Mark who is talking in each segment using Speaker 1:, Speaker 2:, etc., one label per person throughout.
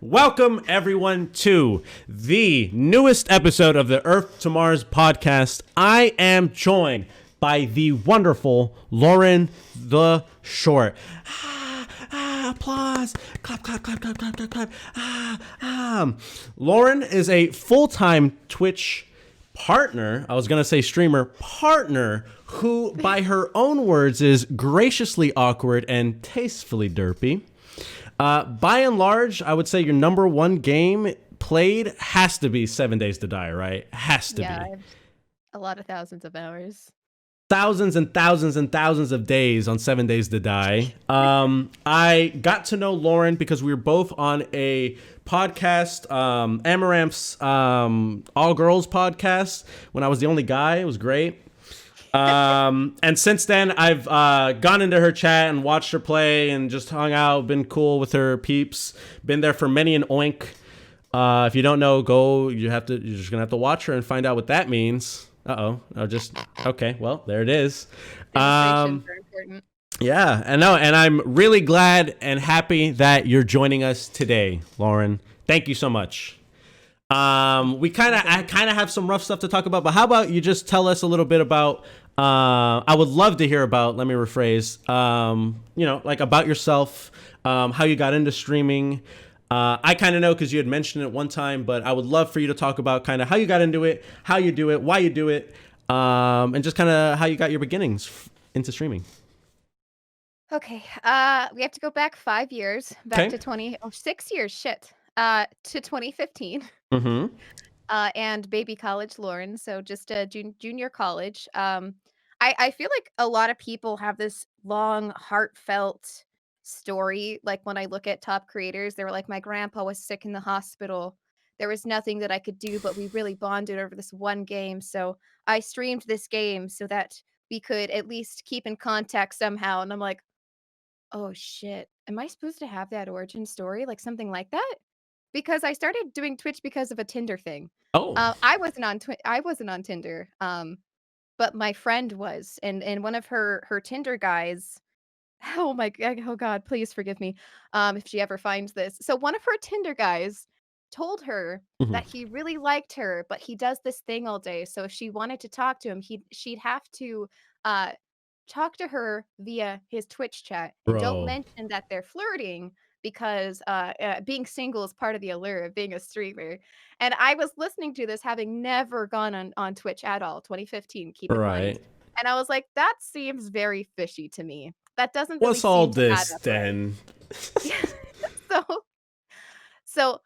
Speaker 1: Welcome, everyone, to the newest episode of the Earth to Mars podcast. I am joined by the wonderful Lauren the Short. Applause. Clap, clap, clap, clap, clap, clap, clap. Lauren is a full-time Twitch partner. I was going to say streamer partner who, by her own words, is graciously awkward and tastefully derpy. By and large, I would say your number one game played has to be 7 Days to Die, right? Has to be.
Speaker 2: I have a lot of thousands of hours.
Speaker 1: Thousands and thousands and thousands of days on 7 Days to Die. I got to know Lauren because we were both on a podcast, Amaranth's All Girls podcast, when I was the only guy. It was great. And since then, I've gone into her chat and watched her play and just hung out, been cool with her peeps, been there for many an oink. If you don't know, you're just gonna have to watch her and find out what that means. Okay, well, there it is.
Speaker 2: Very important.
Speaker 1: Yeah, and I'm really glad and happy that you're joining us today, Lauren. Thank you so much. I kind of have some rough stuff to talk about, but how about you just tell us a little bit about, I would love to hear about, let me rephrase, like about yourself, how you got into streaming. I kind of know because you had mentioned it one time, but I would love for you to talk about kind of how you got into it, how you do it, why you do it, and just kind of how you got your beginnings into streaming.
Speaker 2: Okay, we have to go back 5 years, back to 6 years, to 2015.
Speaker 1: Mm-hmm.
Speaker 2: And baby college Lauren, so just a junior college. I feel like a lot of people have this long, heartfelt story. Like when I look at top creators, they were like, my grandpa was sick in the hospital. There was nothing that I could do, but we really bonded over this one game. So I streamed this game so that we could at least keep in contact somehow. And I'm like, oh shit, am I supposed to have that origin story? Like something like that? Because I started doing Twitch because of a Tinder thing.
Speaker 1: Oh.
Speaker 2: I wasn't on Tinder, but my friend was, and one of her Tinder guys. Oh my god! Oh god, please forgive me, if she ever finds this. So one of her Tinder guys told her
Speaker 1: Mm-hmm.
Speaker 2: that he really liked her, but he does this thing all day. So if she wanted to talk to him, she'd have to uh talk to her via his Twitch chat, and don't
Speaker 1: Bro.
Speaker 2: mention that they're flirting because being single is part of the allure of being a streamer. And I was listening to this having never gone on Twitch at all, 2015, keep in mind.
Speaker 1: Right.
Speaker 2: And I was like, that seems very fishy to me. That doesn't really
Speaker 1: What's all
Speaker 2: seem to add
Speaker 1: this
Speaker 2: up right.
Speaker 1: then?
Speaker 2: so so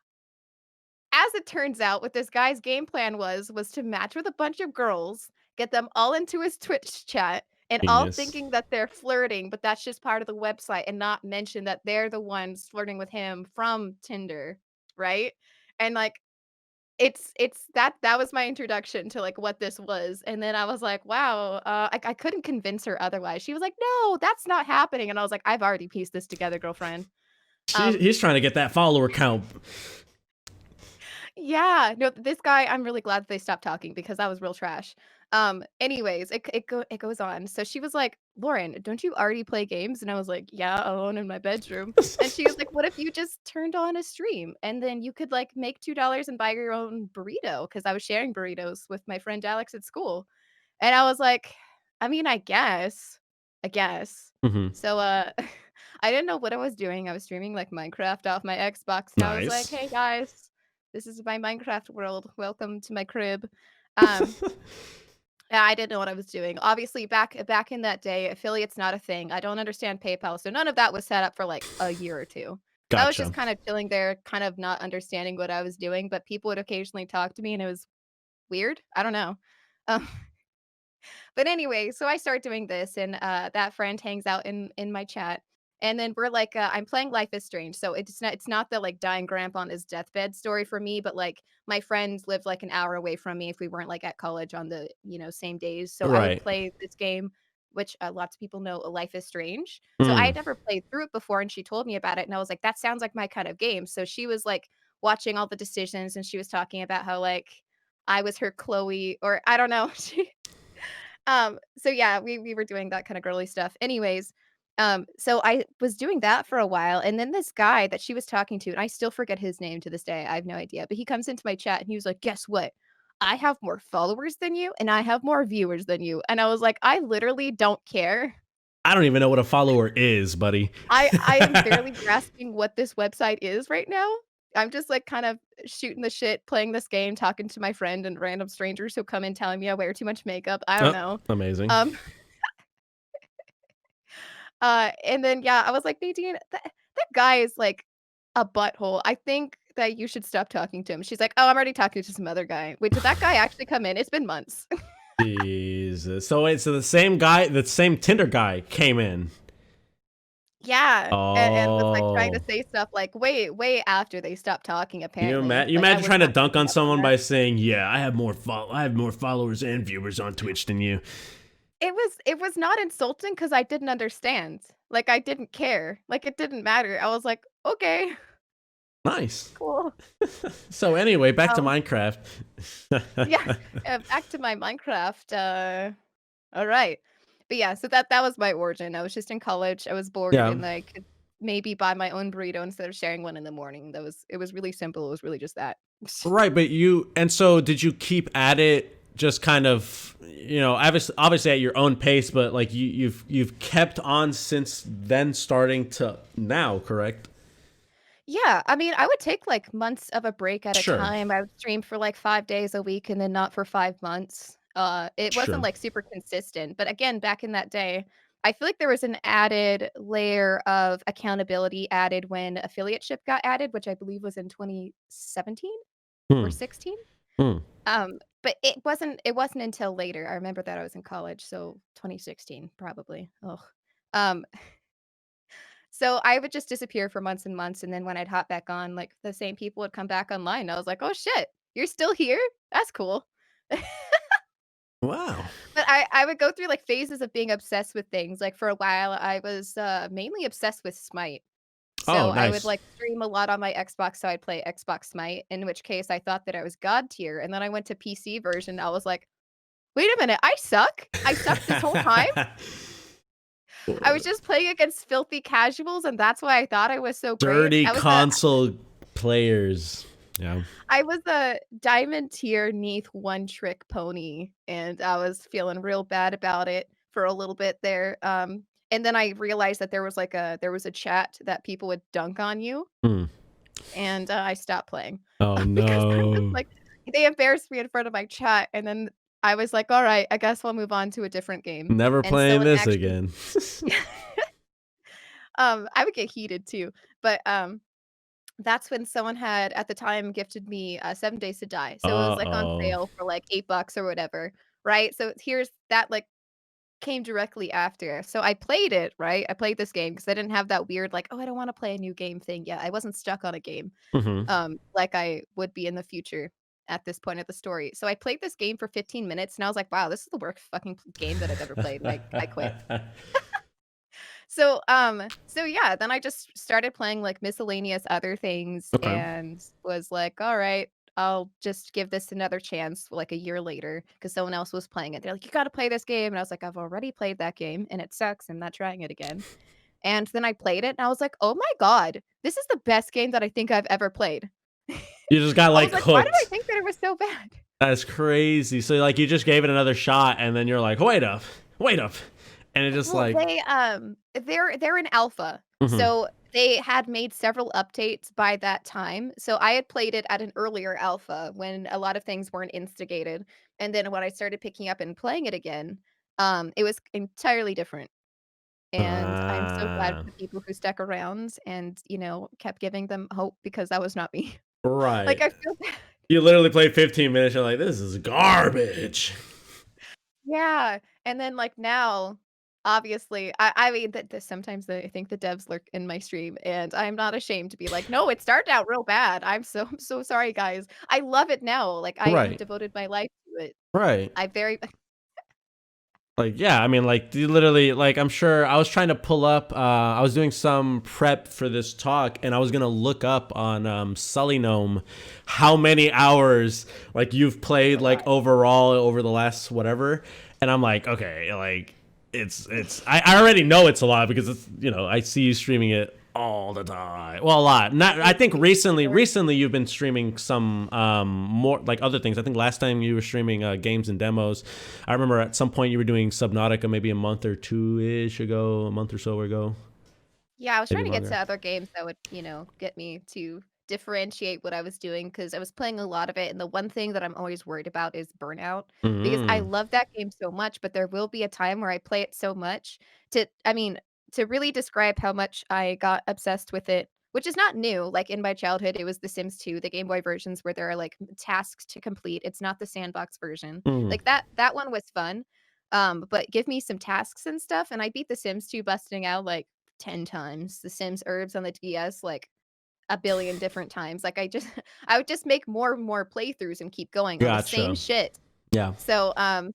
Speaker 2: as it turns out, what this guy's game plan was to match with a bunch of girls, get them all into his Twitch chat, and all
Speaker 1: Genius.
Speaker 2: thinking that they're flirting, but that's just part of the website, and not mention that they're the ones flirting with him from Tinder, right? And like it's that was my introduction to like what this was. And then I was like, wow, I couldn't convince her otherwise. She was like, no, that's not happening. And I was like, I've already pieced this together, girlfriend.
Speaker 1: He's trying to get that follower count.
Speaker 2: Yeah, no, this guy, I'm really glad that they stopped talking because that was real trash. Anyways, it goes on. So she was like, "Lauren, don't you already play games?" And I was like, "Yeah, alone in my bedroom." And she was like, "What if you just turned on a stream and then you could like make $2 and buy your own burrito?" Because I was sharing burritos with my friend Alex at school. And I was like, I mean, I guess.
Speaker 1: Mm-hmm.
Speaker 2: So I didn't know what I was doing. I was streaming like Minecraft off my Xbox. And I was like,
Speaker 1: Nice.
Speaker 2: "Hey guys, this is my Minecraft world. Welcome to my crib." Um, yeah, I didn't know what I was doing. Obviously, back in that day, affiliate's not a thing. I don't understand PayPal, so none of that was set up for like a year or two. I was
Speaker 1: Gotcha.
Speaker 2: just kind of chilling there, kind of not understanding what I was doing, but people would occasionally talk to me, and it was weird. I don't know. Um, but anyway, so I start doing this, and that friend hangs out in my chat, and then we're like, I'm playing Life is Strange, so it's not the like dying grandpa on his deathbed story for me, but like my friends lived like an hour away from me if we weren't like at college on the same days, so I would
Speaker 1: Right.
Speaker 2: play this game. Which lots of people know, Life is Strange. So I
Speaker 1: Mm.
Speaker 2: had never played through it before, and she told me about it, and I was like, "That sounds like my kind of game." So she was like watching all the decisions, and she was talking about how like I was her Chloe, or I don't know. So yeah, we were doing that kind of girly stuff. Anyways, So I was doing that for a while, and then this guy that she was talking to, and I still forget his name to this day, I have no idea, but he comes into my chat and he was like, "Guess what? I have more followers than you, and I have more viewers than you." And I was like, "I literally don't care."
Speaker 1: I don't even know what a follower is, buddy.
Speaker 2: I am barely grasping what this website is right now. I'm just, like, kind of shooting the shit, playing this game, talking to my friend and random strangers who come in telling me I wear too much makeup. I don't
Speaker 1: Oh,
Speaker 2: know.
Speaker 1: amazing.
Speaker 2: Um, and then, yeah, I was like, "Nadine, that guy is, like, a butthole. I think that you should stop talking to him." She's like, "Oh, I'm already talking to some other guy." Wait, did that guy actually come in? It's been months.
Speaker 1: Jesus. So wait, so the same guy, the same Tinder guy came in.
Speaker 2: Yeah, and was, like, trying to
Speaker 1: Oh.
Speaker 2: say stuff like way after they stopped talking, apparently.
Speaker 1: You
Speaker 2: Like, I
Speaker 1: imagine
Speaker 2: was
Speaker 1: trying to
Speaker 2: not
Speaker 1: dunk
Speaker 2: picking
Speaker 1: on
Speaker 2: up on
Speaker 1: someone
Speaker 2: that.
Speaker 1: by saying, "Yeah, I have more followers and viewers on Twitch than you."
Speaker 2: It was not insulting because I didn't understand. Like, I didn't care. Like, it didn't matter. I was like, "Okay,
Speaker 1: Nice.
Speaker 2: cool."
Speaker 1: So anyway, back to
Speaker 2: Um,
Speaker 1: Minecraft.
Speaker 2: yeah, back to my Minecraft, alright. But yeah, so that was my origin. I was just in college, I was bored,
Speaker 1: Yeah.
Speaker 2: and I could maybe buy my own burrito instead of sharing one in the morning. It was really simple, it was really just that.
Speaker 1: Right, but so did you keep at it just kind of, obviously at your own pace, but like you've kept on since then starting to now, correct?
Speaker 2: Yeah, I mean, I would take, like, months of a break at a
Speaker 1: Sure.
Speaker 2: time. I would stream for, like, 5 days a week and then not for 5 months. It wasn't,
Speaker 1: Sure.
Speaker 2: like, super consistent, but again, back in that day, I feel like there was an added layer of accountability added when affiliateship got added, which I believe was in 2017 or
Speaker 1: Hmm.
Speaker 2: 16?
Speaker 1: Hmm.
Speaker 2: But it wasn't until later. I remember that I was in college, so 2016 probably. Ugh. Um So I would just disappear for months and months, and then when I'd hop back on, like, the same people would come back online. I was like, "Oh, shit, you're still here? That's cool."
Speaker 1: Wow.
Speaker 2: But I would go through, like, phases of being obsessed with things. Like, for a while, I was, mainly obsessed with Smite.
Speaker 1: Oh,
Speaker 2: So I would,
Speaker 1: nice.
Speaker 2: like, stream a lot on my Xbox, so I'd play Xbox Smite, in which case I thought that I was god tier, and then I went to PC version, I was like, "Wait a minute, I suck? I sucked this whole time? I was just playing against filthy casuals, and that's why I thought I was so great?"
Speaker 1: Dirty console players. Yeah.
Speaker 2: I was a diamond tier neath one trick pony, and I was feeling real bad about it for a little bit there. And then I realized that there was a chat that people would dunk on you,
Speaker 1: Hmm.
Speaker 2: and I stopped playing
Speaker 1: Oh
Speaker 2: because I was
Speaker 1: no.
Speaker 2: like, they embarrassed me in front of my chat, and then I was like, all right, I guess we'll move on to a different game.
Speaker 1: Never
Speaker 2: And
Speaker 1: playing
Speaker 2: someone
Speaker 1: this
Speaker 2: actually,
Speaker 1: again.
Speaker 2: I would get heated too, but that's when someone had, at the time, gifted me, 7 Days to Die, so it was, like, on
Speaker 1: Uh-oh.
Speaker 2: sale for, like, $8 or whatever, right? So here's that, like, came directly after. So I played it, right? I played this game because I didn't have that weird, like, "Oh, I don't wanna play a new game" thing yet. I wasn't stuck on a game,
Speaker 1: Mhm.
Speaker 2: like I would be in the future at this point of the story. So I played this game for 15 minutes, and I was like, "Wow, this is the worst fucking game that I've ever played," and I quit. So yeah, then I just started playing, like, miscellaneous other things
Speaker 1: Okay.
Speaker 2: and was like, "All right, I'll just give this another chance," like, a year later, because someone else was playing it. They're like, "You gotta play this game," and I was like, "I've already played that game, and it sucks, I'm not trying it again." And then I played it, and I was like, "Oh my god, this is the best game that I think I've ever played."
Speaker 1: You just got
Speaker 2: I was
Speaker 1: like
Speaker 2: like, "Why did I
Speaker 1: hooked.
Speaker 2: think that it was so bad?"
Speaker 1: That's crazy. So like you just gave it another shot and then you're like, wait up. And it just
Speaker 2: Well,
Speaker 1: like,
Speaker 2: they're in alpha,
Speaker 1: mhm.
Speaker 2: so they had made several updates by that time. So I had played it at an earlier alpha when a lot of things weren't instigated, and then when I started picking up and playing it again, it was entirely different. And I'm so glad for
Speaker 1: Ah,
Speaker 2: the people who stuck around and, kept giving them hope because that was not me. Like,
Speaker 1: right.
Speaker 2: I feel bad.
Speaker 1: You literally played 15 minutes. You're like, this is garbage.
Speaker 2: Yeah, and then, like, now, obviously, I mean, that sometimes I think the devs lurk in my stream, and I'm not ashamed to be like, "No, it started out real bad. I'm so sorry, guys." I love it now, like, I have
Speaker 1: Right.
Speaker 2: devoted my life to it.
Speaker 1: Right.
Speaker 2: I very
Speaker 1: Like, yeah, I mean, like, you literally, like, I'm sure I was trying to pull up, I was doing some prep for this talk, and I was gonna look up on Sully Gnome how many hours, like, you've played,
Speaker 2: Oh god.
Speaker 1: like, overall over the last whatever. And I'm like, okay, like, I already know it's a lot because it's, I see you streaming it all the time. Well, a lot. Not I think recently you've been streaming some more like other things. I think last time you were streaming games and demos. I remember at some point you were doing Subnautica maybe a month or two ish ago, a month or so ago,
Speaker 2: Yeah, I was
Speaker 1: maybe
Speaker 2: trying to get to
Speaker 1: longer.
Speaker 2: other games that would, get me to differentiate what I was doing because I was playing a lot of it. And the one thing that I'm always worried about is burnout because I
Speaker 1: Mm.
Speaker 2: love that game so much, but there will be a time where I play it so much I mean, to really describe how much I got obsessed with it, which is not new. Like in my childhood, it was The Sims 2, the Game Boy versions where there are like tasks to complete. It's not the sandbox version.
Speaker 1: Mm.
Speaker 2: Like that one was fun. But give me some tasks and stuff, and I beat The Sims 2 busting out like 10 times, The Sims Herbs on the DS, like, a billion different times, like, I just I would just make more and more playthroughs and keep going on the same
Speaker 1: Gotcha.
Speaker 2: shit.
Speaker 1: Yeah.
Speaker 2: So, I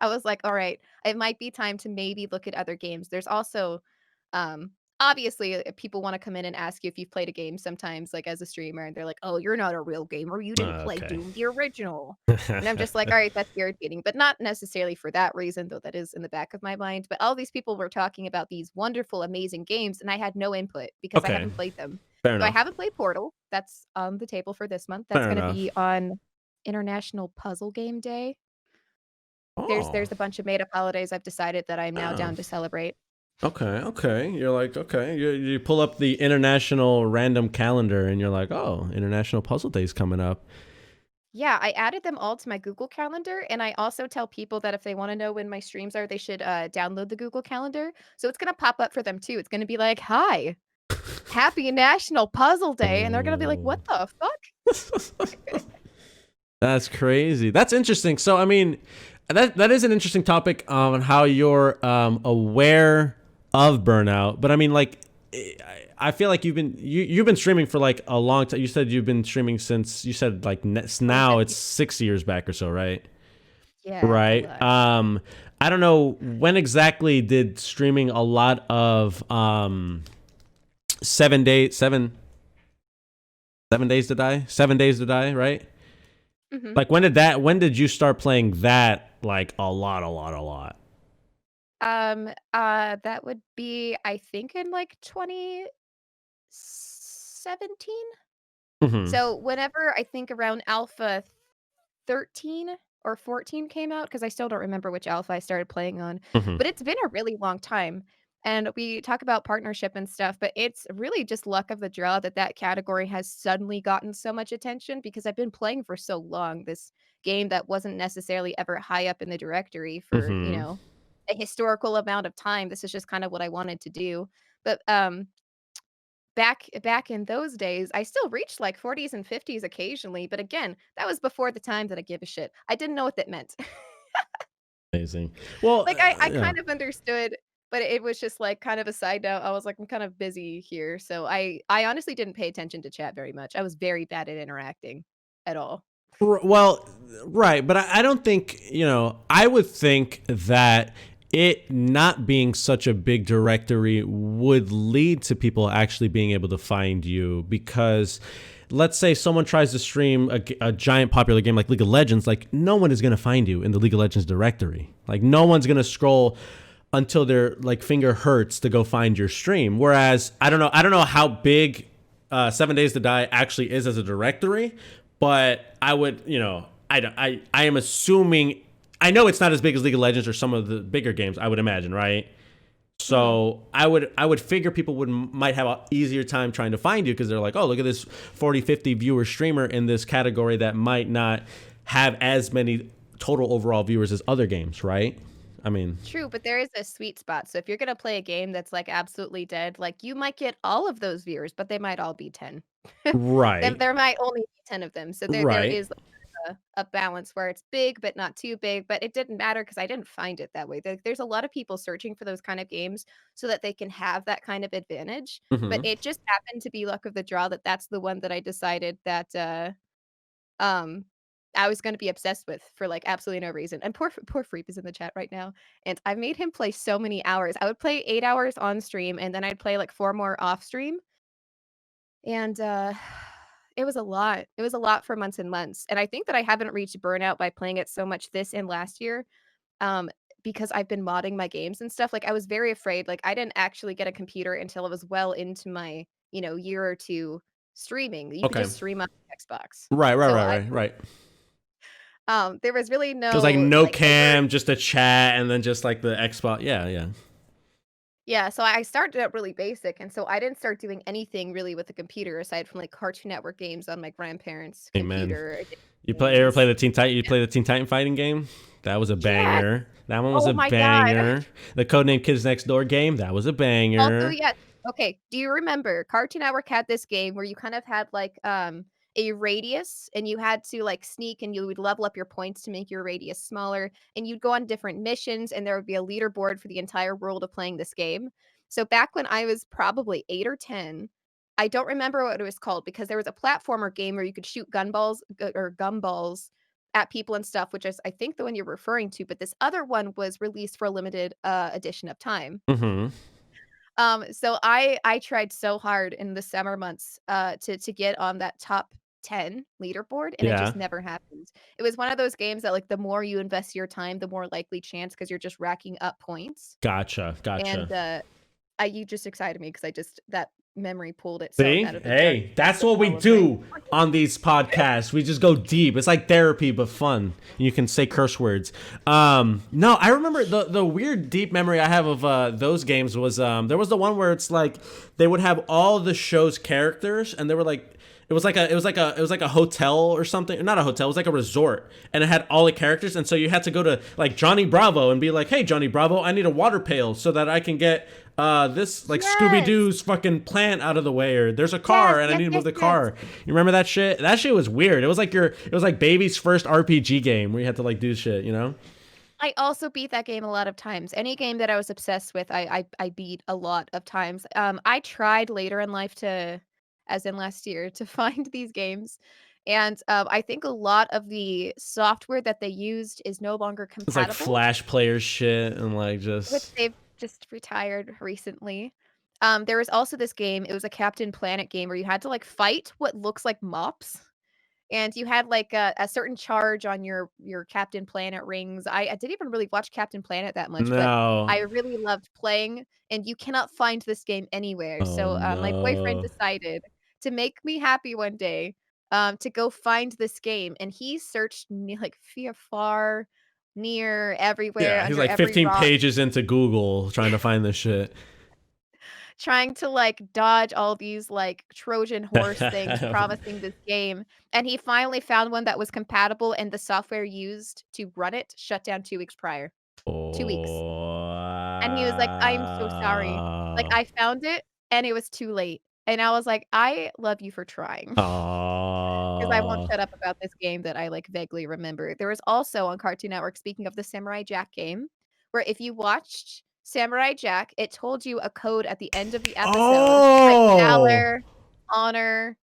Speaker 2: was like, "Alright, it might be time to maybe look at other games." There's also, obviously, people wanna come in and ask you if you've played a game sometimes, like, as a streamer, and they're like, "Oh, you're not a real gamer, you didn't play
Speaker 1: Okay.
Speaker 2: Doom the original." And I'm just like, "Alright, that's irritating," but not necessarily for that reason, though that is in the back of my mind, but all these people were talking about these wonderful, amazing games, and I had no input because I
Speaker 1: Okay.
Speaker 2: haven't played them.
Speaker 1: Fair
Speaker 2: So I
Speaker 1: enough.
Speaker 2: haven't played Portal, that's on the table for this month, that's
Speaker 1: Fair
Speaker 2: gonna
Speaker 1: enough.
Speaker 2: be on International Puzzle Game Day. There's
Speaker 1: Oh.
Speaker 2: a bunch of made up holidays I've decided that I'm now
Speaker 1: Oh.
Speaker 2: down to celebrate.
Speaker 1: Okay, okay. You're like, okay. You pull up the international random calendar and you're like, oh, International Puzzle Day's coming up.
Speaker 2: Yeah, I added them all to my Google Calendar, and I also tell people that if they wanna know when my streams are, they should, download the Google Calendar, so it's gonna pop up for them too. It's gonna be like, "Hi, happy National Puzzle Day," and they're gonna be like,
Speaker 1: Oh.
Speaker 2: "What the fuck?"
Speaker 1: That's crazy. That's interesting. So, I mean, that is an interesting topic on how you're aware of burnout. But I mean, like, I feel like you've been streaming for like a long time. You said you've been streaming since you said like now it's
Speaker 2: 2015.
Speaker 1: 6 years back or so, right?
Speaker 2: Yeah, it's a
Speaker 1: Right.
Speaker 2: lot.
Speaker 1: I don't know when exactly did streaming a lot of 7 days to die, 7 days to die, right?
Speaker 2: Mhm.
Speaker 1: Like when did you start playing that like a lot, a lot, a lot?
Speaker 2: That would be, I think, in, like, 2017?
Speaker 1: Mm-hmm.
Speaker 2: So, whenever I think around Alpha 13 or 14 came out, because I still don't remember which alpha I started playing on,
Speaker 1: Mm-hmm.
Speaker 2: but it's been a really long time, and we talk about partnership and stuff, but it's really just luck of the draw that that category has suddenly gotten so much attention because I've been playing for so long, this game that wasn't necessarily ever high up in the directory for,
Speaker 1: Mm-hmm.
Speaker 2: a historical amount of time. This is just kind of what I wanted to do. But, back in those days, I still reached, like, 40s and 50s occasionally, but again, that was before the time that I give a shit. I didn't know what that meant.
Speaker 1: Amazing. Well,
Speaker 2: Like, I
Speaker 1: yeah.
Speaker 2: kind of understood, but it was just, like, kind of a side note. I was like, "I'm kind of busy here," so I honestly didn't pay attention to chat very much. I was very bad at interacting at all.
Speaker 1: Well, right, but I don't think I would think that it not being such a big directory would lead to people actually being able to find you because let's say someone tries to stream a giant popular game like League of Legends, like no one is going to find you in the League of Legends directory. Like no one's going to scroll until their like finger hurts to go find your stream. Whereas I don't know how big 7 Days to Die actually is as a directory, but I would I am assuming I know it's not as big as League of Legends or some of the bigger games. I would imagine, right?
Speaker 2: Mhm.
Speaker 1: So I would figure people might have an easier time trying to find you because they're like, oh, look at this 40, 50 viewer streamer in this category that might not have as many total overall viewers as other games, right? I mean,
Speaker 2: True, but there is a sweet spot. So if you're gonna play a game that's, like, absolutely dead, like, you might get all of those viewers, but they might all be 10. Then
Speaker 1: right,
Speaker 2: there might only be 10 of them. So there
Speaker 1: right.
Speaker 2: is like a balance where it's big, but not too big, but it didn't matter because I didn't find it that way. There's a lot of people searching for those kind of games so that they can have that kind of advantage, but
Speaker 1: Hmm.
Speaker 2: it just happened to be luck of the draw that that's the one that I decided that, um, I was gonna be obsessed with for, like, absolutely no reason, and poor Freep is in the chat right now, and I made him play so many hours. I would play 8 hours on stream, and then I'd play, like, 4 more off stream, and, it was a lot. It was a lot for months and months, and I think that I haven't reached burnout by playing it so much this and last year, um, because I've been modding my games and stuff, like, I was very afraid, like, I didn't actually get a computer until I was well into my, year or 2 streaming. You could
Speaker 1: Okay.
Speaker 2: just stream on Xbox.
Speaker 1: Right, right,
Speaker 2: So
Speaker 1: right, right, right.
Speaker 2: there was really
Speaker 1: It was like
Speaker 2: no,
Speaker 1: no
Speaker 2: like, overt.
Speaker 1: cam, just a chat, and then just like the Xbox. Yeah, yeah.
Speaker 2: Yeah, so I started out really basic, and so I didn't start doing anything really with the computer aside from, like, Cartoon Network games on my grandparents'
Speaker 1: Amen.
Speaker 2: computer,
Speaker 1: You play ever play
Speaker 2: games.
Speaker 1: the Teen Titan? You play the Teen Titan fighting game? That was a
Speaker 2: Yes!
Speaker 1: banger. That one was
Speaker 2: Oh
Speaker 1: a
Speaker 2: my god.
Speaker 1: banger. The Codename Kids Next Door game. That was a
Speaker 2: Also,
Speaker 1: banger.
Speaker 2: yes. Okay, do you remember Cartoon Network had this game where you kind of had, like, a radius, and you had to, like, sneak, and you would level up your points to make your radius smaller, and you'd go on different missions, and there would be a leaderboard for the entire world of playing this game. So back when I was probably 8 or 10, I don't remember what it was called because there was a platformer game where you could shoot gumballs at people and stuff, which is, I think, the one you're referring to, but this other one was released for a limited, edition of time.
Speaker 1: Mm-hmm.
Speaker 2: So I tried so hard in the summer months, to get on that top 10 leaderboard, and it
Speaker 1: Yeah.
Speaker 2: just never happened. It was one of those games that, like, the more you invest your time, the more likely chance because 'cause you're just racking up points,
Speaker 1: Gotcha.
Speaker 2: and,
Speaker 1: Gotcha.
Speaker 2: I you just excited me because I just that memory pulled itself
Speaker 1: See?
Speaker 2: out of the dark
Speaker 1: Hey, that's
Speaker 2: darkest
Speaker 1: what we
Speaker 2: hole of my
Speaker 1: do on these podcasts. We just go deep. It's like therapy, but fun. You can say curse words. No, I remember the weird deep memory I have of those games was there was the one where it's like they would have all the show's characters, and they were like it was like a hotel or something. Not a hotel, it was like a resort. And it had all the characters, and so you had to go to like Johnny Bravo and be like, "Hey Johnny Bravo, I need a water pail so that I can get this like Scooby
Speaker 2: Yes!
Speaker 1: Doo's fucking plant out of the way, or there's a
Speaker 2: Yes,
Speaker 1: car and I
Speaker 2: yes,
Speaker 1: need to move
Speaker 2: yes,
Speaker 1: the
Speaker 2: yes.
Speaker 1: car." You remember that shit? That shit was weird. It was like baby's first RPG game where you had to like do shit, you know?
Speaker 2: I also beat that game a lot of times. Any game that I was obsessed with, I beat a lot of times. I tried later in life to as in last year, to find these games, and, I think a lot of the software that they used is no longer
Speaker 1: It's like
Speaker 2: compatible,
Speaker 1: Flash player shit and like
Speaker 2: which
Speaker 1: just
Speaker 2: they've just retired recently. There was also this game, it was a Captain Planet game where you had to, like, fight what looks like mops. And you had, like, a certain charge on your Captain Planet rings. I didn't even really watch Captain Planet that much, but
Speaker 1: no.
Speaker 2: I really loved playing, and you cannot find this game anywhere.
Speaker 1: Oh
Speaker 2: So, my boyfriend
Speaker 1: no.
Speaker 2: decided to make me happy one day, to go find this game, and he searched like, far, near, everywhere,
Speaker 1: Yeah, he's
Speaker 2: under
Speaker 1: like
Speaker 2: every
Speaker 1: 15
Speaker 2: rock,
Speaker 1: pages into Google trying to find this shit.
Speaker 2: trying to, like, dodge all these, like, Trojan horse things promising this game, and he finally found one that was compatible, and the software used to run it shut down 2 weeks prior. 2 weeks. And he was like, "I'm so sorry." Like,
Speaker 1: Wow.
Speaker 2: I found it, and it was too late, and I was like, "I love you for trying." 'Cause I won't
Speaker 1: Aw.
Speaker 2: shut up about this game that I, like, vaguely remember. There was also on Cartoon Network, speaking of the Samurai Jack game, where if you watched Samurai Jack, it told you a code at the end of the episode, like
Speaker 1: Oh!
Speaker 2: valor, honor,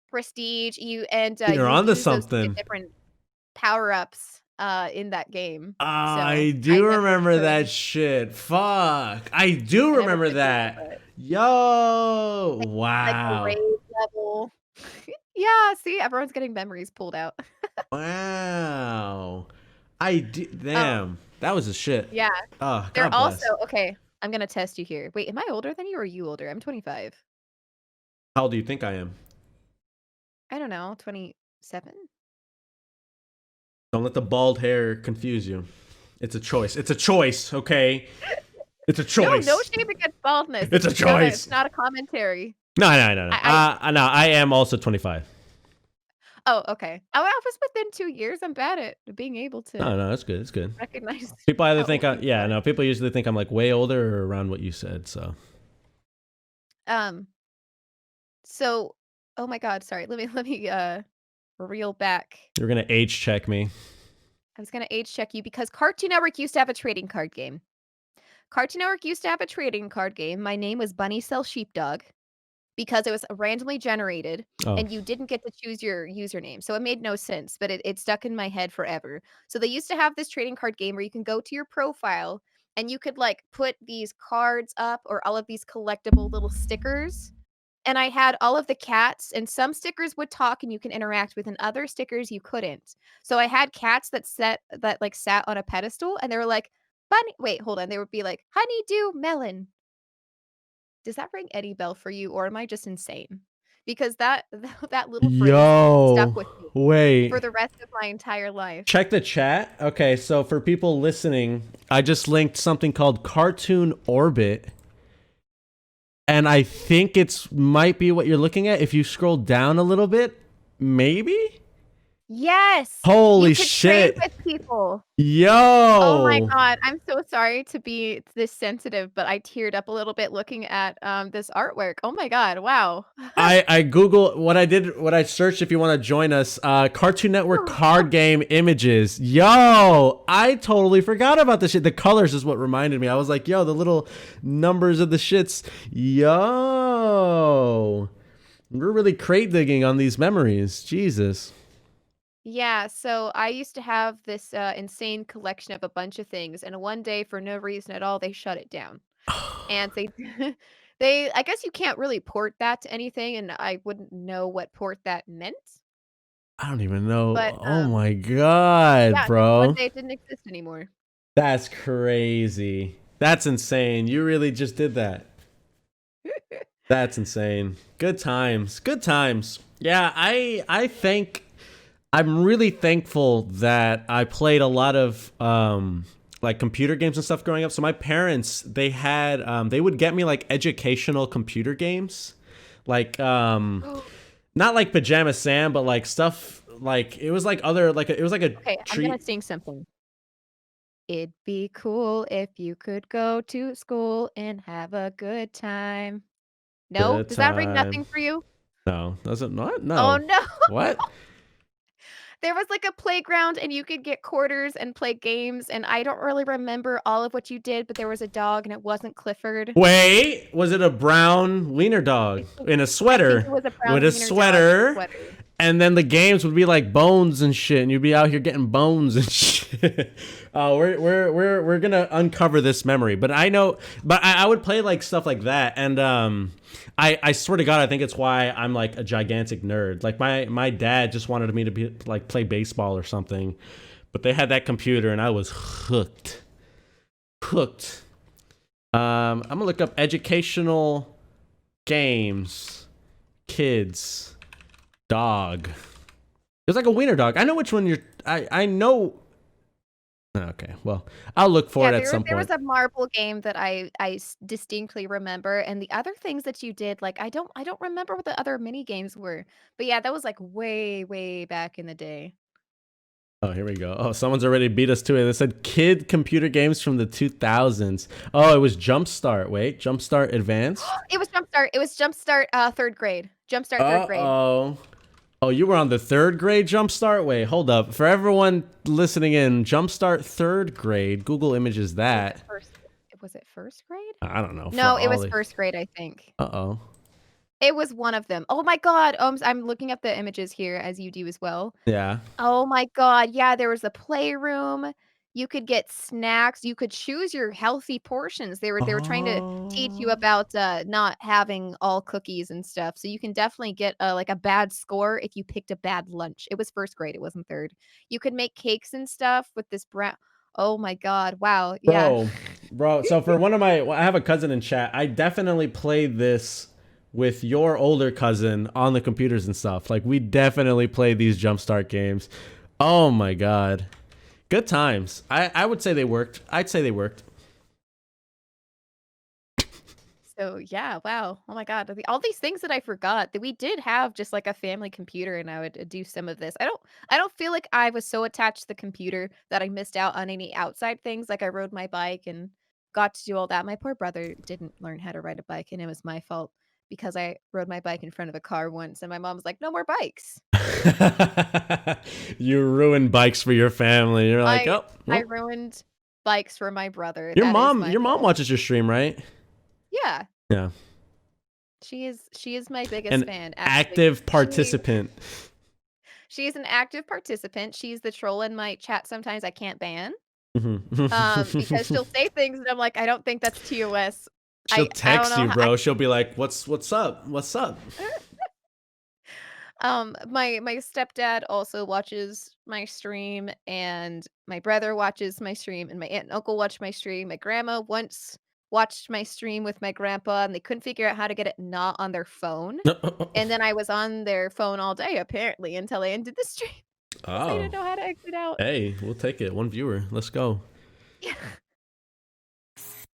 Speaker 2: prestige,
Speaker 1: You're
Speaker 2: you
Speaker 1: onto
Speaker 2: use those to get
Speaker 1: something.
Speaker 2: different power-ups, in that game. So,
Speaker 1: I
Speaker 2: I
Speaker 1: do
Speaker 2: never
Speaker 1: remember
Speaker 2: could
Speaker 1: that shit. Fuck. I do
Speaker 2: I never
Speaker 1: remember
Speaker 2: could beat
Speaker 1: that.
Speaker 2: it.
Speaker 1: Yo!
Speaker 2: Like a
Speaker 1: Wow.
Speaker 2: rave level. Yeah, see, everyone's getting memories pulled out.
Speaker 1: Wow. I do.
Speaker 2: Um,
Speaker 1: Damn. That was a shit.
Speaker 2: yeah.
Speaker 1: Oh,
Speaker 2: They're
Speaker 1: God
Speaker 2: also
Speaker 1: bless.
Speaker 2: okay, I'm gonna test you here. Wait, am I older than you or are you older? I'm 25.
Speaker 1: How old do you think I am?
Speaker 2: I don't know, 27?
Speaker 1: Don't let the bald hair confuse you. It's a choice. It's a choice, okay? It's a
Speaker 2: No, no
Speaker 1: choice.
Speaker 2: shame against baldness.
Speaker 1: It's a
Speaker 2: It's
Speaker 1: choice.
Speaker 2: not a commentary.
Speaker 1: No, no, no, no.
Speaker 2: I
Speaker 1: No, I am also 25.
Speaker 2: Oh, okay. Oh, I was within 2 years. I'm bad at being able
Speaker 1: No,
Speaker 2: to
Speaker 1: no, that's good. It's good.
Speaker 2: recognize
Speaker 1: People either
Speaker 2: how
Speaker 1: think
Speaker 2: old
Speaker 1: I,
Speaker 2: people
Speaker 1: yeah,
Speaker 2: are.
Speaker 1: no, people usually think I'm like way older or around what you said. So
Speaker 2: Um, so oh my god, sorry. Let me reel back.
Speaker 1: you're gonna age check me.
Speaker 2: I was gonna age check you because Cartoon Network used to have a trading card game. Cartoon Network used to have a trading card game. My name was Bunny Cell Sheepdog because it was randomly generated
Speaker 1: Oh,
Speaker 2: and you didn't get to choose your username. So it made no sense, but it stuck in my head forever. So they used to have this trading card game where you can go to your profile and you could like put these cards up or all of these collectible little stickers. And I had all of the cats, and some stickers would talk and you can interact with, and other stickers you couldn't. So I had cats that like sat on a pedestal and they were like, bunny. Wait, hold on. They would be like, honeydew melon. Does that ring any bell for you, or am I just insane? Because that that little phrase stuck
Speaker 1: Yo,
Speaker 2: with me for
Speaker 1: wait.
Speaker 2: the rest of my entire life.
Speaker 1: Check the chat. Okay, so for people listening, I just linked something called Cartoon Orbit. And I think it's might be what you're looking at. If you scroll down a little bit, maybe?
Speaker 2: Yes, you
Speaker 1: Holy
Speaker 2: could trade
Speaker 1: shit.
Speaker 2: with people. Oh my
Speaker 1: Yo.
Speaker 2: god, I'm so sorry to be this sensitive, but I teared up a little bit looking at, this artwork. Oh my god, wow.
Speaker 1: I Google what I searched if you want to join us, Cartoon Network card game images. Yo, I totally forgot about this shit. The colors is what reminded me. I was like, yo, the little numbers of the shits. Yo. We're really crate digging on these memories. Jesus.
Speaker 2: Yeah, so I used to have this, insane collection of a bunch of things, and one day, for no reason at all, they shut it down. And they they I guess you can't really port that to anything, and I wouldn't know what port that meant,
Speaker 1: I don't even know.
Speaker 2: but,
Speaker 1: Oh my god,
Speaker 2: yeah, just one
Speaker 1: bro.
Speaker 2: day it didn't exist anymore.
Speaker 1: That's crazy. That's insane. You really just did that. That's insane. Good times. Good times. Yeah, I think I'm really thankful that I played a lot of like computer games and stuff growing up. So my parents, they had they would get me like educational computer games. Like not like Pajama Sam, but like stuff like it was like other like it was like a
Speaker 2: Okay, I'm gonna
Speaker 1: treat.
Speaker 2: sing something. It'd be cool if you could go to school and have a good time. No?
Speaker 1: Good
Speaker 2: Does that ring
Speaker 1: time.
Speaker 2: nothing for you?
Speaker 1: No, does it not?
Speaker 2: Oh,
Speaker 1: No.
Speaker 2: no.
Speaker 1: What?
Speaker 2: There was, like, a playground, and you could get quarters and play games, and I don't really remember all of what you did, but there was a dog, and it wasn't Clifford.
Speaker 1: Wait, was it a brown wiener dog
Speaker 2: I think
Speaker 1: in a
Speaker 2: I think it
Speaker 1: sweater
Speaker 2: was a
Speaker 1: with
Speaker 2: brown
Speaker 1: a
Speaker 2: wiener dog in a
Speaker 1: sweater?
Speaker 2: sweater.
Speaker 1: And then the games would be like bones and shit, and you'd be out here getting bones and shit. We're gonna uncover this memory, but I know, but I would play like stuff like that, and I swear to God, I think it's why I'm like a gigantic nerd. Like my dad just wanted me to be like play baseball or something, but they had that computer, and I was hooked, hooked. I'm gonna look up educational games, kids, dog. It's like a wiener dog. I know which one you're. I know. Okay, well, I'll look for
Speaker 2: Yeah,
Speaker 1: it at some
Speaker 2: there was
Speaker 1: point.
Speaker 2: a marble game that distinctly remember, and the other things that you did, like, I don't remember what the other mini games were, but yeah, that was, like, way, way back in the day.
Speaker 1: Oh, here we go. Oh, someone's already beat us to it. They said kid computer games from the 2000s. Oh, it was Jumpstart. Wait, Jumpstart Advanced.
Speaker 2: It was Jumpstart, 3rd grade. Jumpstart 3rd
Speaker 1: Uh
Speaker 2: grade.
Speaker 1: oh. Oh, you were on the third grade Jumpstart? Wait, hold up. For everyone listening in, Jumpstart third grade. Google images
Speaker 2: Or was it
Speaker 1: that.
Speaker 2: 1st grade?
Speaker 1: I don't know. For
Speaker 2: No, it was
Speaker 1: Ollie.
Speaker 2: 1st grade, I think.
Speaker 1: Uh oh.
Speaker 2: It was one of them. Oh my god, I'm looking up the images here as you do as well.
Speaker 1: Yeah.
Speaker 2: Oh my god, yeah, there was a playroom, you could get snacks, you could choose your healthy portions. They were trying to teach you
Speaker 1: Oh.
Speaker 2: about, not having all cookies and stuff, so you can definitely get, like, a bad score if you picked a bad lunch. It was 1st grade, it wasn't 3rd. You could make cakes and stuff with this brown. Oh my god, wow, yeah.
Speaker 1: Bro, bro. So for one of my, I have a cousin in chat. I definitely played this with your older cousin on the computers and stuff. Like we definitely played these Jumpstart games. Oh my god, good times. I would say they worked. I'd say they worked.
Speaker 2: So, yeah, wow. Oh my god, all these things that I forgot that we did have just, like, a family computer, and I would, do some of this. I don't feel like I was so attached to the computer that I missed out on any outside things, like, I rode my bike and got to do all that. My poor brother didn't learn how to ride a bike, and it was my fault because I rode my bike in front of a car once, and my mom was like, "No more bikes."
Speaker 1: You ruined bikes for your family. You're like,
Speaker 2: I
Speaker 1: oh,
Speaker 2: I
Speaker 1: well,
Speaker 2: ruined bikes for my brother. That is my
Speaker 1: your mom
Speaker 2: fault.
Speaker 1: watches your stream, right?
Speaker 2: Yeah,
Speaker 1: Yeah.
Speaker 2: she is my biggest
Speaker 1: An
Speaker 2: fan, actually.
Speaker 1: active
Speaker 2: She
Speaker 1: participant.
Speaker 2: She's an active participant. She's the troll in my chat sometimes I can't ban, because
Speaker 1: Mhm.
Speaker 2: she'll say things and I'm like, "I don't think that's TOS."
Speaker 1: She'll
Speaker 2: I don't
Speaker 1: text
Speaker 2: know
Speaker 1: you,
Speaker 2: how
Speaker 1: bro. She'll be like, what's up? What's up?
Speaker 2: My stepdad also watches my stream, and my brother watches my stream, and my aunt and uncle watch my stream. My grandma once watched my stream with my grandpa, and they couldn't figure out how to get it not on their phone. And then I was on their phone all day apparently until I ended the stream because they
Speaker 1: Oh,
Speaker 2: didn't know how to exit out.
Speaker 1: hey, we'll take it. One viewer. Let's go.
Speaker 2: Yeah.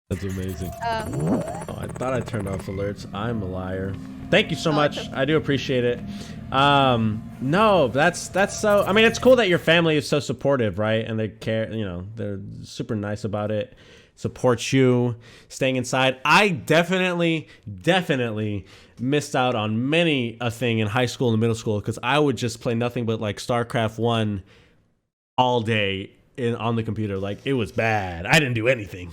Speaker 1: That's amazing.
Speaker 2: Um,
Speaker 1: Oh, I thought I turned off alerts. I'm a liar. Thank you so
Speaker 2: oh, it's
Speaker 1: much. I do appreciate it. No, that's so. I mean, it's cool that your family is so supportive, right? And they care. You know, they're super nice about it. Support you staying inside. I definitely missed out on many a thing in high school and middle school because I would just play nothing but like StarCraft 1 all day on the computer. Like it was bad. I didn't do anything.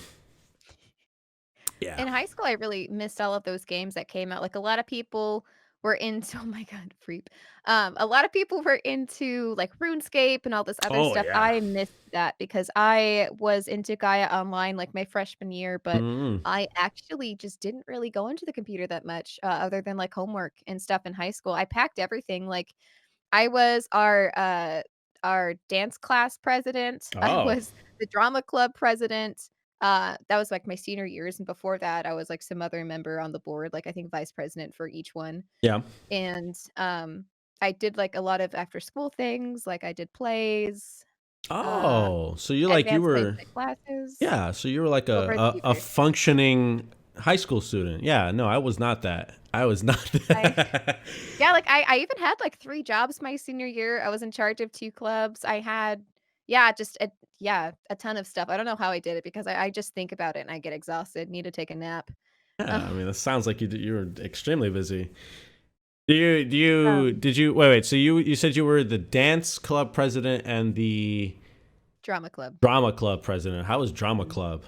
Speaker 1: Yeah.
Speaker 2: In high school, I really missed all of those games that came out. Like, a lot of people were into oh my god, Freep. A lot of people were into, like, RuneScape and all this other
Speaker 1: Oh
Speaker 2: stuff.
Speaker 1: yeah.
Speaker 2: I missed that because I was into Gaia Online, like, my freshman year, but
Speaker 1: Mm.
Speaker 2: I actually just didn't really go into the computer that much, other than, like, homework and stuff in high school. I packed everything, like, I was our dance class president. I
Speaker 1: Oh
Speaker 2: was the drama club president. That was, like, my senior years, and before that, I was, like, some other member on the board, like, I think vice president for each one.
Speaker 1: yeah.
Speaker 2: And, I did, like, a lot of after school things, like, I did plays, uh,
Speaker 1: Oh, so you
Speaker 2: advanced
Speaker 1: were
Speaker 2: placement classes
Speaker 1: yeah, so you were like
Speaker 2: over the
Speaker 1: a
Speaker 2: years.
Speaker 1: functioning high school student. Yeah, no, I was not that. I was not
Speaker 2: I
Speaker 1: that.
Speaker 2: Yeah, like, I even had, like, 3 jobs my senior year. I was in charge of 2 clubs. I had yeah, just a yeah, a ton of stuff. I don't know how I did it because I just think about it and I get exhausted, need to take a nap.
Speaker 1: Yeah,
Speaker 2: Uh,
Speaker 1: I mean, that sounds like you were extremely busy. Do you
Speaker 2: um,
Speaker 1: did you wait, so you said you were the dance club president and the
Speaker 2: drama club.
Speaker 1: drama club president. How was drama
Speaker 2: Mhm.
Speaker 1: club?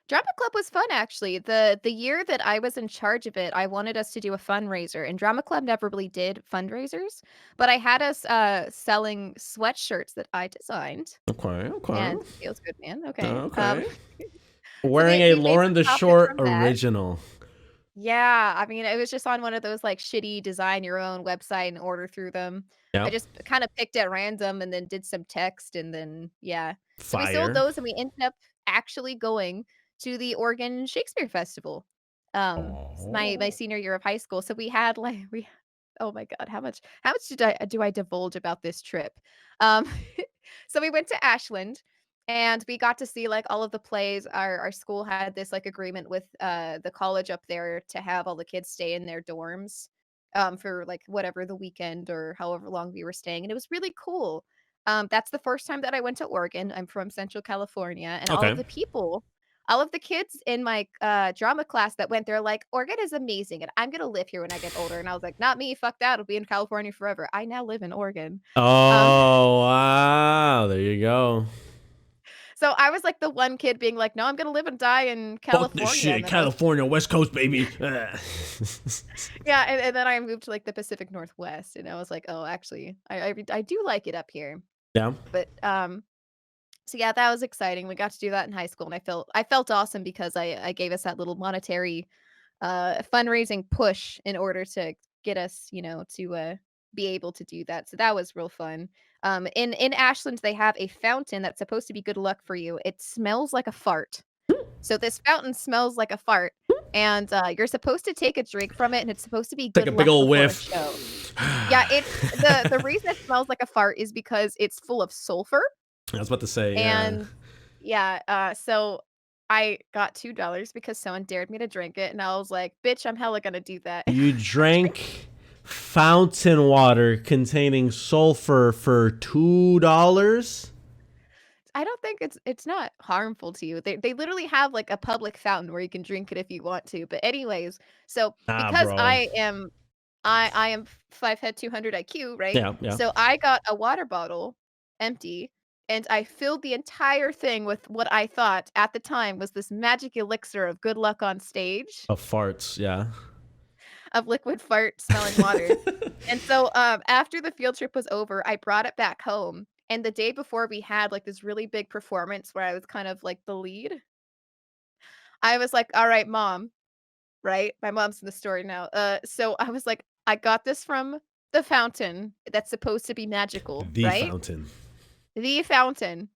Speaker 2: Drama club was fun, actually. The year that I was in charge of it, I wanted us to do a fundraiser, and drama club never really did fundraisers, but I had us, selling sweatshirts that I designed,
Speaker 1: Okay, okay.
Speaker 2: and feels good, man, okay.
Speaker 1: Okay.
Speaker 2: So
Speaker 1: Wearing
Speaker 2: we
Speaker 1: a
Speaker 2: we made
Speaker 1: Lauren
Speaker 2: some
Speaker 1: the
Speaker 2: profit
Speaker 1: Short
Speaker 2: from that.
Speaker 1: original.
Speaker 2: Yeah, I mean, it was just on one of those, like, shitty design your own website and order through them. I
Speaker 1: Yep.
Speaker 2: just kinda picked at random and then did some text and then yeah. So we sold
Speaker 1: Fire.
Speaker 2: those and we ended up actually going to the Oregon Shakespeare Festival, my
Speaker 1: Oh.
Speaker 2: senior year of high school. So we had, like we oh my god, how much did I do I divulge about this trip? Um, so we went to Ashland and we got to see, like, all of the plays. Our school had this, like, agreement with, the college up there to have all the kids stay in their dorms, for, like, whatever the weekend or however long we were staying, and it was really cool. That's the first time that I went to Oregon. I'm from Central California, and
Speaker 1: Okay.
Speaker 2: all of the kids in my, drama class that went there like, "Oregon is amazing, and I'm gonna live here when I get older," and I was like, "Not me, fuck that, I'll be in California forever." I now live in Oregon. Um
Speaker 1: Oh, wow. There you go.
Speaker 2: So I was like the one kid being like, "No, I'm gonna live and die in
Speaker 1: Fuck this
Speaker 2: California," and
Speaker 1: shit.
Speaker 2: then I was
Speaker 1: California, West Coast, baby.
Speaker 2: yeah, and then I moved to, like, the Pacific Northwest, and I was like, "Oh, actually, I do like it up here."
Speaker 1: Yeah.
Speaker 2: But, so yeah, that was exciting. We got to do that in high school, and I felt awesome because I gave us that little monetary, fundraising push in order to get us, to, be able to do that. So that was real fun. In Ashland, they have a fountain that's supposed to be good luck for you. It smells like a fart. So this fountain smells like a fart, and, you're supposed to take a drink from it, and it's supposed to be
Speaker 1: Take
Speaker 2: good
Speaker 1: a big
Speaker 2: luck
Speaker 1: old
Speaker 2: before a
Speaker 1: whiff.
Speaker 2: show. Yeah, it's the reason it smells like a fart is because it's full of sulfur,
Speaker 1: I was about to say, yeah.
Speaker 2: and yeah, so I got $2 because someone dared me to drink it, and I was like, "Bitch, I'm hella gonna do that."
Speaker 1: You
Speaker 2: I drank
Speaker 1: drank fountain water containing sulfur for $2?
Speaker 2: I don't think it's not harmful to you. They literally have, like, a public fountain where you can drink it if you want to, but anyways, so
Speaker 1: Nah,
Speaker 2: because
Speaker 1: bro.
Speaker 2: I am 5 head 200 IQ, right?
Speaker 1: Yeah, yeah.
Speaker 2: So I got a water bottle, empty, and I filled the entire thing with what I thought at the time was this magic elixir of good luck on stage,
Speaker 1: Of farts, yeah.
Speaker 2: of liquid fart smelling water. And so, after the field trip was over, I brought it back home, and the day before we had, like, this really big performance where I was kind of like the lead. I was like, "All right, mom," right? My mom's in the story now. So I was like, "I got this from the fountain that's supposed to be magical,
Speaker 1: The
Speaker 2: right?
Speaker 1: fountain.
Speaker 2: The fountain.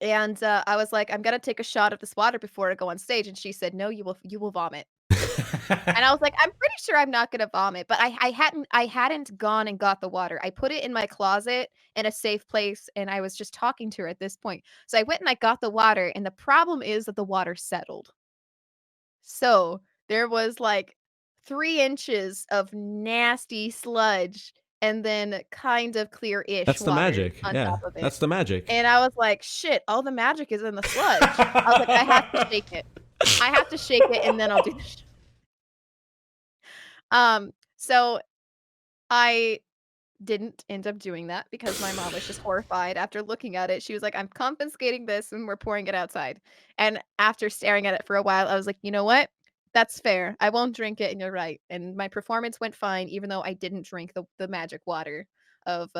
Speaker 2: And, I was like, "I'm gonna take a shot of this water before I go on stage," and she said, "No, you will vomit." And I was like, "I'm pretty sure I'm not gonna vomit," but I hadn't gone and got the water. I put it in my closet in a safe place, and I was just talking to her at this point. So I went and I got the water, and the problem is that the water settled. So, there was, like, 3 inches of nasty sludge and then kind of clear-ish
Speaker 1: That's the
Speaker 2: water
Speaker 1: magic.
Speaker 2: on
Speaker 1: Yeah,
Speaker 2: top of it.
Speaker 1: that's the magic.
Speaker 2: And I was like, "Shit, all the magic is in the sludge." I was like, "I have to shake it. I have to shake it, and then I'll do the sh." So I didn't end up doing that because my mom was just horrified after looking at it. She was like, "I'm confiscating this and we're pouring it outside." And after staring at it for a while, I was like, "You know what? That's fair. I won't drink it, and you're right." And my performance went fine, even though I didn't drink the magic water of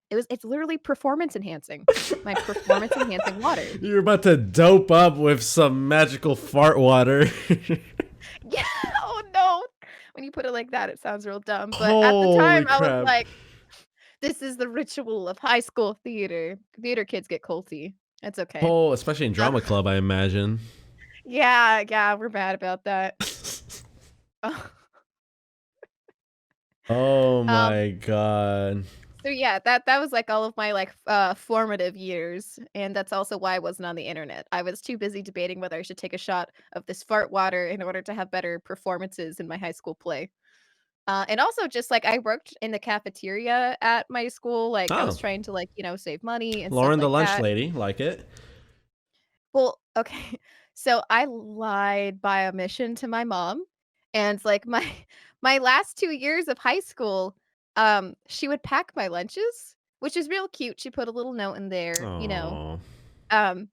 Speaker 2: it's literally performance enhancing. My performance enhancing water.
Speaker 1: You're about to dope up with some magical fart water.
Speaker 2: Yeah. Oh no. When you put it like that, it sounds real dumb. But at the
Speaker 1: Holy
Speaker 2: time I was
Speaker 1: crap.
Speaker 2: like, this is the ritual of high school theater. Theater kids get culty. It's okay.
Speaker 1: Oh, especially in
Speaker 2: Uh,
Speaker 1: drama club, I imagine.
Speaker 2: yeah, yeah, we're bad about that.
Speaker 1: Oh
Speaker 2: um,
Speaker 1: my god.
Speaker 2: so yeah, that was like all of my like formative years, and that's also why I wasn't on the internet. I was too busy debating whether I should take a shot of this fart water in order to have better performances in my high school play. And also just like I worked in the cafeteria at my school, like I was
Speaker 1: Oh,
Speaker 2: trying to like, save money and stuff
Speaker 1: Lauren the
Speaker 2: like
Speaker 1: lunch
Speaker 2: that.
Speaker 1: lady, like it.
Speaker 2: Well, okay. So I lied by omission to my mom, and like my my last 2 years of high school, she would pack my lunches, which is real cute. She put a little note in there,
Speaker 1: Oh,
Speaker 2: Um,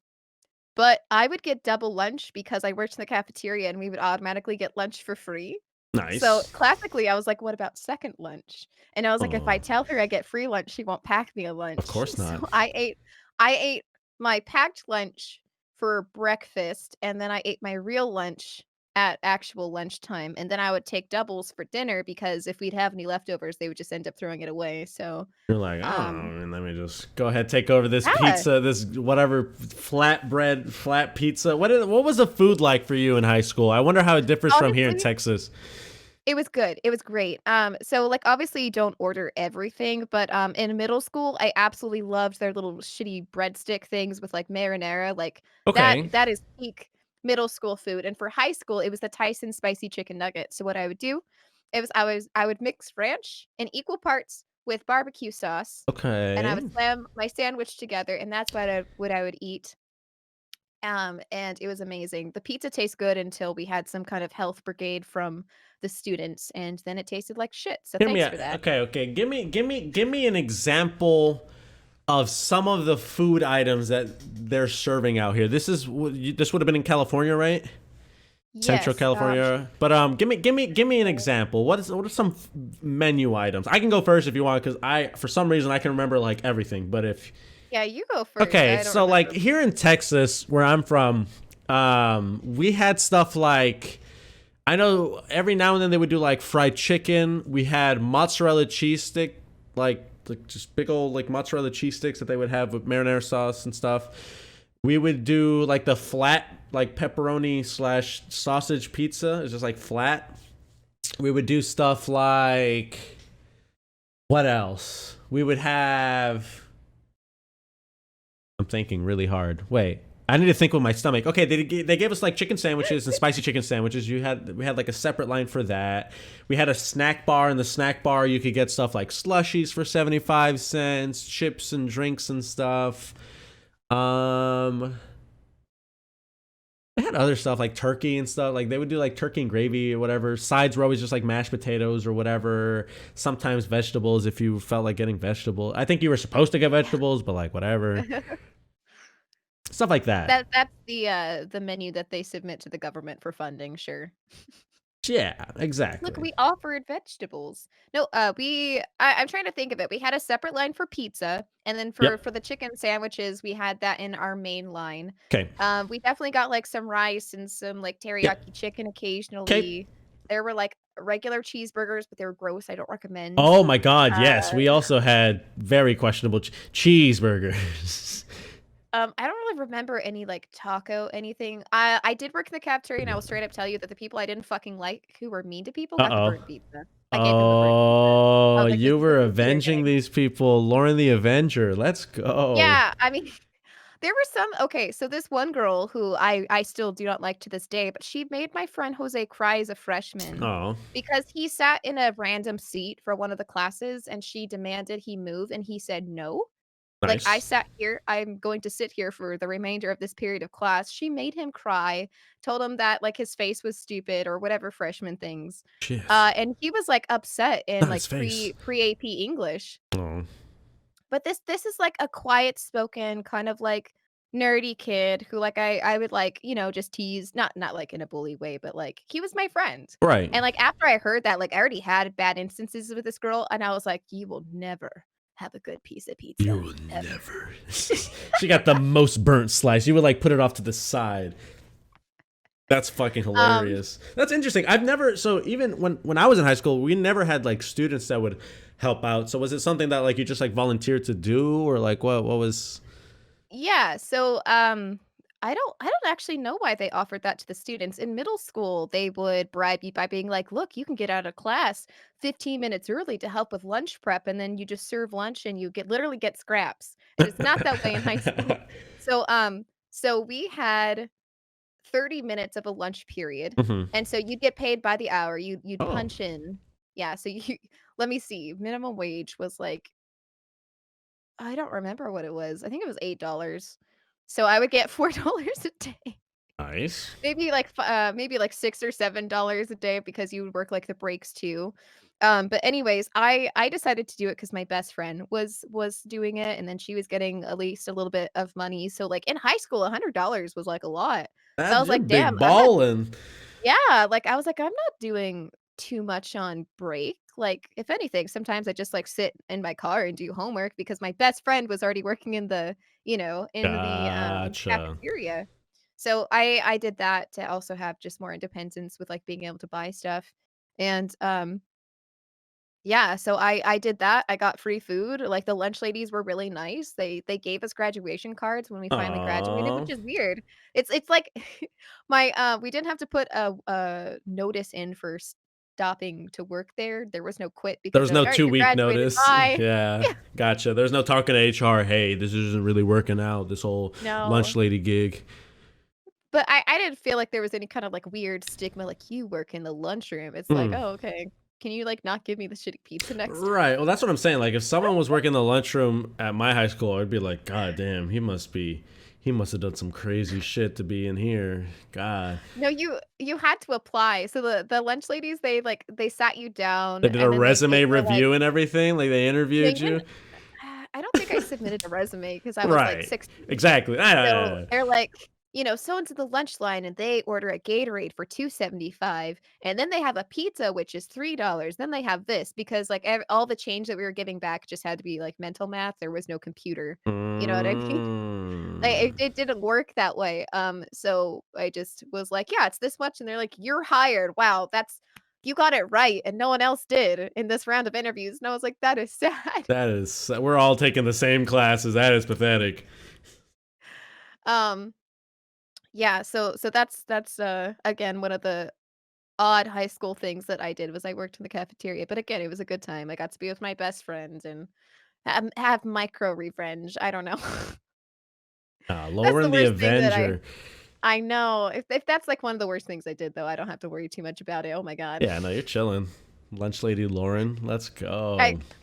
Speaker 2: but I would get double lunch because I worked in the cafeteria and we would automatically get lunch for free. So,
Speaker 1: nice.
Speaker 2: classically, I was like, "What about second lunch?" And I was like, "If I
Speaker 1: Oh,
Speaker 2: tell her I get free lunch, she won't pack me a
Speaker 1: of
Speaker 2: lunch."
Speaker 1: course
Speaker 2: So,
Speaker 1: not.
Speaker 2: I ate my packed lunch for breakfast, and then I ate my real lunch at actual lunchtime, and then I would take doubles for dinner because if we'd have any leftovers, they would just end up throwing it away, so,
Speaker 1: You're like,
Speaker 2: um
Speaker 1: oh, let me just go ahead, take over this
Speaker 2: yeah.
Speaker 1: pizza, this whatever flatbread, flat pizza. What was the food like for you in high school? I wonder how it differs from here in
Speaker 2: Honestly,
Speaker 1: Texas.
Speaker 2: it was good, it was great. So, like, obviously, you don't order everything, but, in middle school, I absolutely loved their little shitty breadstick things with, like, marinara, like, that
Speaker 1: Okay,
Speaker 2: that is peak middle school food, and for high school, it was the Tyson spicy chicken nugget. So what I would do, I would mix ranch in equal parts with barbecue sauce, and I would
Speaker 1: okay.
Speaker 2: slam my sandwich together, and that's what I would eat. And it was amazing. The pizza tastes good until we had some kind of health brigade from the students, and then it tasted like shit, so
Speaker 1: Hear me
Speaker 2: thanks
Speaker 1: out.
Speaker 2: for that.
Speaker 1: Okay, okay. Give me an example of some of the food items that they're serving out here. This would have been in California, right? Central
Speaker 2: Yes,
Speaker 1: California. But give me an example. What are some menu items? I can go first if you want, because I for some reason I can remember like everything. But if
Speaker 2: yeah, you go first,
Speaker 1: okay,
Speaker 2: I don't
Speaker 1: so like
Speaker 2: remember.
Speaker 1: here in Texas, where I'm from, we had stuff like I know every now and then they would do like fried chicken. We had mozzarella cheese stick, like just big old like mozzarella cheese sticks that they would have with marinara sauce and stuff. We would do like the flat like pepperoni slash sausage pizza. It's just like flat. We would do stuff like what else? We would have. I'm thinking really hard. Wait, I need to think with my stomach. Okay, they gave us like chicken sandwiches and spicy chicken sandwiches. We had like a separate line for that. We had a snack bar. In the snack bar, you could get stuff like slushies for 75 cents, chips and drinks and stuff. Um, they had other stuff like turkey and stuff. Like they would do like turkey and gravy or whatever. Sides were always just like mashed potatoes or whatever. Sometimes vegetables if you felt like getting vegetables. I think you were supposed to get vegetables, but like whatever. Stuff like that.
Speaker 2: That's the menu that they submit to the government for funding, sure.
Speaker 1: Yeah,
Speaker 2: "Look,
Speaker 1: exactly.
Speaker 2: we offered vegetables." No, I'm trying to think of it. We had a separate line for pizza, and then for
Speaker 1: Yep.
Speaker 2: for the chicken sandwiches, we had that in our main line.
Speaker 1: Okay.
Speaker 2: We definitely got, like, some rice and some, like,
Speaker 1: Yep.
Speaker 2: teriyaki chicken
Speaker 1: Okay.
Speaker 2: occasionally. There were, like, regular cheeseburgers, but they were gross, I don't recommend.
Speaker 1: Oh my God, yes.
Speaker 2: Uh,
Speaker 1: We also had very questionable cheeseburgers.
Speaker 2: I don't really remember any, like, taco anything. I did work in the cafeteria, and I will straight up tell you that the people I didn't fucking like, who were mean to people, got the
Speaker 1: Uh-oh.
Speaker 2: burnt pizza. I gave them the burnt pizza. I
Speaker 1: Oh,
Speaker 2: was like, "This
Speaker 1: you
Speaker 2: is
Speaker 1: were
Speaker 2: this is your
Speaker 1: avenging
Speaker 2: day."
Speaker 1: these people. Lauren the Avenger. Let's go.
Speaker 2: Yeah, I mean, there were some okay, so this one girl who I still do not like to this day, but she made my friend Jose cry as a freshman
Speaker 1: Oh,
Speaker 2: because he sat in a random seat for one of the classes, and she demanded he move, and he said, "No." Like, "I
Speaker 1: nice.
Speaker 2: sat here, I'm going to sit here for the remainder of this period of class." She made him cry, told him that, like, his face was stupid or whatever freshman things,
Speaker 1: Shit.
Speaker 2: and he was, like, upset in,
Speaker 1: Not his
Speaker 2: like,
Speaker 1: face.
Speaker 2: pre-AP English.
Speaker 1: Oh.
Speaker 2: But this is, like, a quiet spoken, kind of, like, nerdy kid who, like, I would, like, just tease, not, like, in a bully way, but, like, he was my friend.
Speaker 1: Right.
Speaker 2: And, like, after I heard that, like, I already had bad instances with this girl, and I was like, "You will never have a good piece of
Speaker 1: You
Speaker 2: pizza,
Speaker 1: will
Speaker 2: ever."
Speaker 1: never. She got the most burnt slice. You would like put it off to the side. That's fucking
Speaker 2: Um,
Speaker 1: hilarious. That's interesting. I've never so even when I was in high school, we never had like students that would help out. So was it something that like you just like volunteered to do or like what was
Speaker 2: yeah, so, I don't actually know why they offered that to the students. In middle school, they would bribe you by being like, "Look, you can get out of class 15 minutes early to help with lunch prep, and then you just serve lunch and you literally get scraps." And it's not that way in high school. So we had 30 minutes of a lunch period,
Speaker 1: Mhm.
Speaker 2: and so you'd get paid by the hour. You'd
Speaker 1: Oh,
Speaker 2: punch in. Yeah, so you let me see, minimum wage was like I don't remember what it was. I think it was $8. So I would get $4 a day.
Speaker 1: nice.
Speaker 2: Maybe like $6 or $7 a day because you would work like the breaks too. But anyways, I decided to do it because my best friend was doing it, and then she was getting at least a little bit of money. So like in high school, $100 was like a lot. So I
Speaker 1: That
Speaker 2: was
Speaker 1: you're
Speaker 2: like, damn,
Speaker 1: big
Speaker 2: I'm not
Speaker 1: ballin'.
Speaker 2: yeah, like, I was like, "I'm not doing too much on break." Like, if anything, sometimes I just, like, sit in my car and do homework because my best friend was already working in the
Speaker 1: Gotcha.
Speaker 2: cafeteria. So I did that to also have just more independence with, like, being able to buy stuff. And, yeah, so I did that. I got free food. Like, the lunch ladies were really nice. They gave us graduation cards when we finally graduated,
Speaker 1: Aw.
Speaker 2: which is weird. It's like we didn't have to put a notice in for stopping to work there. There was no quit
Speaker 1: There
Speaker 2: because
Speaker 1: was
Speaker 2: they're like,
Speaker 1: no
Speaker 2: "Alright, you
Speaker 1: 2 week
Speaker 2: graduated,
Speaker 1: notice.
Speaker 2: bye."
Speaker 1: Yeah,
Speaker 2: Yeah,
Speaker 1: gotcha. There's no talking to HR. Hey, this isn't really working out. This whole lunch
Speaker 2: no.
Speaker 1: lady gig.
Speaker 2: But I didn't feel like there was any kind of, like, weird stigma, like, "You work in the lunchroom." It's like,
Speaker 1: Hmm.
Speaker 2: "Oh, okay. Can you, like, not give me the shitty pizza next time?"
Speaker 1: Right. Well, that's what I'm saying. Like, if someone was working in the lunchroom at my high school, I'd be like, God damn, he must have done some crazy shit to be in here. God.
Speaker 2: No, you had to apply. So the lunch ladies, they sat you down
Speaker 1: They did a
Speaker 2: and then they
Speaker 1: resume
Speaker 2: were like,
Speaker 1: review and everything. Like, they
Speaker 2: "No,
Speaker 1: interviewed
Speaker 2: you didn't."
Speaker 1: you.
Speaker 2: I don't think I submitted a resume because I was like
Speaker 1: Right.
Speaker 2: 16.
Speaker 1: Exactly.
Speaker 2: So
Speaker 1: Ah.
Speaker 2: they're like, "So into the lunch line and they order a Gatorade for 2.75, and then they have a pizza which is $3. Then they have this," because like all the change that we were giving back just had to be like mental math. There was no computer. You know what I mean? Like,
Speaker 1: Mm.
Speaker 2: it didn't work that way, so I just was like, "Yeah, it's this much," and they're like, "You're hired. Wow, that's you got it right, and no one else did in this round of interviews," and I was like, "That is sad."
Speaker 1: That is, we're all taking the same classes. That is pathetic.
Speaker 2: Um, yeah, so that's again, one of the odd high school things that I did was I worked in the cafeteria, but again, it was a good time. I got to be with my best friend and have micro revenge, I don't know. That's the
Speaker 1: Lauren the
Speaker 2: worst thing that
Speaker 1: Avenger.
Speaker 2: I know. If that's, like, one of the worst things I did, though, I don't have to worry too much about it. Oh my god.
Speaker 1: Yeah, no, you're chilling. Lunch lady Lauren. Let's
Speaker 2: I
Speaker 1: go.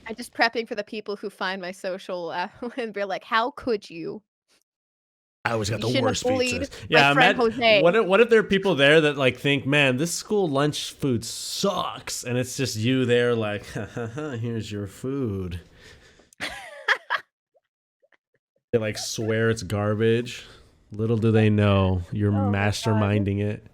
Speaker 2: I'm just prepping for the people who find my social, and be like, "How could you?
Speaker 1: I always got
Speaker 2: You
Speaker 1: the
Speaker 2: shouldn't have
Speaker 1: worst
Speaker 2: bullied
Speaker 1: pizzas.
Speaker 2: my
Speaker 1: Yeah,
Speaker 2: friend
Speaker 1: Matt.
Speaker 2: Jose."
Speaker 1: What if there are people there that like think, man, this school lunch food sucks, and it's just you there like, here's your food. They like swear it's garbage. Little do they know you're
Speaker 2: Oh my god.
Speaker 1: masterminding it.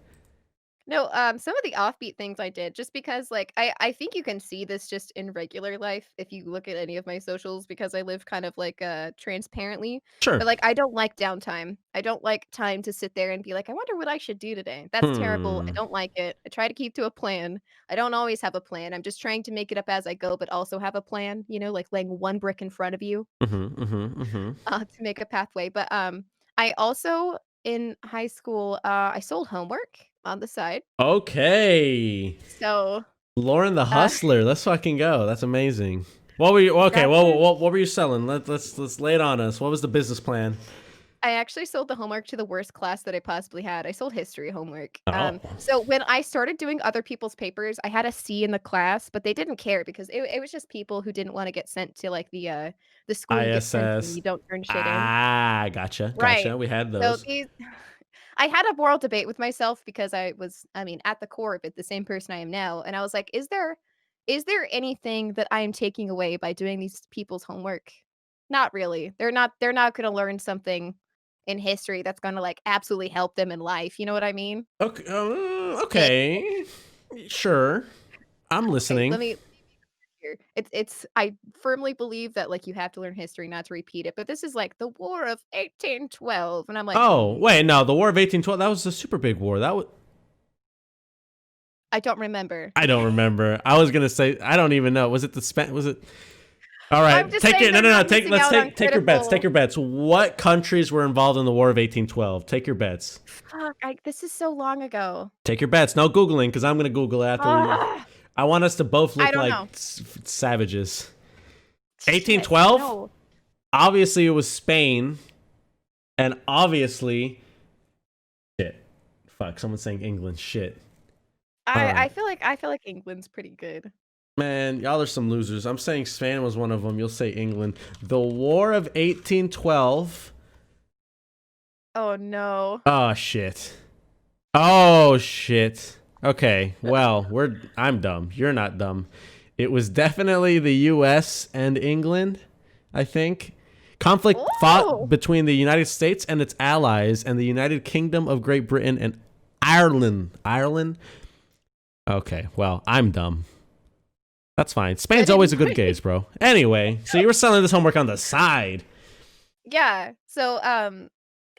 Speaker 2: No, some of the offbeat things I did just because, like, I think you can see this just in regular life if you look at any of my socials because I live kind of, like, transparently,
Speaker 1: Sure.
Speaker 2: but, like, I don't like downtime. I don't like time to sit there and be like, "I wonder what I should do today." That's terrible, I
Speaker 1: Hmm.
Speaker 2: don't like it. I try to keep to a plan. I don't always have a plan, I'm just trying to make it up as I go, but also have a plan, like laying one brick in front of you,
Speaker 1: Mhm, mhm, mhm.
Speaker 2: to make a pathway, but, I also in high school, I sold homework on the side.
Speaker 1: Okay.
Speaker 2: So,
Speaker 1: Lauren the
Speaker 2: uh,
Speaker 1: Hustler. Let's fucking go. That's amazing. What were you okay,
Speaker 2: that
Speaker 1: well
Speaker 2: was
Speaker 1: what were you selling? Let's lay it on us. What was the business plan?
Speaker 2: I actually sold the homework to the worst class that I possibly had. I sold history homework.
Speaker 1: Oh.
Speaker 2: So when I started doing other people's papers, I had a C in the class, but they didn't care because it was just people who didn't wanna get sent to, like, the school you get sent to when
Speaker 1: ISS.
Speaker 2: you don't turn shit in.
Speaker 1: Ah, gotcha,
Speaker 2: Right.
Speaker 1: gotcha. We had
Speaker 2: So
Speaker 1: those.
Speaker 2: these I had a moral debate with myself because I mean, at the core of it, the same person I am now, and I was like, "Is there anything that I am taking away by doing these people's homework? Not really. They're not gonna learn something in history that's gonna, like, absolutely help them in life." You know what I mean?
Speaker 1: Okay,
Speaker 2: Eh,
Speaker 1: okay. Sure. I'm
Speaker 2: okay,
Speaker 1: listening.
Speaker 2: let me here. It's I firmly believe that, like, you have to learn history not to repeat it, but this is, like, the War of 1812, and I'm like,
Speaker 1: Oh, wait, no, the War of 1812, that was a super big war. That was
Speaker 2: I don't remember."
Speaker 1: I don't remember. I was gonna say I don't even know. Was it the Span was it all
Speaker 2: I'm
Speaker 1: right,
Speaker 2: just
Speaker 1: take
Speaker 2: saying
Speaker 1: it. No,
Speaker 2: they're
Speaker 1: no, no.
Speaker 2: not missing out on
Speaker 1: Take your bets. Take
Speaker 2: critical
Speaker 1: your bets. What countries were involved in the War of 1812? Take your bets.
Speaker 2: fuck, this is so long ago.
Speaker 1: Take your bets. No googling, because I'm gonna Google it after we.
Speaker 2: Ugh,
Speaker 1: I want us to both
Speaker 2: I
Speaker 1: look
Speaker 2: don't
Speaker 1: like
Speaker 2: know.
Speaker 1: savages.
Speaker 2: Shit,
Speaker 1: 1812.
Speaker 2: no.
Speaker 1: Obviously, it was Spain, and obviously, shit. Fuck, someone's saying England. Shit. All
Speaker 2: I
Speaker 1: right,
Speaker 2: feel like England's pretty good.
Speaker 1: man, y'all are some losers. I'm saying Spain was one of them. You'll say England. The War of 1812.
Speaker 2: Oh, no.
Speaker 1: Oh shit. Oh shit. Okay. Well, I'm dumb. You're not dumb. It was definitely the US and England, I think. Conflict fought
Speaker 2: Ooh!
Speaker 1: between the United States and its allies and the United Kingdom of Great Britain and Ireland. Ireland? Okay. Well, I'm dumb. That's fine.
Speaker 2: I
Speaker 1: Spain's always
Speaker 2: didn't
Speaker 1: a good gaze, bro. Anyway, so you were selling this homework on the side.
Speaker 2: Yeah, so,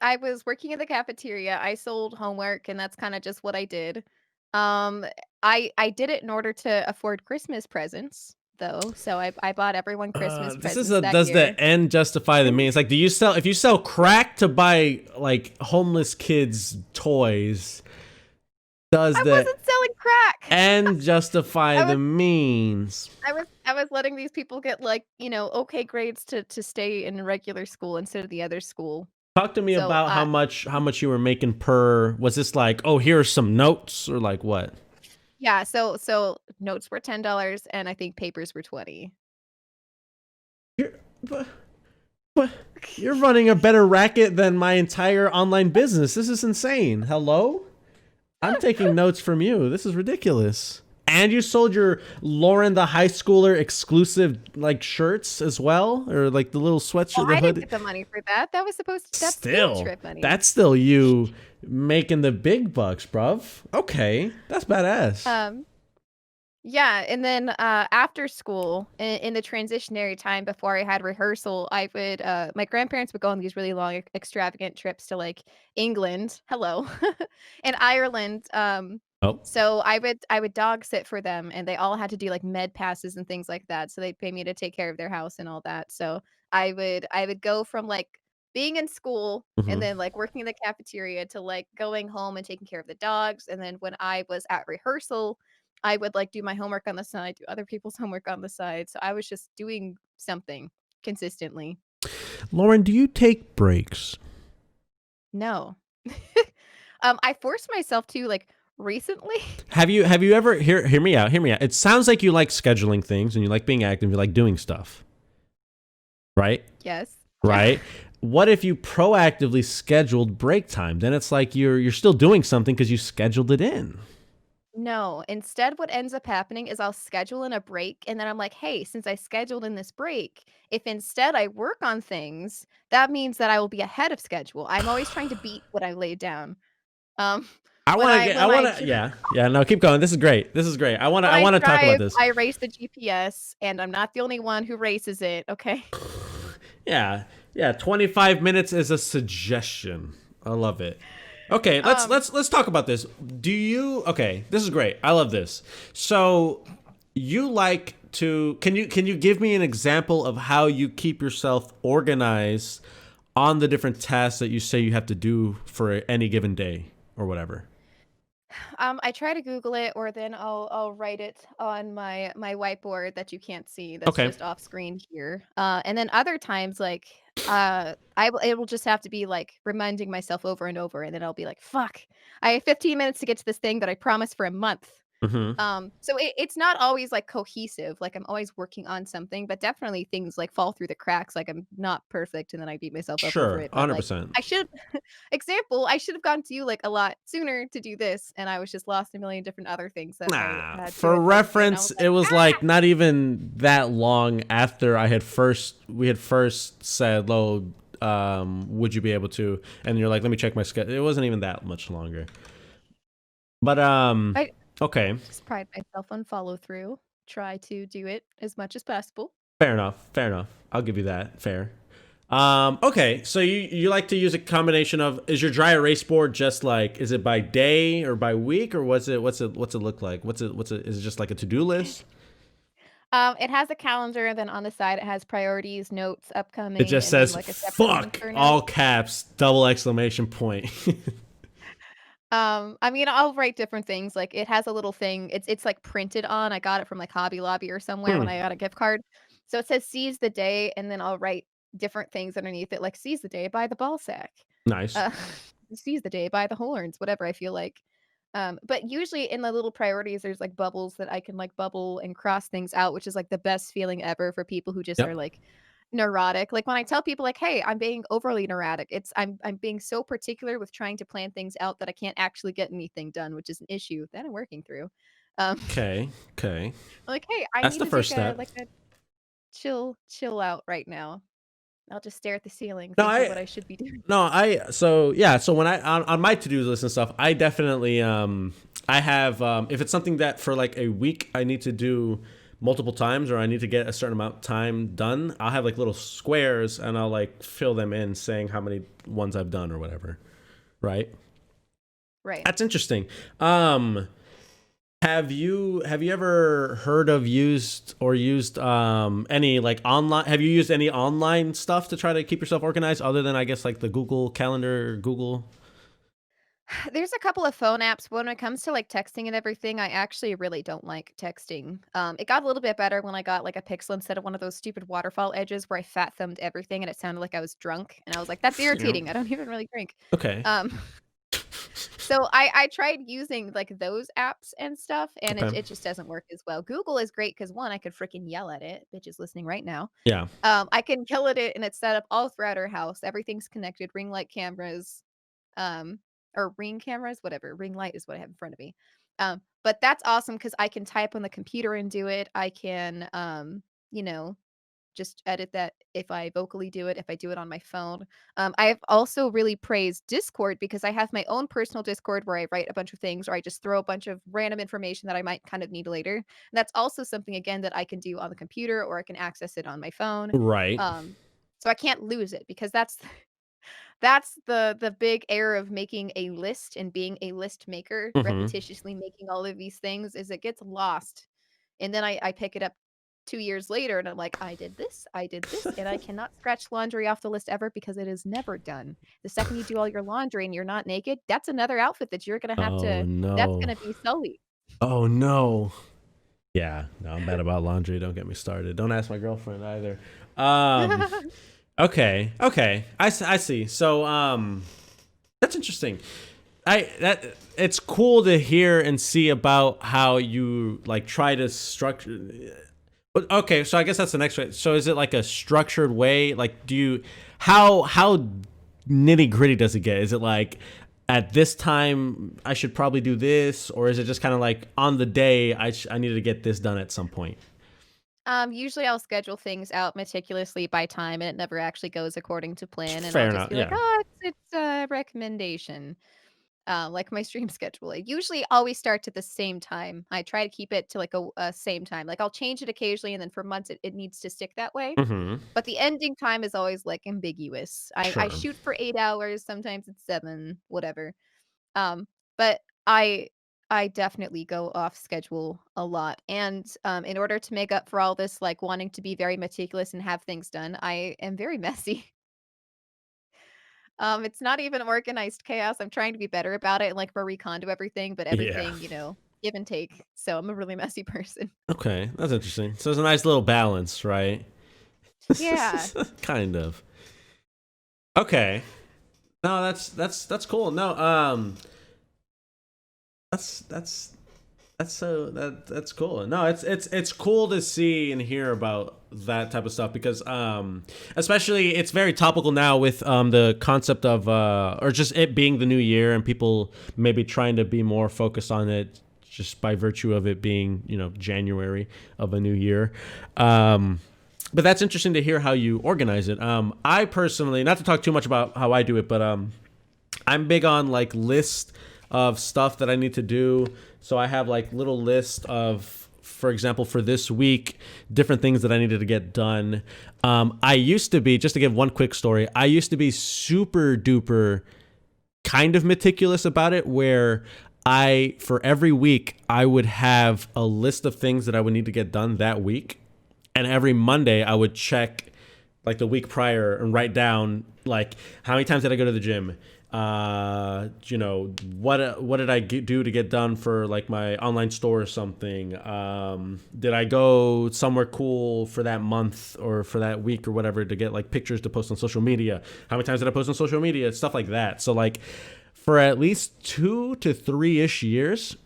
Speaker 2: I was working in the cafeteria, I sold homework, and that's kinda just what I did. Um, I did it in order to afford Christmas presents, though, so I bought everyone Christmas
Speaker 1: This is
Speaker 2: presents
Speaker 1: a
Speaker 2: that
Speaker 1: does
Speaker 2: year.
Speaker 1: the end justify the means? Like, do you sell if you sell crack to buy like homeless kids toys? Does
Speaker 2: I
Speaker 1: the
Speaker 2: wasn't selling crack!
Speaker 1: end justify
Speaker 2: I
Speaker 1: the
Speaker 2: was
Speaker 1: means?
Speaker 2: I was letting these people get, like, okay grades to stay in regular school instead of the other school.
Speaker 1: Talk to me
Speaker 2: So,
Speaker 1: about how much you were making per. Was this like, oh, here are some notes, or like what?
Speaker 2: yeah, so notes were $10 and I think papers were 20.
Speaker 1: You're, but, but you're running a better racket than my entire online business. This is insane. Hello? I'm taking notes from you. This is ridiculous. And you sold your Lauren the high schooler exclusive like shirts as well, or like the little
Speaker 2: Well,
Speaker 1: sweatshirt, the
Speaker 2: I didn't
Speaker 1: hoodie.
Speaker 2: get the money for that. That's field
Speaker 1: Still,
Speaker 2: trip money.
Speaker 1: that's still you making the big bucks, bruv. Okay, that's badass.
Speaker 2: Um, yeah, and then, after school, in the transitionary time before I had rehearsal, my grandparents would go on these really long, extravagant trips to, like, England, hello, and Ireland,
Speaker 1: Oh,
Speaker 2: so I would dog sit for them, and they all had to do, like, med passes and things like that, so they'd pay me to take care of their house and all that, so I would go from, like, being in school and
Speaker 1: hmm.
Speaker 2: then, like, working in the cafeteria to, like, going home and taking care of the dogs, and then when I was at rehearsal, I would, like, do my homework on the side, do other people's homework on the side, so I was just doing something consistently.
Speaker 1: Lauren, do you take breaks?
Speaker 2: No. I forced myself to, like, recently.
Speaker 1: Have you ever hear me out? Hear me out. It sounds like you like scheduling things and you like being active. You like doing stuff, right?
Speaker 2: Yes. Yeah.
Speaker 1: Right. What if you proactively scheduled break time? Then it's like you're still doing something because you scheduled it in.
Speaker 2: No, instead what ends up happening is I'll schedule in a break, and then I'm like, "Hey, since I scheduled in this break, if instead I work on things, that means that I will be ahead of schedule." I'm always trying to beat what I laid down. Um
Speaker 1: I
Speaker 2: When
Speaker 1: want to
Speaker 2: I
Speaker 1: get. I
Speaker 2: when I
Speaker 1: want to. Yeah. Yeah. No, keep going. This is great. This is great. I want to.
Speaker 2: when
Speaker 1: I
Speaker 2: I
Speaker 1: want to talk about
Speaker 2: drive,
Speaker 1: this.
Speaker 2: I race the GPS, and I'm not the only one who races it, okay?
Speaker 1: Yeah. Yeah. 25 minutes is a suggestion. I love it. Okay. Let's
Speaker 2: Um,
Speaker 1: let's let's talk about this. Do you? Okay. This is great. I love this. So you like to? Can you give me an example of how you keep yourself organized on the different tasks that you say you have to do for any given day or whatever?
Speaker 2: I try to Google it, or then I'll write it on my whiteboard that you can't see. That's
Speaker 1: Okay.
Speaker 2: just off screen here. And then other times, like it will just have to be like reminding myself over and over, and then I'll be like, "Fuck, I have 15 minutes to get to this thing that I promised for a month."
Speaker 1: Mm-hmm.
Speaker 2: So it's not always, like, cohesive, like, I'm always working on something, but definitely things, like, fall through the cracks, like, I'm not perfect, and then I beat myself up over
Speaker 1: Sure.
Speaker 2: it, but, like,
Speaker 1: 100%.
Speaker 2: I should example, I should have gone to you, like, a lot sooner to do this, and I was just lost in a million different other things that I
Speaker 1: Nah,
Speaker 2: had to
Speaker 1: for
Speaker 2: attend to, and I
Speaker 1: reference,
Speaker 2: was
Speaker 1: it
Speaker 2: like,
Speaker 1: was
Speaker 2: "Ah!"
Speaker 1: like not even that long after we had first said, "Lo, would you be able to?" And you're like, "Let me check my schedule." It wasn't even that much longer. But
Speaker 2: I
Speaker 1: okay,
Speaker 2: just pride myself on follow through, try to do it as much as possible.
Speaker 1: fair enough. Fair enough. I'll give you that. Fair. Okay, so you like to use a combination of, is your dry erase board just like, is it by day or by week, or what's it look like? Is it just like a to-do list?
Speaker 2: It has a calendar, and then on the side, it has priorities, notes,
Speaker 1: It
Speaker 2: upcoming,
Speaker 1: just
Speaker 2: and then,
Speaker 1: says
Speaker 2: like, a separate
Speaker 1: fuck,
Speaker 2: linker note.
Speaker 1: all caps, double exclamation point.
Speaker 2: I mean, I'll write different things, like, it has a little thing it's, like, printed on, I got it from, like, Hobby Lobby or somewhere when
Speaker 1: Hmm,
Speaker 2: I got a gift card. So it says "Seize the day," and then I'll write different things underneath it, like, "Seize the day by the ball sack."
Speaker 1: nice.
Speaker 2: Uh, "Seize the day by the horns," whatever I feel like. But usually in the little priorities, there's, like, bubbles that I can, like, bubble and cross things out, which is, like, the best feeling ever for people who just are,
Speaker 1: Yep.
Speaker 2: like, neurotic. Like, when I tell people, like, "Hey, I'm being overly neurotic," I'm being so particular with trying to plan things out that I can't actually get anything done, which is an issue that I'm working through. Um,
Speaker 1: Okay. Okay.
Speaker 2: like, "Hey, I
Speaker 1: That's
Speaker 2: need
Speaker 1: the
Speaker 2: to
Speaker 1: first
Speaker 2: take
Speaker 1: step.
Speaker 2: a chill out right now. I'll just stare at the ceiling,
Speaker 1: No,
Speaker 2: think of what I should be doing."
Speaker 1: so yeah, so when on my to-do list and stuff, I definitely I have if it's something that for like a week I need to do multiple times, or I need to get a certain amount of time done, I'll have like little squares and I'll like fill them in saying how many ones I've done or whatever. Right?
Speaker 2: Right.
Speaker 1: That's interesting. Um have you ever heard of used any like online, have you used any online stuff to try to keep yourself organized other than I guess like the Google Calendar, Google?
Speaker 2: There's a couple of phone apps. When it comes to, like, texting and everything, I actually really don't like texting. It got a little bit better when I got, like, a Pixel instead of one of those stupid waterfall edges where I fat thumbed everything and it sounded like I was drunk, and I was like, "That's
Speaker 1: You
Speaker 2: irritating, I don't even really drink."
Speaker 1: Okay.
Speaker 2: Um, so I tried using, like, those apps and stuff, and it
Speaker 1: Okay.
Speaker 2: it just doesn't work as well. Google is great because 1, I could freaking yell at it, bitch is listening right now.
Speaker 1: Yeah.
Speaker 2: I can yell at it, and it's set up all throughout our house. Everything's connected, ring light cameras, um, or Ring cameras, whatever. Ring light is what I have in front of me. But that's awesome because I can type on the computer and do it. I can, you know, just edit that if I vocally do it, if I do it on my phone. I've also really praised Discord because I have my own personal Discord where I write a bunch of things or I just throw a bunch of random information that I might kind of need later. And that's also something again that I can do on the computer or I can access it on my phone.
Speaker 1: Right.
Speaker 2: Um, so I can't lose it because that's the big error of making a list and being a list maker,
Speaker 1: Mhm.
Speaker 2: repetitiously making all of these things is it gets lost. And then I pick it up 2 years later and I'm like, I did this, and I cannot scratch laundry off the list ever because it is never done. The second you do all your laundry and you're not naked, that's another outfit that you're gonna have
Speaker 1: Oh
Speaker 2: to that's
Speaker 1: no.
Speaker 2: gonna be sullied.
Speaker 1: Oh no. Yeah, no, I'm bad about laundry. Don't get me started. Don't ask my girlfriend either. Um, okay, okay. I see. So, that's interesting. I that it's cool to hear and see about how you like try to structure. Okay, so I guess that's the next way. So is it like a structured way? Like, how nitty gritty does it get? Is it like at this time I should probably do this, or is it just kind of like on the day I need to get this done at some point?
Speaker 2: Usually I'll schedule things out meticulously by time and it never actually goes according to plan and I'll
Speaker 1: Fair
Speaker 2: just
Speaker 1: enough.
Speaker 2: be like,
Speaker 1: Yeah.
Speaker 2: "Oh, it's a recommendation." like my stream schedule. It usually always starts at the same time. I try to keep it to like a same time. Like I'll change it occasionally, and then for months it needs to stick that way.
Speaker 1: Hmm.
Speaker 2: But the ending time is always like ambiguous. I
Speaker 1: Sure.
Speaker 2: shoot for 8 hours, sometimes it's 7, whatever. Um, but I definitely go off schedule a lot. And in order to make up for all this, like wanting to be very meticulous and have things done, I am very messy. It's not even organized chaos. I'm trying to be better about it and like Marie Kondo everything, but
Speaker 1: Yeah.
Speaker 2: everything, give and take. So I'm a really messy person.
Speaker 1: Okay, that's interesting. So it's a nice little balance, right?
Speaker 2: Yeah.
Speaker 1: Kind of. Okay. No, that's cool. No, that's that's cool. No, it's cool to see and hear about that type of stuff because especially it's very topical now with the concept of or just it being the new year and people maybe trying to be more focused on it just by virtue of it being, January of a new year. But that's interesting to hear how you organize it. I personally, not to talk too much about how I do it, but I'm big on like list of stuff that I need to do. So I have like little list of, for example, for this week, different things that I needed to get done. I used to be, just to give one quick story, I used to be super duper kind of meticulous about it, where for every week, I would have a list of things that I would need to get done that week. And every Monday, I would check like the week prior and write down like how many times did I go to the gym, what did I do to get done for like my online store or something, did I go somewhere cool for that month or for that week or whatever to get like pictures to post on social media, how many times did I post on social media, stuff like that. So like for at least 2 to 3 ish years,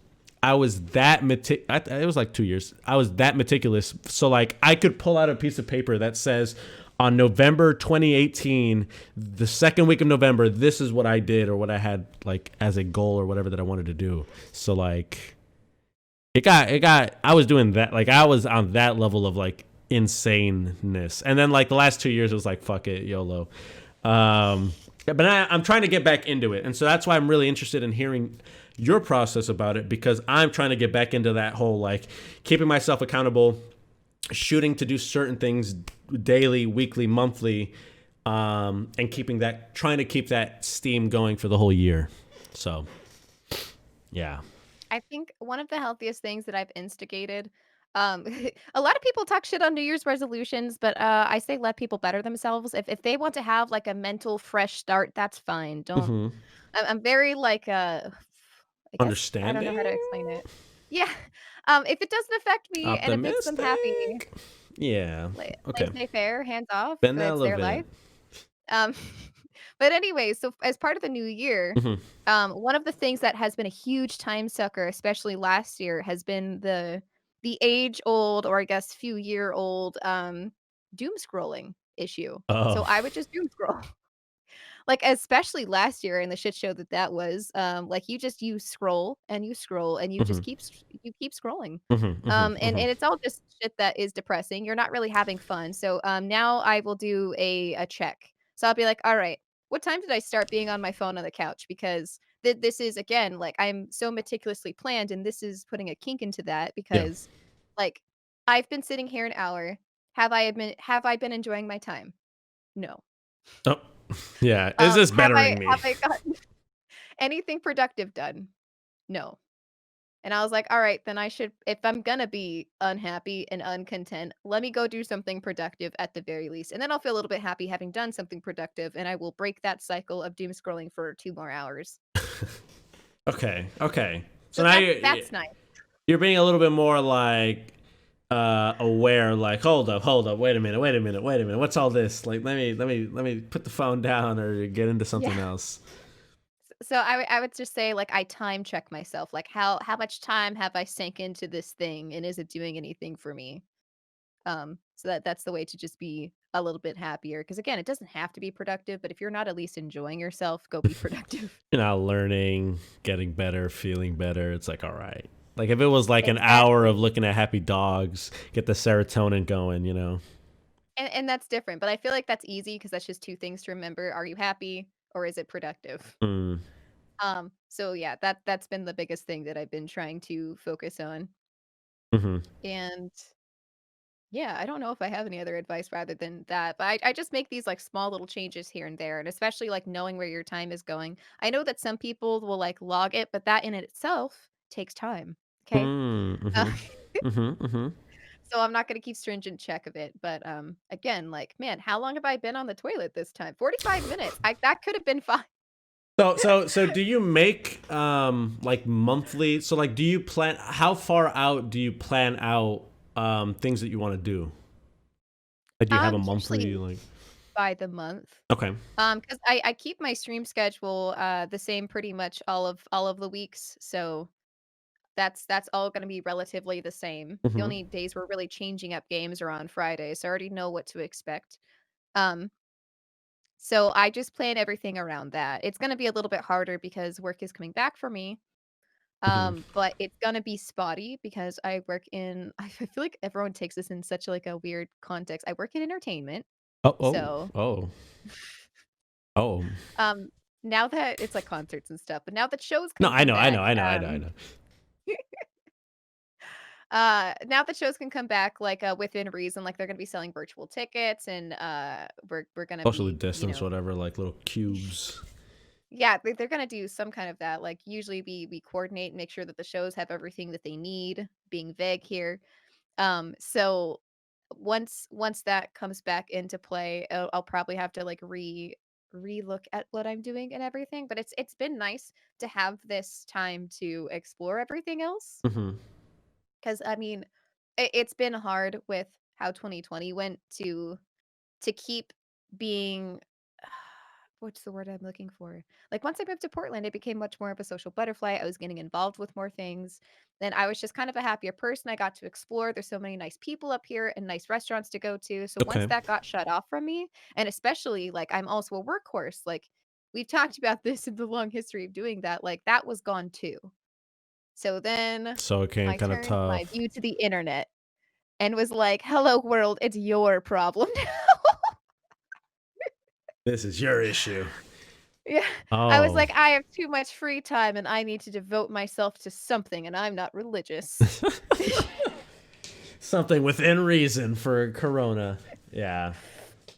Speaker 1: I was that it was like 2 years. I was that meticulous. So like I could pull out a piece of paper that says on November 2018, the second week of November, this is what I did or what I had like as a goal or whatever that I wanted to do. So like I was doing that. Like I was on that level of like insaneness. And then like the last 2 years it was like fuck it, YOLO. But I'm trying to get back into it. And so that's why I'm really interested in hearing your process about it, because I'm trying to get back into that whole like keeping myself accountable, shooting to do certain things daily, weekly, monthly, and trying to keep that steam going for the whole year. So, yeah.
Speaker 2: I think one of the healthiest things that I've instigated, um, a lot of people talk shit on New Year's resolutions, but I say let people better themselves. If they want to have like a mental fresh start, that's fine. Don't.
Speaker 1: Hmm.
Speaker 2: I'm very like I guess I don't know
Speaker 1: Understanding,
Speaker 2: how to explain it. Yeah. If it doesn't affect me and it makes them happy,
Speaker 1: optimistic. Yeah. Okay.
Speaker 2: laissez faire, hands off. It's their
Speaker 1: Benevolent.
Speaker 2: life. Um, but anyway, so as part of the new year,
Speaker 1: Hmm.
Speaker 2: one of the things that has been a huge time sucker, especially last year, has been the age old, or I guess few year old, doom scrolling issue. So
Speaker 1: Oh.
Speaker 2: I would just doom scroll. Like, especially last year and the shit show that that was, like, you scroll and you scroll and you just
Speaker 1: Hmm.
Speaker 2: keep scrolling.
Speaker 1: Hmm. Hmm.
Speaker 2: And
Speaker 1: Hmm.
Speaker 2: it's all just shit that is depressing. You're not really having fun. So, now I will do a check. So I'll be like, "All right, what time did I start being on my phone on the couch?" Because this is again, like, I'm so meticulously planned, and this is putting a kink into that
Speaker 1: Yeah.
Speaker 2: because, like, I've been sitting here an hour. Have I been enjoying my time? No.
Speaker 1: Oh. Yeah. Is this
Speaker 2: Have I
Speaker 1: bettering me?
Speaker 2: have I gotten anything productive done? No. And I was like, "All right, then I should if I'm gonna be unhappy and uncontent, let me go do something productive at the very least, and then I'll feel a little bit happy having done something productive, and I will break that cycle of doom scrolling for 2 more hours."
Speaker 1: Okay. Okay. So
Speaker 2: So
Speaker 1: now
Speaker 2: that's nice.
Speaker 1: you're being a little bit more like aware, like hold up, wait a minute, what's all this, like let me put the phone down or get into
Speaker 2: Yeah.
Speaker 1: something else.
Speaker 2: So I would just say, like, I time check myself, like, how much time have I sank into this thing, and is it doing anything for me? So that's the way to just be a little bit happier. Because again, it doesn't have to be productive, but if you're not at least enjoying yourself, go be productive.
Speaker 1: You're not learning, getting better, feeling better, it's like all right, like if it was like an hour of
Speaker 2: Exactly.
Speaker 1: looking at happy dogs, get the serotonin going.
Speaker 2: And that's different, but I feel like that's easy because that's just 2 things to remember. Are you happy or is it productive?
Speaker 1: Mm.
Speaker 2: So yeah, that's been the biggest thing that I've been trying to focus on.
Speaker 1: Hmm.
Speaker 2: And yeah, I don't know if I have any other advice rather than that, but I just make these like small little changes here and there, and especially like knowing where your time is going. I know that some people will like log it, but that in it itself takes time. Okay. Uh,
Speaker 1: Mm-hmm. Mm-hmm. Mm-hmm.
Speaker 2: so I'm not going to keep stringent check of it. But again, like, man, how long have I been on the toilet this time? 45 minutes. That could have been fine.
Speaker 1: So do you make like monthly? So like, do you plan? How far out do you plan out things that you want to do? Like, do you have a
Speaker 2: Usually
Speaker 1: monthly like?
Speaker 2: by the month.
Speaker 1: Okay.
Speaker 2: Because I keep my stream schedule the same pretty much all of the weeks. So that's all gonna be relatively the same. The
Speaker 1: Mm-hmm.
Speaker 2: only days we're really changing up games are on Fridays, so I already know what to expect. Um, so I just plan everything around that. It's gonna be a little bit harder because work is coming back for me,
Speaker 1: Mm-hmm.
Speaker 2: but it's gonna be spotty because I work in I feel like everyone takes this in such, like, a weird context. I work in entertainment,
Speaker 1: Oh, oh,
Speaker 2: so,
Speaker 1: oh, oh.
Speaker 2: um, now that it's, like, concerts and stuff, but now that shows
Speaker 1: No,
Speaker 2: can
Speaker 1: I
Speaker 2: come
Speaker 1: know, I know,
Speaker 2: back,
Speaker 1: I know, I know, I know.
Speaker 2: now that shows can come back, like, within reason, like, they're gonna be selling virtual tickets and, we're gonna
Speaker 1: Socially
Speaker 2: be,
Speaker 1: distance, whatever, like little cubes.
Speaker 2: yeah, they're gonna do some kind of that, like, usually we coordinate and make sure that the shows have everything that they need, being vague here. So once that comes back into play, I'll probably have to, like, re-look at what I'm doing and everything, but it's been nice to have this time to explore everything else.
Speaker 1: Mm-hmm.
Speaker 2: 'Cause, I mean, it's been hard with how 2020 went to keep being what's the word I'm looking for? Like, once I moved to Portland, it became much more of a social butterfly, I was getting involved with more things, then I was just kind of a happier person, I got to explore, there's so many nice people up here and nice restaurants to go to, so once
Speaker 1: Okay.
Speaker 2: that got shut off from me, and especially, like, I'm also a workhorse, like, we've talked about this in the long history of doing that, like, that was gone too. So then
Speaker 1: So it came
Speaker 2: I
Speaker 1: kind of
Speaker 2: turned my
Speaker 1: tough.
Speaker 2: view to the internet and was like, "Hello world, it's your problem now."
Speaker 1: This is your issue.
Speaker 2: Yeah. I was
Speaker 1: Oh.
Speaker 2: like, "I have too much free time and I need to devote myself to something and I'm not religious."
Speaker 1: Something within reason for Corona. Yeah.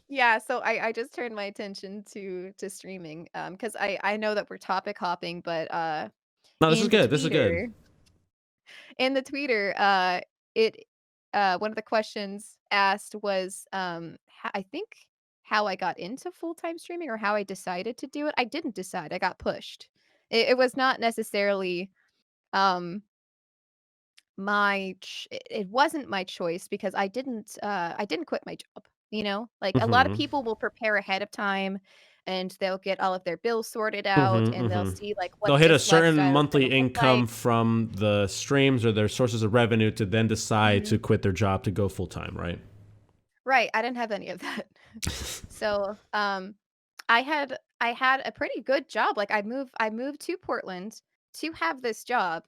Speaker 2: Yeah, so I just turned my attention to streaming, because I know that we're topic hopping, but,
Speaker 1: No, this is
Speaker 2: in the
Speaker 1: good. This is good.
Speaker 2: tweeter in the tweeter, it one of the questions asked was, I think how I got into full-time streaming or how I decided to do it. I didn't decide, I got pushed. It was not necessarily, um, it wasn't my choice because I didn't quit my job, you know? Like, a lot of
Speaker 1: Mm-hmm.
Speaker 2: people will prepare ahead of time, and they'll get all of their bills sorted out,
Speaker 1: Mm-hmm.
Speaker 2: and they'll
Speaker 1: Mm-hmm.
Speaker 2: see, like, what
Speaker 1: They'll hit a
Speaker 2: this
Speaker 1: certain
Speaker 2: lifestyle is
Speaker 1: monthly
Speaker 2: gonna look like.
Speaker 1: income from the streams or their sources of revenue to then decide
Speaker 2: Mhm.
Speaker 1: to quit their job to go full time, right?
Speaker 2: Right, I didn't have any of that. So, I had a pretty good job, like, I moved to Portland to have this job,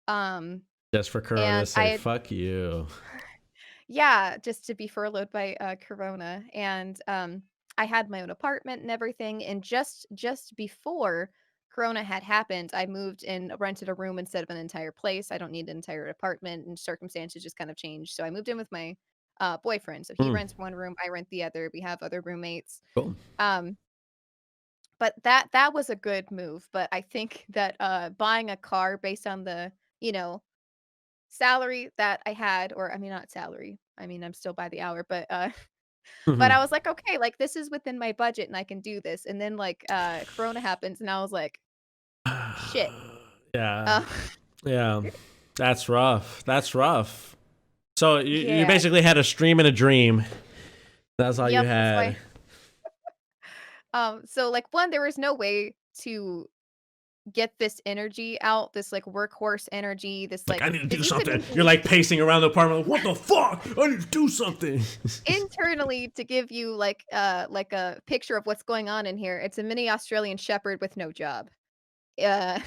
Speaker 2: um,
Speaker 1: Just for Corona to
Speaker 2: and
Speaker 1: say fuck you.
Speaker 2: yeah, just to be furloughed by, Corona, and, I had my own apartment and everything, and just before Corona had happened, I moved and rented a room instead of an entire place. I don't need an entire apartment, and circumstances just kind of changed, so I moved in with my, boyfriend, so he
Speaker 1: Mm,
Speaker 2: rents one room, I rent the other, we have other roommates,
Speaker 1: cool.
Speaker 2: um, but that was a good move, but I think that, buying a car based on the, you know, salary that I had, or I mean, not salary, I mean, I'm still by the hour, but, but I
Speaker 1: Mhm.
Speaker 2: was like, "Okay, like, this is within my budget and I can do this," and then, like, Corona happens, and I was like, "Shit."
Speaker 1: Yeah.
Speaker 2: Uh,
Speaker 1: Yeah. That's rough. That's rough. So you
Speaker 2: yeah,
Speaker 1: basically had a stream and a dream. That's all you
Speaker 2: yep, that's why
Speaker 1: had.
Speaker 2: so, like, 1, there was no way to get this energy out, this, like, workhorse energy, this,
Speaker 1: Like,
Speaker 2: like,
Speaker 1: I need to do
Speaker 2: because even
Speaker 1: something. You're
Speaker 2: internally
Speaker 1: like pacing around the apartment. Like, what the fuck? I need to do something.
Speaker 2: internally to give you, like, a picture of what's going on in here, it's a mini Australian Shepherd with no job. Uh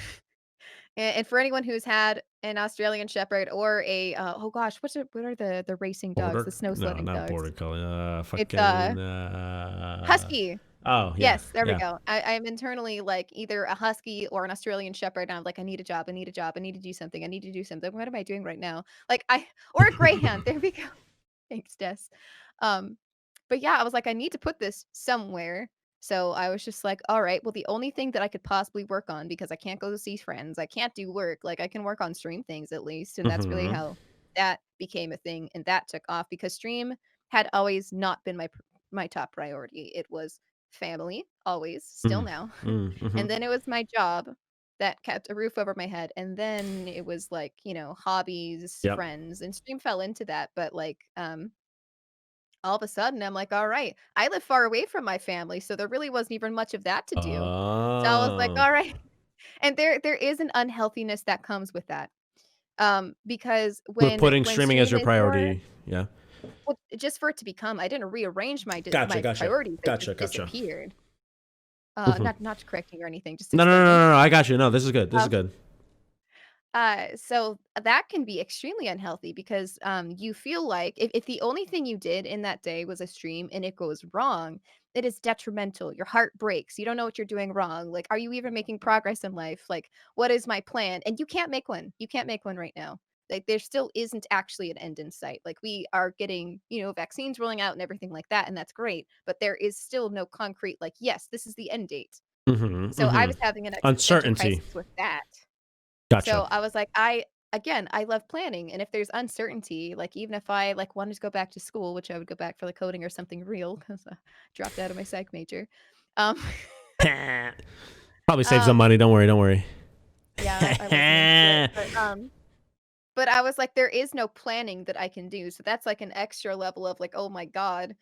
Speaker 2: and for anyone who's had an Australian Shepherd or a, oh gosh, what are the racing dogs, the
Speaker 1: Border?
Speaker 2: snow
Speaker 1: No,
Speaker 2: sledding
Speaker 1: not
Speaker 2: dogs?
Speaker 1: border collie.
Speaker 2: It's,
Speaker 1: Fucking.
Speaker 2: Husky.
Speaker 1: Oh yeah,
Speaker 2: Yes, there we
Speaker 1: yeah.
Speaker 2: go. I'm internally like either a husky or an Australian shepherd, and I'm like, "I need a job, I need a job, I need to do something, I need to do something. What am I doing right now?" Like, I or a greyhound, there we go. Thanks, Des. Um, but yeah, I was like, "I need to put this somewhere." So I was just like, "Alright, well, the only thing that I could possibly work on because I can't go to see friends, I can't do work, like, I can work on stream things at least," and that's really
Speaker 1: Hmm.
Speaker 2: how that became a thing, and that took off because stream had always not been my top priority. It was family, always, still now,
Speaker 1: Mm-hmm.
Speaker 2: and then it was my job that kept a roof over my head, and then it was, like, hobbies,
Speaker 1: Yep.
Speaker 2: friends, and stream fell into that, but, like, all of a sudden, I'm like, "Alright." I live far away from my family, so there really wasn't even much of that to do. So I was like,
Speaker 1: Oh,
Speaker 2: "Alright." And there is an unhealthiness that comes with that, because
Speaker 1: with putting
Speaker 2: when
Speaker 1: streaming as
Speaker 2: stream
Speaker 1: your
Speaker 2: is your
Speaker 1: priority. Yeah.
Speaker 2: well, just for it to become I didn't rearrange
Speaker 1: Gotcha.
Speaker 2: my
Speaker 1: Gotcha.
Speaker 2: priorities, they just
Speaker 1: Gotcha. Gotcha.
Speaker 2: disappeared.
Speaker 1: Hmm.
Speaker 2: Not correcting or anything, just
Speaker 1: No, no, no,
Speaker 2: explaining.
Speaker 1: no, no. I got you. No, this is good. This is good.
Speaker 2: So that can be extremely unhealthy because you feel like if the only thing you did in that day was a stream and it goes wrong, it is detrimental. Your heart breaks. You don't know what you're doing wrong. Like, are you even making progress in life? Like, what is my plan? And you can't make one. You can't make one right now. Like, there still isn't actually an end in sight. Like, we are getting, vaccines rolling out and everything like that, and that's great. But there is still no concrete, like, yes, this is the end date.
Speaker 1: Hmm.
Speaker 2: So I
Speaker 1: Hmm.
Speaker 2: was having an existential
Speaker 1: Uncertainty.
Speaker 2: crisis with that.
Speaker 1: Gotcha.
Speaker 2: So I was like, I love planning, and if there's uncertainty, like even if I like wanted to go back to school, which I would go back for the coding or something real because I dropped out of my psych major. Um,
Speaker 1: Probably save some
Speaker 2: um,
Speaker 1: money. Don't worry. Don't worry.
Speaker 2: yeah, I wasn't into it, but I was like, there is no planning that I can do, so that's like an extra level of like, oh my god.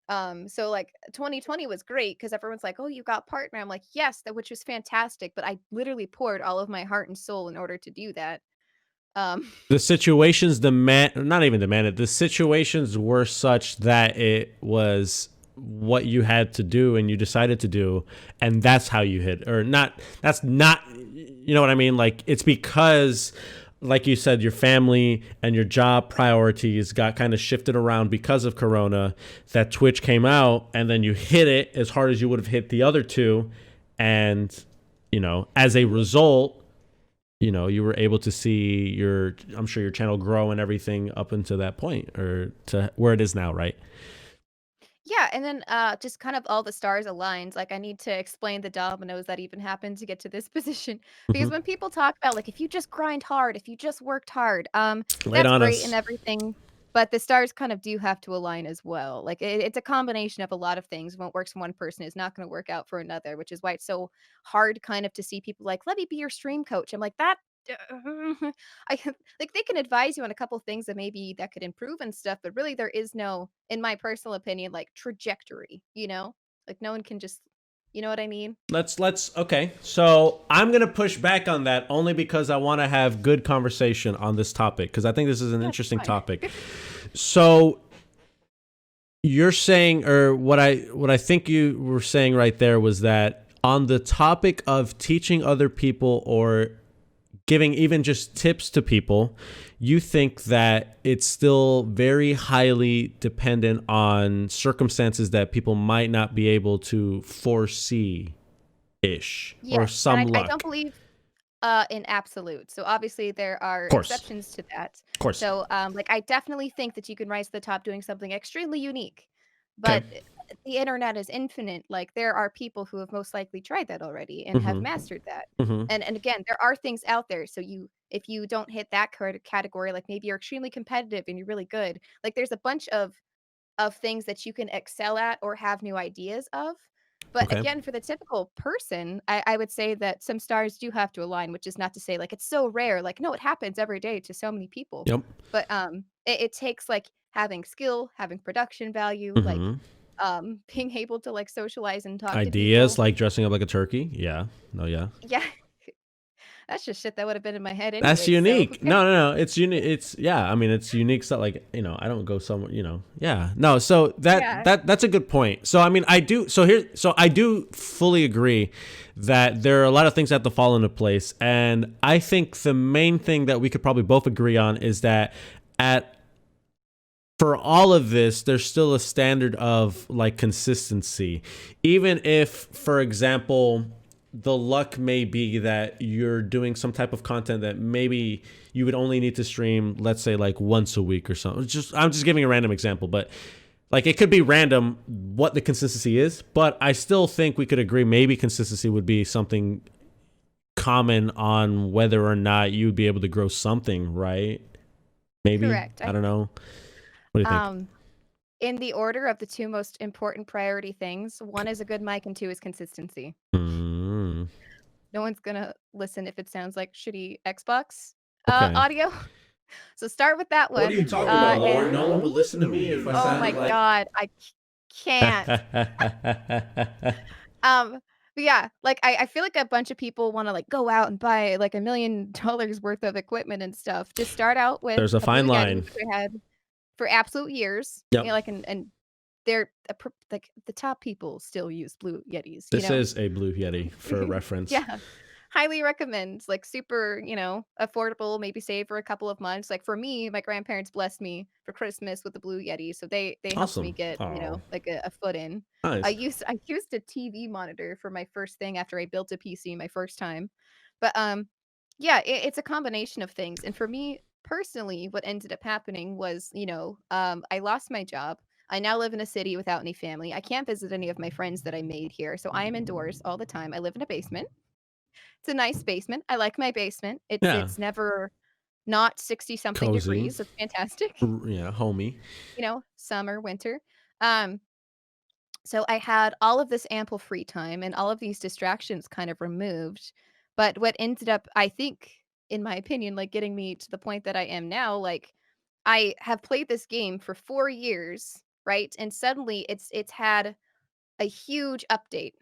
Speaker 2: So like 2020 was great because everyone's like, oh, you got partner. I'm like, yes, that which was fantastic, but I literally poured all of my heart and soul in order to do that. Um,
Speaker 1: The situations demand, not even demanded, the situations were such that it was what you had to do and you decided to do, and that's how you hit, or not. That's not, you know what I mean? Like, it's because, like you said, your family and your job priorities got kind of shifted around because of Corona, that Twitch came out, and then you hit it as hard as you would have hit the other two. And, as a result, you were able to see I'm sure your channel grow and everything up until that point, or to where it is now, right?
Speaker 2: Yeah, and then, just kind of all the stars aligned, like, I need to explain the dominoes that even happened to get to this position, because
Speaker 1: Hmm.
Speaker 2: when people talk about, like, if you just grind hard, if you just worked hard,
Speaker 1: Lay it
Speaker 2: that's
Speaker 1: on
Speaker 2: great and
Speaker 1: us.
Speaker 2: everything, but the stars kind of do have to align as well, like, it's a combination of a lot of things. What works for one person is not gonna work out for another, which is why it's so hard kind of to see people like, "Let me be your stream coach." I'm like, "That I can like, they can advise you on a couple things that maybe that could improve and stuff, but really there is no, in my personal opinion, like, trajectory, you know? Like, no one can just you know what I mean?
Speaker 1: Let's okay. So I'm gonna push back on that only because I want to have good conversation on this topic, because I think this is an
Speaker 2: Yeah, that's
Speaker 1: interesting
Speaker 2: fine.
Speaker 1: topic. So you're saying, or what I think you were saying right there was that on the topic of teaching other people or giving even just tips to people, you think that it's still very highly dependent on circumstances that people might not be able to foresee ish, or
Speaker 2: Yes, and
Speaker 1: some
Speaker 2: I don't
Speaker 1: luck.
Speaker 2: believe, in absolute. So, obviously, there are
Speaker 1: Of course.
Speaker 2: exceptions to that.
Speaker 1: Of course.
Speaker 2: So, like, I definitely think that you can rise to the top doing something extremely unique,
Speaker 1: Okay.
Speaker 2: but, the internet is infinite. Like, there are people who have most likely tried that already and have
Speaker 1: Mm-hmm.
Speaker 2: mastered that.
Speaker 1: Mm-hmm.
Speaker 2: And again, there are things out there. So if you don't hit that category, like maybe you're extremely competitive and you're really good. Like, there's a bunch of things that you can excel at or have new ideas of. But
Speaker 1: Okay.
Speaker 2: again, for the typical person, I would say that some stars do have to align, which is not to say like it's so rare. Like, no, it happens every day to so many people.
Speaker 1: Yep.
Speaker 2: But it takes like having skill, having production value, like
Speaker 1: Mm-hmm.
Speaker 2: being able to like socialize and talk to
Speaker 1: Ideas
Speaker 2: people.
Speaker 1: like dressing up like a turkey. Yeah. No, yeah.
Speaker 2: Yeah, that's just shit that would have been in my head
Speaker 1: That's
Speaker 2: anyway. So who
Speaker 1: unique.
Speaker 2: cares?
Speaker 1: No. It's unique. It's, yeah. I mean, it's unique stuff. Like, I don't go somewhere. Yeah. No. So that
Speaker 2: Yeah.
Speaker 1: that that's a good point. So I mean, I do. So I do fully agree that there are a lot of things that have to fall into place, and I think the main thing that we could probably both agree on is that at for all of this, there's still a standard of like consistency. Even if, for example, the luck may be that you're doing some type of content that maybe you would only need to stream, let's say like once a week or something. I'm just giving a random example, but like it could be random what the consistency is, but I still think we could agree maybe consistency would be something common on whether or not you'd be able to grow something, right? Maybe.
Speaker 2: Correct.
Speaker 1: I don't know. What do you think?
Speaker 2: Um, in the order of the two most important priority things, one is a good mic and two is consistency.
Speaker 1: Mm,
Speaker 2: No one's gonna listen if it sounds like shitty Xbox
Speaker 1: okay.
Speaker 2: audio. So start with that
Speaker 1: What are
Speaker 2: one.
Speaker 1: you talking about, Lauren?
Speaker 2: And
Speaker 1: No one will listen to me if I
Speaker 2: oh my
Speaker 1: sound like.
Speaker 2: god, can't. Um, but yeah, like I feel like a bunch of people want to like go out and buy like $1 million worth of equipment and stuff. Just start out with
Speaker 1: There's a
Speaker 2: a Blue
Speaker 1: fine
Speaker 2: Yeti,
Speaker 1: line.
Speaker 2: which I had for absolute years. You
Speaker 1: Yep.
Speaker 2: know, like and they're like the top people still use Blue Yetis. You
Speaker 1: This
Speaker 2: know,
Speaker 1: is a Blue Yeti for reference.
Speaker 2: yeah. Highly recommend, like, super, affordable, maybe save for a couple of months. Like, for me, my grandparents blessed me for Christmas with the Blue Yeti, so they helped me
Speaker 1: Awesome.
Speaker 2: get,
Speaker 1: Oh,
Speaker 2: like, a foot in.
Speaker 1: nice.
Speaker 2: I used a TV monitor for my first thing after I built a PC my first time. But, yeah, it's a combination of things, and for me, personally, what ended up happening was, I lost my job. I now live in a city without any family. I can't visit any of my friends that I made here, so I am indoors all the time. I live in a basement. It's a nice basement. I like my basement. It's
Speaker 1: Yeah.
Speaker 2: it's never not 60 something
Speaker 1: Cozy.
Speaker 2: degrees. It's fantastic.
Speaker 1: Yeah, homey.
Speaker 2: Summer, winter. Um, so I had all of this ample free time and all of these distractions kind of removed. But what ended up, I think, in my opinion, like getting me to the point that I am now, like I have played this game for 4 years, right? And suddenly it's had a huge update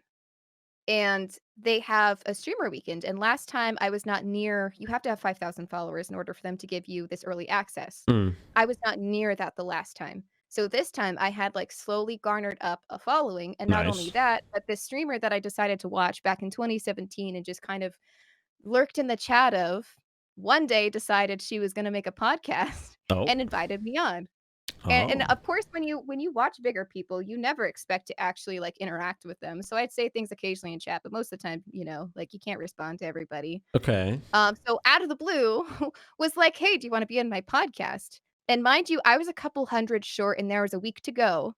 Speaker 2: and they have a streamer weekend. And last time I was not near, you have to have 5,000 followers in order for them to give you this early access.
Speaker 1: Mm,
Speaker 2: I was not near that the last time. So this time I had like slowly garnered up a following. And not only
Speaker 1: nice.
Speaker 2: that, but this streamer that I decided to watch back in 2017 and just kind of lurked in the chat of one day decided she was going to make a podcast
Speaker 1: Oh.
Speaker 2: and invited me on. And
Speaker 1: Oh.
Speaker 2: of course, when you watch bigger people, you never expect to actually, like, interact with them. So I'd say things occasionally in chat, but most of the time, like, you can't respond to everybody.
Speaker 1: Okay.
Speaker 2: So out of the blue, was like, "Hey, do you wanna be on my podcast?" And mind you, I was a couple hundred short, and there was a week to go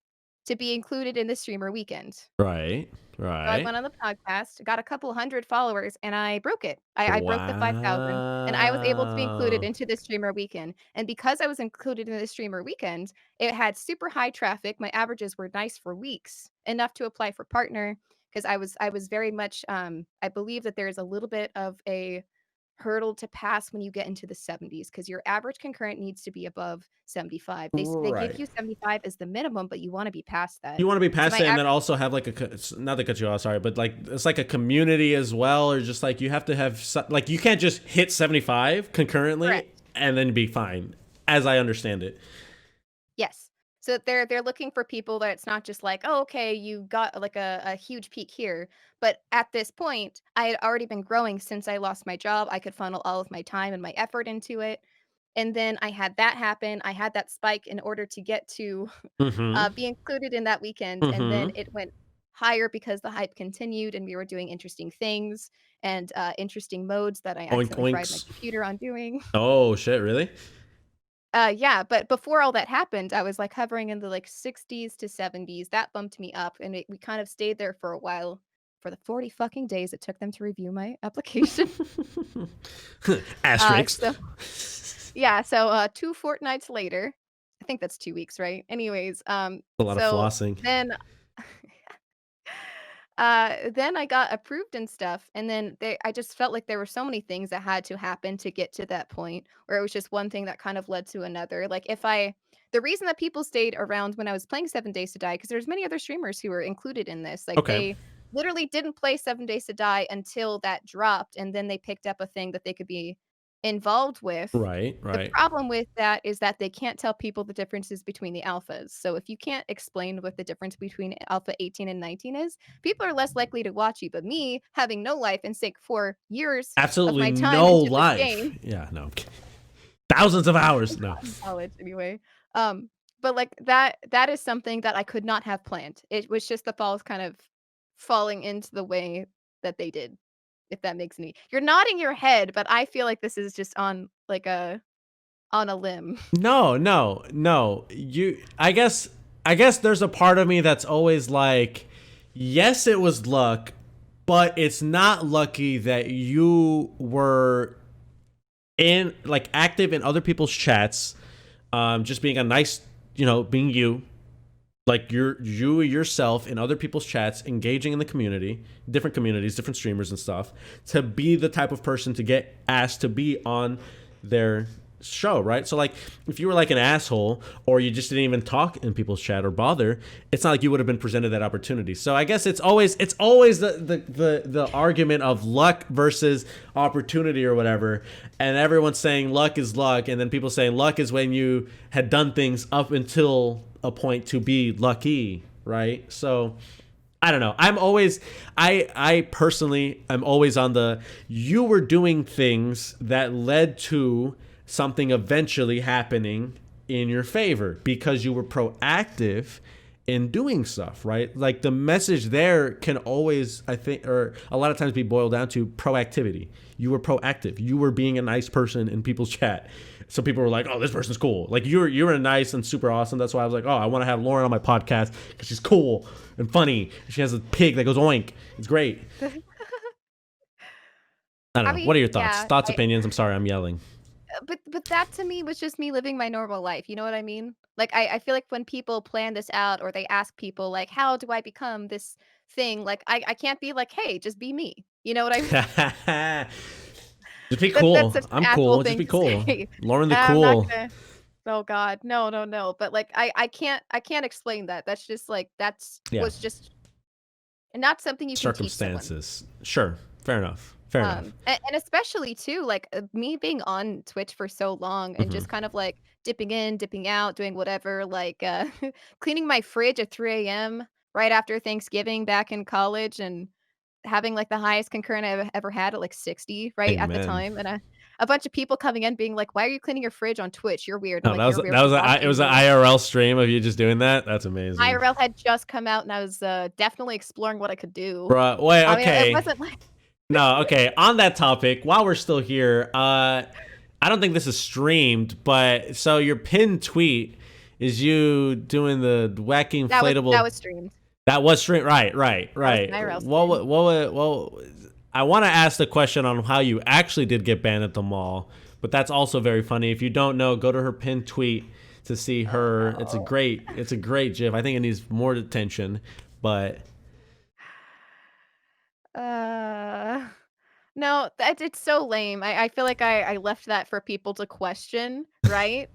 Speaker 2: to be included in the streamer weekend.
Speaker 1: Right.
Speaker 2: So I
Speaker 1: Right.
Speaker 2: went on the podcast, got a couple hundred followers, and I broke it. I broke the 5,000, and I was able to be included
Speaker 1: Wow.
Speaker 2: into the streamer weekend. And because I was included in the streamer weekend, it had super high traffic. My averages were nice for weeks, enough to apply for partner because I was very much I believe that there is a little bit of a hurdle to pass when you get into the 70s because your average concurrent needs to be above 75. They give
Speaker 1: Right.
Speaker 2: you 75 as the minimum, but you want to be past that.
Speaker 1: You want to be
Speaker 2: So
Speaker 1: past
Speaker 2: my
Speaker 1: it and then
Speaker 2: average
Speaker 1: also have like not to cut you off, sorry, but like it's like a community as well, or just like you have to have like you can't just hit 75 concurrently
Speaker 2: correct.
Speaker 1: and then be fine, as I understand it.
Speaker 2: Yes. So they're looking for people that it's not just like, "Oh, okay, you got like a huge peak here." But at this point, I had already been growing since I lost my job. I could funnel all of my time and my effort into it. And then I had that happen. I had that spike in order to get to
Speaker 1: Mm-hmm.
Speaker 2: be included in that weekend. And then
Speaker 1: Mm-hmm.
Speaker 2: it went higher because the hype continued and we were doing interesting things and interesting modes that I
Speaker 1: Oink
Speaker 2: accidentally fried my
Speaker 1: oinks.
Speaker 2: computer on doing.
Speaker 1: Oh shit, really?
Speaker 2: Yeah, but before all that happened, I was, like, hovering in the, like, 60s to 70s. That bumped me up, and we kind of stayed there for a while for the 40 fucking days it took them to review my application.
Speaker 1: Asterisks.
Speaker 2: So yeah, so, 2 fortnights later I think that's 2 weeks, right? Anyways,
Speaker 1: A lot of
Speaker 2: so
Speaker 1: flossing.
Speaker 2: then I got approved and stuff, and then I just felt like there were so many things that had to happen to get to that point where it was just one thing that kind of led to another. Like the reason that people stayed around when I was playing 7 Days to Die, because there's many other streamers who were included in this. Like
Speaker 1: Okay.
Speaker 2: they literally didn't play 7 Days to Die until that dropped, and then they picked up a thing that they could be involved with.
Speaker 1: Right.
Speaker 2: The
Speaker 1: Right.
Speaker 2: problem with that is that they can't tell people the differences between the alphas. So if you can't explain what the difference between alpha 18 and 19 is, people are less likely to watch you. But me, having no life and sink 4 years of
Speaker 1: Absolutely
Speaker 2: my time
Speaker 1: no
Speaker 2: into this
Speaker 1: life.
Speaker 2: game,
Speaker 1: Yeah. No. Thousands of hours. No.
Speaker 2: in college anyway, um, But, like, that is something that I could not have planned. It was just the balls kind of falling into the way that they did, if that makes any you're nodding your head, but I feel like this is just on, like, on a limb.
Speaker 1: No, no, no. I guess there's a part of me that's always like, yes, it was luck, but it's not lucky that you were in like active in other people's chats, just being a nice, being you, like you yourself in other people's chats, engaging in the community, different communities, different streamers and stuff, to be the type of person to get asked to be on their show, right? So like if you were like an asshole or you just didn't even talk in people's chat or bother, it's not like you would have been presented that opportunity. So I guess it's always the argument of luck versus opportunity or whatever, and everyone's saying luck is luck, and then people saying luck is when you had done things up until a point to be lucky, right? So I don't know. I personally am always on the, you were doing things that led to something eventually happening in your favor because you were proactive in doing stuff, right? Like the message there can always, I think, or a lot of times be boiled down to proactivity. You were proactive. You were being a nice person in people's chat. So people were like, "Oh, this person's cool." Like you're nice and super awesome. That's why I was like, "Oh, I want to have Lauren on my podcast because she's cool and funny. She has a pig that goes oink. It's great." I
Speaker 2: I
Speaker 1: don't know.
Speaker 2: mean,
Speaker 1: What are your thoughts?
Speaker 2: yeah,
Speaker 1: Thoughts, opinions? I'm sorry, I'm yelling.
Speaker 2: but that to me was just me living my normal life, you know what I mean? Like, I feel like when people plan this out or they ask people, like, "How do I become this thing?" Like, I can't be like, "Hey, just be me." You know what I mean?
Speaker 1: Just be
Speaker 2: That's
Speaker 1: cool.
Speaker 2: such an
Speaker 1: I'm
Speaker 2: asshole
Speaker 1: cool. Just
Speaker 2: thing
Speaker 1: be
Speaker 2: to
Speaker 1: cool.
Speaker 2: say.
Speaker 1: Lauren the
Speaker 2: I'm not
Speaker 1: cool.
Speaker 2: gonna oh god, no, no, no, but, like, I can't explain that. That's just, like that's
Speaker 1: Yeah.
Speaker 2: was just not something you can teach someone.
Speaker 1: Circumstances. Sure. Fair enough. Fair enough.
Speaker 2: And especially too, like, me being on Twitch for so long and
Speaker 1: Hmm.
Speaker 2: just kind of, like, dipping in, dipping out, doing whatever, like, cleaning my fridge at 3 a.m. right after Thanksgiving back in college and having, like, the highest concurrent I've ever had at, like, 60 right at the
Speaker 1: Amen.
Speaker 2: time, and a bunch of people coming in being like, "Why are you cleaning your fridge on Twitch? You're weird." I'm
Speaker 1: No,
Speaker 2: like,
Speaker 1: that was
Speaker 2: "You're weird
Speaker 1: that
Speaker 2: for
Speaker 1: was a, it
Speaker 2: watching
Speaker 1: was an
Speaker 2: me."
Speaker 1: IRL stream of you just doing that. That's amazing,
Speaker 2: IRL had just come out, and I was, definitely exploring what I could do.
Speaker 1: bro. Wait,
Speaker 2: I mean, it
Speaker 1: okay,
Speaker 2: wasn't like
Speaker 1: no, okay. On that topic, while we're still here, I don't think this is streamed, but so your pinned tweet is you doing the wacky
Speaker 2: that
Speaker 1: inflatable.
Speaker 2: was streamed.
Speaker 1: That was streamed, right, right,
Speaker 2: That was an
Speaker 1: right.
Speaker 2: IRL stream.
Speaker 1: What? I want to ask the question on how you actually did get banned at the mall, but that's also very funny. If you don't know, go to her pinned tweet to see
Speaker 2: Oh,
Speaker 1: her.
Speaker 2: no.
Speaker 1: It's a great gif. I think it needs more attention, but
Speaker 2: Uh, no, that it's so lame. I feel like I left that for people to question, right?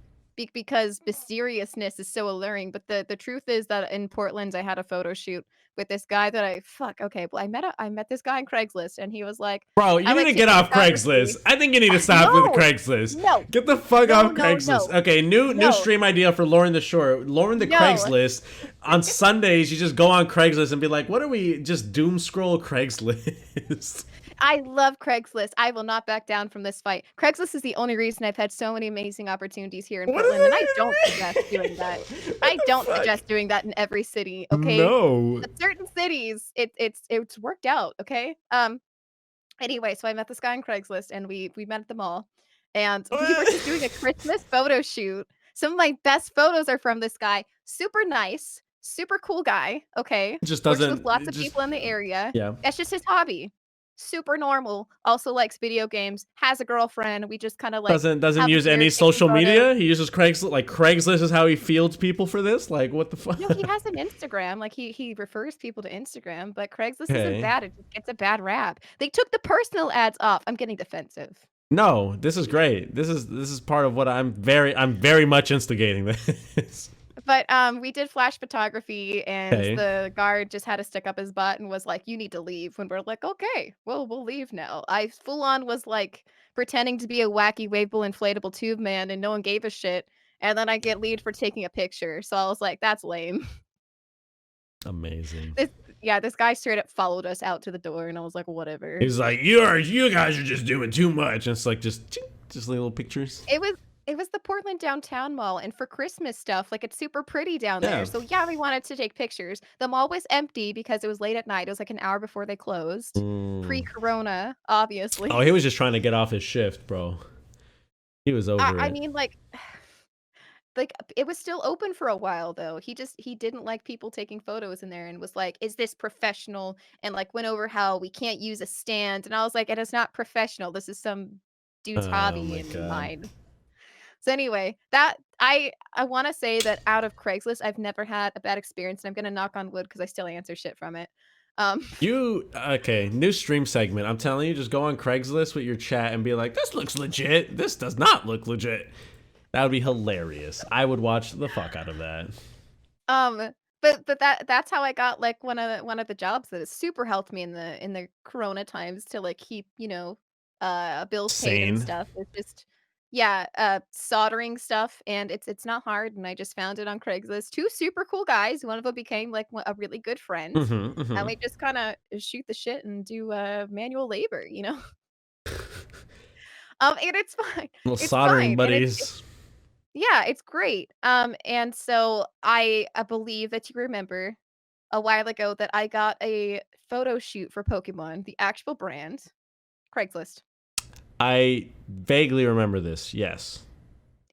Speaker 2: Because mysteriousness is so alluring, but the truth is that in Portland, I had a photo shoot with this guy that okay, well, I met this guy on Craigslist, and he was like,
Speaker 1: bro, you
Speaker 2: "I
Speaker 1: need
Speaker 2: like
Speaker 1: to get
Speaker 2: taking
Speaker 1: off
Speaker 2: photography."
Speaker 1: Craigslist. I think you need to stop with
Speaker 2: No,
Speaker 1: Craigslist.
Speaker 2: no,
Speaker 1: Get the fuck
Speaker 2: no,
Speaker 1: off
Speaker 2: no,
Speaker 1: Craigslist.
Speaker 2: no,
Speaker 1: Okay, new
Speaker 2: no,
Speaker 1: stream idea for Lauren the Short. Lauren the
Speaker 2: no.
Speaker 1: Craigslist. On Sundays, you just go on Craigslist and be like, "What are we just doom scroll Craigslist?"
Speaker 2: I love Craigslist. I will not back down from this fight. Craigslist is the only reason I've had so many amazing opportunities here in
Speaker 1: What does
Speaker 2: Portland, and I don't suggest
Speaker 1: that
Speaker 2: doing
Speaker 1: mean?
Speaker 2: that.
Speaker 1: What
Speaker 2: I
Speaker 1: the
Speaker 2: don't
Speaker 1: fuck?
Speaker 2: suggest doing that in every city, okay?
Speaker 1: No.
Speaker 2: But certain cities, it's worked out, okay? Anyway, so I met this guy on Craigslist, and we met at the mall, and we were just doing a Christmas photo shoot. Some of my best photos are from this guy. Super nice, super cool guy, okay?
Speaker 1: It just
Speaker 2: Works with
Speaker 1: doesn't.
Speaker 2: lots
Speaker 1: It
Speaker 2: of
Speaker 1: just
Speaker 2: people in the area.
Speaker 1: yeah.
Speaker 2: That's just his hobby. Super normal. Also likes video games. Has a girlfriend. We just kind of like
Speaker 1: Doesn't
Speaker 2: have a
Speaker 1: use
Speaker 2: beer,
Speaker 1: any
Speaker 2: taking
Speaker 1: social
Speaker 2: photos.
Speaker 1: media. He uses Craigslist. Like Craigslist is how he fields people for this. Like what the fuck?
Speaker 2: No, he has an Instagram. Like he refers people to Instagram, but Craigslist isn't
Speaker 1: Okay.
Speaker 2: bad. It just gets a bad rap. They took the personal ads off. I'm getting defensive.
Speaker 1: No, this is great. This is part of what I'm very much instigating this.
Speaker 2: But, we did flash photography, and
Speaker 1: Okay.
Speaker 2: the guard just had to stick up his butt and was like, "You need to leave," when we're like, "Okay, well, we'll leave now." I full on was, like, pretending to be a wacky waveable inflatable tube man, and no one gave a shit, and then I get lead for taking a picture, so I was like, "That's lame."
Speaker 1: Amazing.
Speaker 2: This yeah, this guy straight up followed us out to the door, and I was like, "Whatever."
Speaker 1: He's like, you guys are just doing too much. And it's like just little pictures.
Speaker 2: It was It was the Portland downtown mall, and for Christmas stuff, like, it's super pretty down there,
Speaker 1: Yeah.
Speaker 2: so, yeah, we wanted to take pictures. The mall was empty because it was late at night, it was, like, an hour before they closed.
Speaker 1: Mm.
Speaker 2: Pre-corona,
Speaker 1: Oh,
Speaker 2: obviously.
Speaker 1: he was just trying to get off his shift, bro. He was over
Speaker 2: I
Speaker 1: it.
Speaker 2: mean, like, it was still open for a while, though. He didn't like people taking photos in there and was like, "Is this professional?" And, like, went over how we can't use a stand, and I was like, "It is not professional, this is some dude's
Speaker 1: Oh
Speaker 2: hobby
Speaker 1: my
Speaker 2: and
Speaker 1: god.
Speaker 2: mine." So anyway, that I wanna say that out of Craigslist, I've never had a bad experience, and I'm gonna knock on wood because I still answer shit from it. Um,
Speaker 1: You okay, new stream segment. I'm telling you, just go on Craigslist with your chat and be like, this looks legit. This does not look legit. That would be hilarious. I would watch the fuck out of that.
Speaker 2: um, but that's how I got, like, one of the jobs that has super helped me in the corona times to, like, keep, bills paid and
Speaker 1: Sane.
Speaker 2: stuff. It's just yeah, soldering stuff, and it's not hard, and I just found it on Craigslist. 2 super cool guys, one of them became, like, a really good friend,
Speaker 1: Mm-hmm.
Speaker 2: and
Speaker 1: Mm-hmm.
Speaker 2: we just kinda shoot the shit and do, manual labor, you know? And it's fine.
Speaker 1: Little
Speaker 2: It's
Speaker 1: soldering
Speaker 2: fine, and it's
Speaker 1: buddies.
Speaker 2: yeah, it's great. And so I believe that you remember a while ago that I got a photo shoot for Pokemon, the actual brand, Craigslist.
Speaker 1: I vaguely remember this. Yes.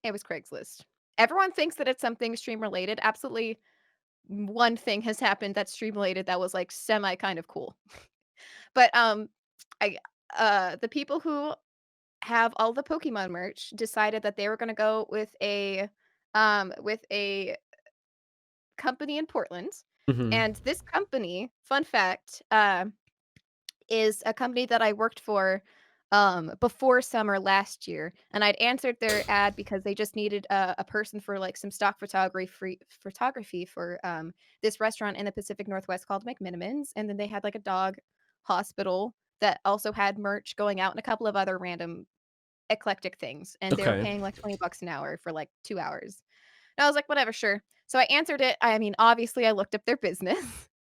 Speaker 2: It was Craigslist. Everyone thinks that it's something stream related. Absolutely, one thing has happened that's stream related that was like semi kind of cool. But I the people who have all the Pokemon merch decided that they were going to go with a company in Portland.
Speaker 1: Mm-hmm.
Speaker 2: And this company, fun fact, is a company that I worked for before summer last year. And I'd answered their ad because they just needed a person for like some stock photography for this restaurant in the Pacific Northwest called McMinimans. And then they had like a dog hospital that also had merch going out and a couple of other random eclectic things. And they were
Speaker 1: Okay.
Speaker 2: paying like 20 bucks an hour for like 2 hours. And I was like, whatever, sure. So I answered it. I mean, obviously, I looked up their business.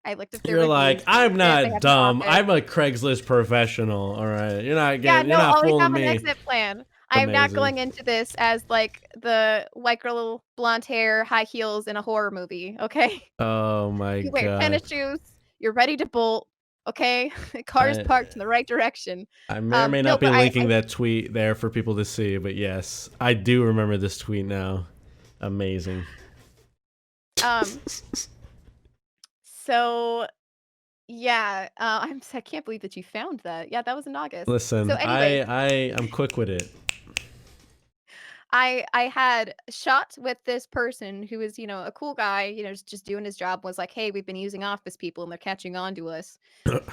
Speaker 2: I looked up their
Speaker 1: You're like,
Speaker 2: reviews. They
Speaker 1: I'm
Speaker 2: legit. They
Speaker 1: not
Speaker 2: have an
Speaker 1: dumb.
Speaker 2: office.
Speaker 1: I'm a Craigslist professional. All right.
Speaker 2: Yeah,
Speaker 1: You're
Speaker 2: no,
Speaker 1: not
Speaker 2: always
Speaker 1: fooling
Speaker 2: have an
Speaker 1: me.
Speaker 2: exit plan. I'm not
Speaker 1: Amazing.
Speaker 2: going into this as like the white girl, blonde hair, high heels in a horror movie. Okay,
Speaker 1: Oh my
Speaker 2: you wear tennis
Speaker 1: god.
Speaker 2: shoes. You're ready to bolt. Okay, car's
Speaker 1: I
Speaker 2: parked in the right direction.
Speaker 1: I may or may
Speaker 2: No,
Speaker 1: not be
Speaker 2: but I
Speaker 1: linking that tweet there for people to see, but yes, I do remember this tweet now. Amazing.
Speaker 2: um. So yeah, I can't believe that you found that. Yeah, that was in August. So
Speaker 1: Listen,
Speaker 2: anyway,
Speaker 1: I'm quick with it.
Speaker 2: I had shot with this person who was, a cool guy, just doing his job, was like, "Hey, we've been using office people and they're catching on to us."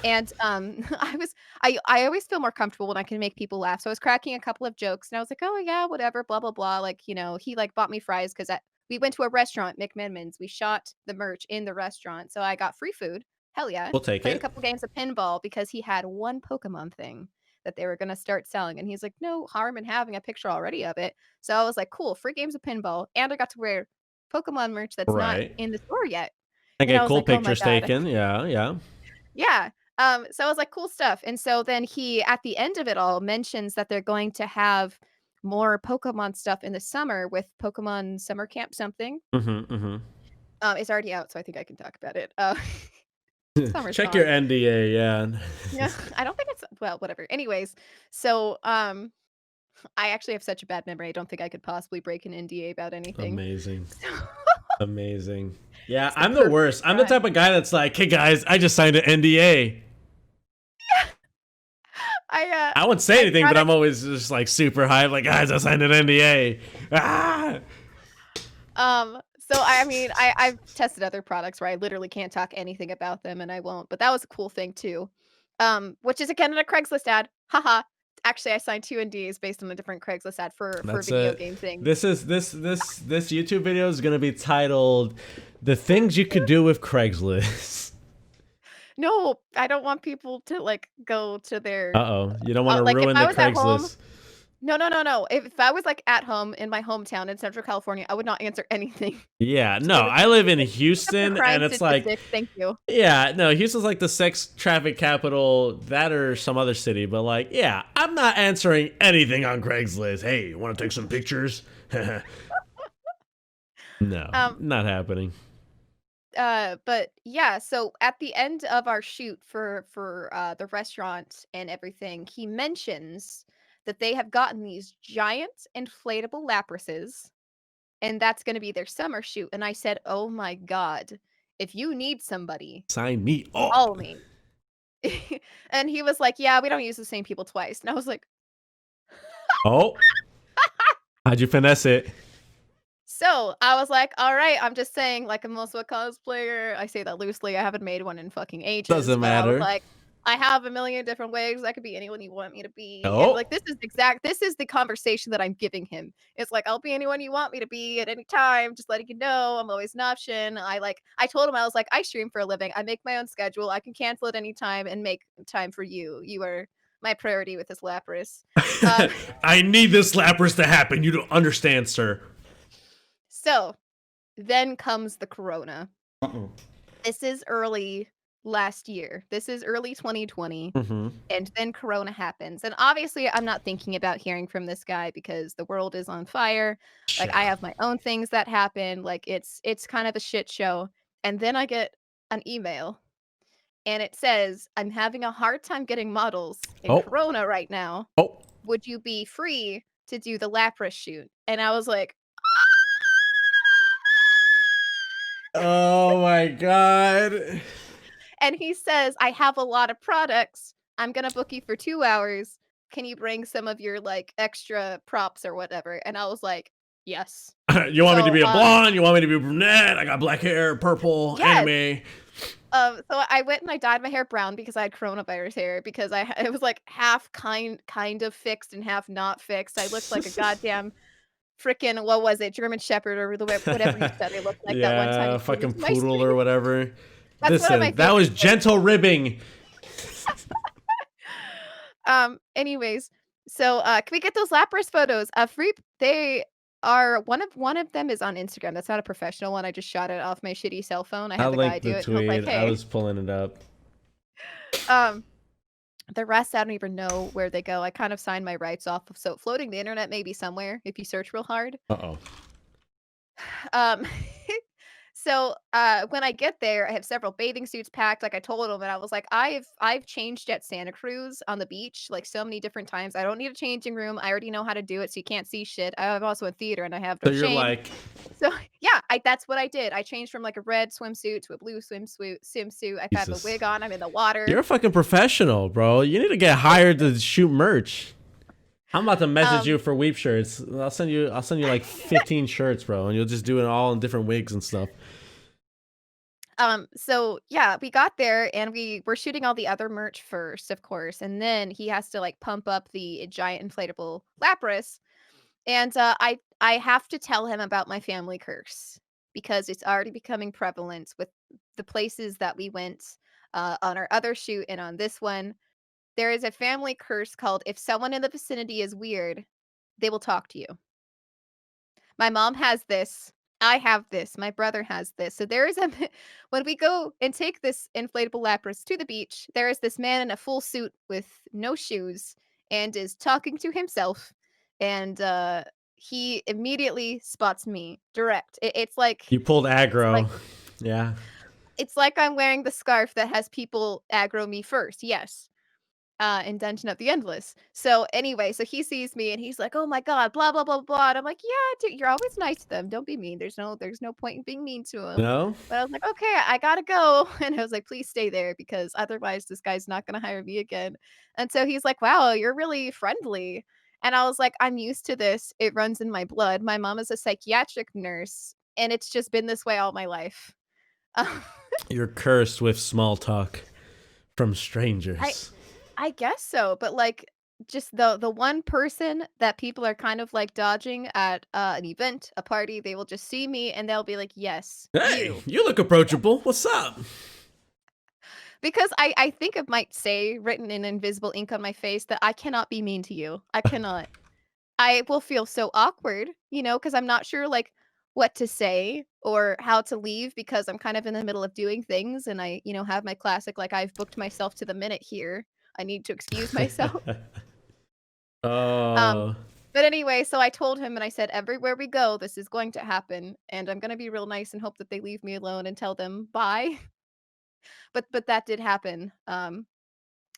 Speaker 2: And I always feel more comfortable when I can make people laugh. So I was cracking a couple of jokes and I was like, "Oh yeah, whatever, blah blah blah." Like, he like bought me fries cuz we went to a restaurant, McMinimans. We shot the merch in the restaurant. So I got free food. Hell yeah.
Speaker 1: We'll take
Speaker 2: Played a
Speaker 1: it.
Speaker 2: couple games of pinball because he had one Pokemon thing that they were going to start selling and he's like, "No harm in having a picture already of it." So I was like, "Cool, free games of pinball." And I got to wear Pokemon merch that's not
Speaker 1: Right.
Speaker 2: in the store yet.
Speaker 1: I
Speaker 2: And I
Speaker 1: get
Speaker 2: was
Speaker 1: cool
Speaker 2: like, "Oh my
Speaker 1: pictures
Speaker 2: god."
Speaker 1: taken. Yeah, yeah.
Speaker 2: Yeah. So I was like, cool stuff. And so then he, at the end of it all, mentions that they're going to have more Pokemon stuff in the summer with Pokemon Summer Camp something.
Speaker 1: Mm-hmm.
Speaker 2: It's already out, so I think I can talk about it. Summer's
Speaker 1: Check your
Speaker 2: gone.
Speaker 1: NDA, yeah.
Speaker 2: Yeah, I don't think it's well, whatever. Anyways, so I actually have such a bad memory. I don't think I could possibly break an NDA about anything.
Speaker 1: Amazing.
Speaker 2: So
Speaker 1: Amazing. Yeah,
Speaker 2: it's the
Speaker 1: I'm the
Speaker 2: perfect
Speaker 1: worst. I'm the
Speaker 2: crime.
Speaker 1: type of guy that's like, hey guys, I just signed an NDA. I won't say
Speaker 2: I
Speaker 1: anything,
Speaker 2: got
Speaker 1: but
Speaker 2: it.
Speaker 1: I'm always just like super hype, like, guys, I signed an NDA. Ah!
Speaker 2: So I mean, I've tested other products where I literally can't talk anything about them and I won't, but that was a cool thing too. Which is again in a Craigslist ad. Haha. Actually, I signed 2 NDAs based on a different Craigslist ad for
Speaker 1: That's
Speaker 2: video
Speaker 1: it.
Speaker 2: game things.
Speaker 1: This YouTube video is gonna be titled "The Things You Could Do with Craigslist."
Speaker 2: No, I don't want people to like go to their
Speaker 1: Uh-oh, you don't want to
Speaker 2: like if
Speaker 1: ruin
Speaker 2: I
Speaker 1: the
Speaker 2: was at home.
Speaker 1: Craigslist.
Speaker 2: No, no, no, no. If I was like at home in my hometown in Central California, I would not answer anything
Speaker 1: Yeah,
Speaker 2: to
Speaker 1: no,
Speaker 2: do with
Speaker 1: I live in
Speaker 2: except for
Speaker 1: Houston,
Speaker 2: crime
Speaker 1: and it's like,
Speaker 2: statistics. Thank you.
Speaker 1: yeah, no, Houston's like the sex traffic capital, that or some other city, but like, yeah, I'm not answering anything on Craigslist. Hey, you want to take some pictures? No,
Speaker 2: Um,
Speaker 1: not happening.
Speaker 2: but yeah, so at the end of our shoot for the restaurant and everything, he mentions that they have gotten these giant inflatable laprises, and that's gonna be their summer shoot. And I said, "Oh my god, if you need somebody,
Speaker 1: Sign me up.
Speaker 2: call me." And he was like, "Yeah, we don't use the same people twice." And I was like,
Speaker 1: Oh, how'd you finesse it?
Speaker 2: so I was like, "All right, I'm just saying, like, I'm also a cosplayer." I say that loosely. I haven't made one in fucking ages,
Speaker 1: Doesn't
Speaker 2: but I was
Speaker 1: matter.
Speaker 2: like, "I have a million different ways. I could be anyone you want me to be." And like,
Speaker 1: Oh,
Speaker 2: this is the conversation that I'm giving him. It's like, "I'll be anyone you want me to be at any time. Just letting you know, I'm always an option." I told him I was like, "I stream for a living. I make my own schedule. I can cancel at any time and make time for you. You are my priority with this Lapras." Um,
Speaker 1: I need this slappers to happen. You don't understand, sir.
Speaker 2: so then comes the corona.
Speaker 1: Uh-oh.
Speaker 2: This is early last year. This is early 2020,
Speaker 1: Mm-hmm.
Speaker 2: and then corona happens. And obviously, I'm not thinking about hearing from this guy because the world is on fire. Like, I
Speaker 1: Yeah.
Speaker 2: have my own things that happen. Like, it's kind of a shit show. And then I get an email, and it says, "I'm having a hard time getting models in
Speaker 1: Oh,
Speaker 2: corona right now.
Speaker 1: oh,
Speaker 2: Would you be free to do the Lapras shoot?" And I was like,
Speaker 1: oh my God.
Speaker 2: and he says, "I have a lot of products. I'm gonna book you for 2 hours. Can you bring some of your, like, extra props or whatever?" And I was like, "Yes."
Speaker 1: You want me to
Speaker 2: So,
Speaker 1: be a blonde? You want me to be a brunette? I got black hair, purple,
Speaker 2: yes.
Speaker 1: anime.
Speaker 2: So I went and I dyed my hair brown because I had coronavirus hair because it was, like, half kind of fixed and half not fixed. I looked like a goddamn frickin' what was it, German Shepherd or whatever you said I looked like that one time
Speaker 1: Yeah,
Speaker 2: you came
Speaker 1: fucking
Speaker 2: into my
Speaker 1: poodle
Speaker 2: stream.
Speaker 1: or whatever.
Speaker 2: That's one of my
Speaker 1: Listen, that
Speaker 2: favorite
Speaker 1: was
Speaker 2: things.
Speaker 1: gentle ribbing.
Speaker 2: Anyways, so, can we get those Lapras photos? Free they are one of them is on Instagram. That's not a professional one. I just shot it off my shitty cell phone. I
Speaker 1: I
Speaker 2: had the guy
Speaker 1: linked
Speaker 2: do
Speaker 1: the
Speaker 2: it, and I was like,
Speaker 1: tweet. I
Speaker 2: "Hey."
Speaker 1: was pulling it up.
Speaker 2: Um, the rest, I don't even know where they go. I kind of signed my rights off of so floating the internet maybe somewhere if you search real hard.
Speaker 1: Uh-oh.
Speaker 2: Um, so, when I get there, I have several bathing suits packed, like I told him, and I was like, I've changed at Santa Cruz on the beach, like, so many different times. I don't need a changing room. I already know how to do it, so you can't see shit. I'm also in theater, and I have
Speaker 1: So
Speaker 2: no
Speaker 1: you're
Speaker 2: shame.
Speaker 1: like,
Speaker 2: So, yeah, that's what I did. I changed from, like, a red swimsuit to a blue swimsuit. I've had the
Speaker 1: Jesus.
Speaker 2: wig on. I'm in the water.
Speaker 1: You're a fucking professional, bro. You need to get hired to shoot merch. I'm about to message you
Speaker 2: Um
Speaker 1: for weep shirts. I'll send you like 15 shirts, bro, and you'll just do it all in different wigs and stuff.
Speaker 2: so yeah, we got there and we were shooting all the other merch first, of course, and then he has to like pump up the giant inflatable Lapras. And I have to tell him about my family curse because it's already becoming prevalent with the places that we went on our other shoot and on this one. There is a family curse called if someone in the vicinity is weird, they will talk to you. My mom has this. I have this. My brother has this. So there is a when we go and take this inflatable Lapras to the beach, there is this man in a full suit with no shoes and is talking to himself, and he immediately spots me direct.
Speaker 1: You pulled
Speaker 2: It's like
Speaker 1: aggro. Yeah.
Speaker 2: it's like I'm wearing the scarf that has people aggro me first. Yes, in Dungeon of the Endless. So anyway, so he sees me and he's like, "Oh my god, blah blah blah blah." And I'm like, "Yeah, dude, you're always nice to them. Don't be mean. There's no point in being mean to them."
Speaker 1: No?
Speaker 2: But I was like, "Okay, I gotta go." And I was like, "Please stay there because otherwise this guy's not gonna hire me again." And so he's like, "Wow, you're really friendly." And I was like, "I'm used to this. It runs in my blood. My mom is a psychiatric nurse, and it's just been this way all my life."
Speaker 1: You're cursed with small talk from
Speaker 2: I
Speaker 1: strangers.
Speaker 2: I guess so, but, like, just the one person that people are kind of, like, dodging at, an event, a party, they will just see me and they'll be like, "Yes,
Speaker 1: Hey,
Speaker 2: you."
Speaker 1: you look approachable. What's up?
Speaker 2: Because I think it might say written in invisible ink on my face that I cannot be mean to you. I cannot. I will feel so awkward, because I'm not sure, like, what to say or how to leave because I'm kind of in the middle of doing things and I, have my classic, like, "I've booked myself to the minute here. I need to excuse myself." Um
Speaker 1: Oh.
Speaker 2: But anyway, so I told him and I said, "Everywhere we go, this is going to happen, and I'm gonna be real nice and hope that they leave me alone and tell them bye." But that did happen.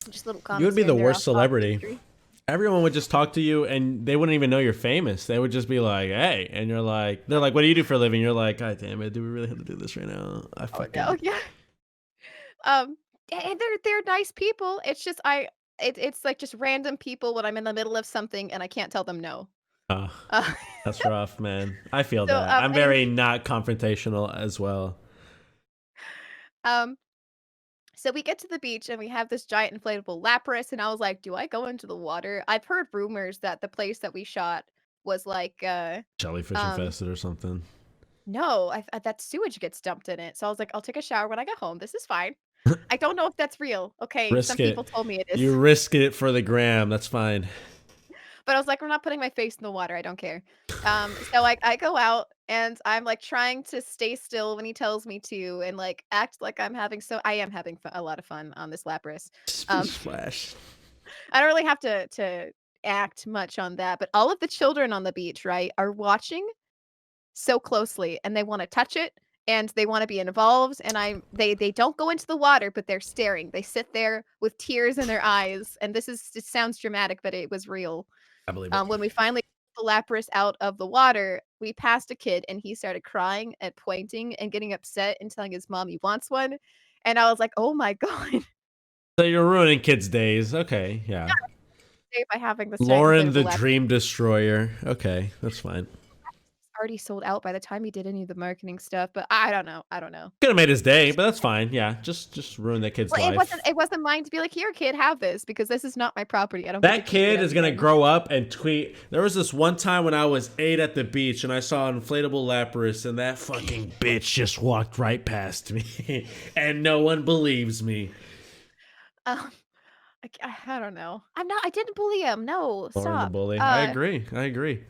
Speaker 2: Just little
Speaker 1: You would
Speaker 2: comments
Speaker 1: be
Speaker 2: here
Speaker 1: the
Speaker 2: and there
Speaker 1: worst
Speaker 2: off off
Speaker 1: celebrity.
Speaker 2: history.
Speaker 1: Everyone would just talk to you and they wouldn't even know you're famous. They would just be like, "Hey," and you're like, they're like, "What do you do for a living?" You're like, "God damn it, do we really have to do this right now?" I
Speaker 2: Oh, no,
Speaker 1: fucking
Speaker 2: yeah. Um, and they're nice people. It's just it's like just random people when I'm in the middle of something and I can't tell them no.
Speaker 1: uh,
Speaker 2: Uh,
Speaker 1: that's rough, man. I feel
Speaker 2: so,
Speaker 1: that. I'm
Speaker 2: anyway,
Speaker 1: very not confrontational as well.
Speaker 2: um, so we get to the beach and we have this giant inflatable lapras, and I was like, "Do I go into the water?" I've heard rumors that the place that we shot was like,
Speaker 1: Jellyfish
Speaker 2: um
Speaker 1: infested or something.
Speaker 2: no, that sewage gets dumped in it. So I was like, "I'll take a shower when I get home. This is fine." I don't know if that's real. Okay, some
Speaker 1: Risk
Speaker 2: people
Speaker 1: it.
Speaker 2: told me it is.
Speaker 1: You risk it for the gram. That's fine.
Speaker 2: But I was like, "I'm not putting my face in the water, I don't care." So I go out and I'm, like, trying to stay still when he tells me to and, like, act like I'm having I am having a lot of fun on this Lapras. Um,
Speaker 1: Splash.
Speaker 2: I don't really have to act much on that, but all of the children on the beach, right, are watching so closely, and they wanna touch it, and they wanna be involved, and they don't go into the water, but they're staring. They sit there with tears in their eyes, and it sounds dramatic, but it was real.
Speaker 1: I believe it.
Speaker 2: When we finally got the Lapras out of the water, we passed a kid, and he started crying and pointing and getting upset and telling his mom he wants one, and I was like, "Oh my god."
Speaker 1: So you're ruining kids' days. Okay, yeah.
Speaker 2: By having this giant
Speaker 1: Lauren the
Speaker 2: inflatable Lapras.
Speaker 1: Dream Destroyer. Okay, that's fine.
Speaker 2: Already sold out by the time he did any of the marketing stuff, but I don't know, I don't know.
Speaker 1: Could have made his day, but that's fine. Yeah, just ruin that kid's
Speaker 2: Well, it wasn't
Speaker 1: life.
Speaker 2: it wasn't mine to be like, "Here, kid, have this," because this is not my property. I don't get to
Speaker 1: That
Speaker 2: keep
Speaker 1: kid is gonna
Speaker 2: anything.
Speaker 1: grow up and tweet. There was this one time when I was 8 at the beach and I saw an inflatable Lapras, and that fucking bitch just walked right past me, and no one believes me.
Speaker 2: Um, I don't know. I didn't bully him, no,
Speaker 1: Lauren the
Speaker 2: stop.
Speaker 1: bully. I agree. I agree.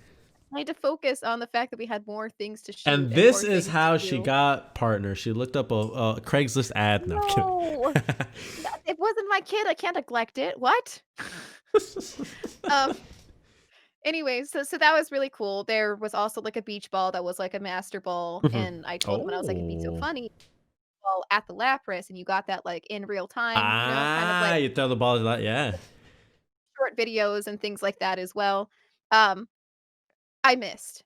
Speaker 2: I had to focus on the fact that we had more things to shoot
Speaker 1: And
Speaker 2: and
Speaker 1: this
Speaker 2: more
Speaker 1: is
Speaker 2: things to
Speaker 1: how she
Speaker 2: do.
Speaker 1: got partner. She looked up a Craigslist ad. No, I'm kidding.
Speaker 2: No! That it wasn't my kid, I can't neglect it, what? Um, anyways, so that was really cool. There was also, like, a beach ball that was like a master ball,
Speaker 1: Mhm.
Speaker 2: and I told him, and I was like, "It'd be so
Speaker 1: Oh.
Speaker 2: funny ball at the Lapras, and you got that, like, in real time, kind of
Speaker 1: Ah,
Speaker 2: like
Speaker 1: you throw the ball a lot. Yeah.
Speaker 2: short videos and things like that as well." Um, I missed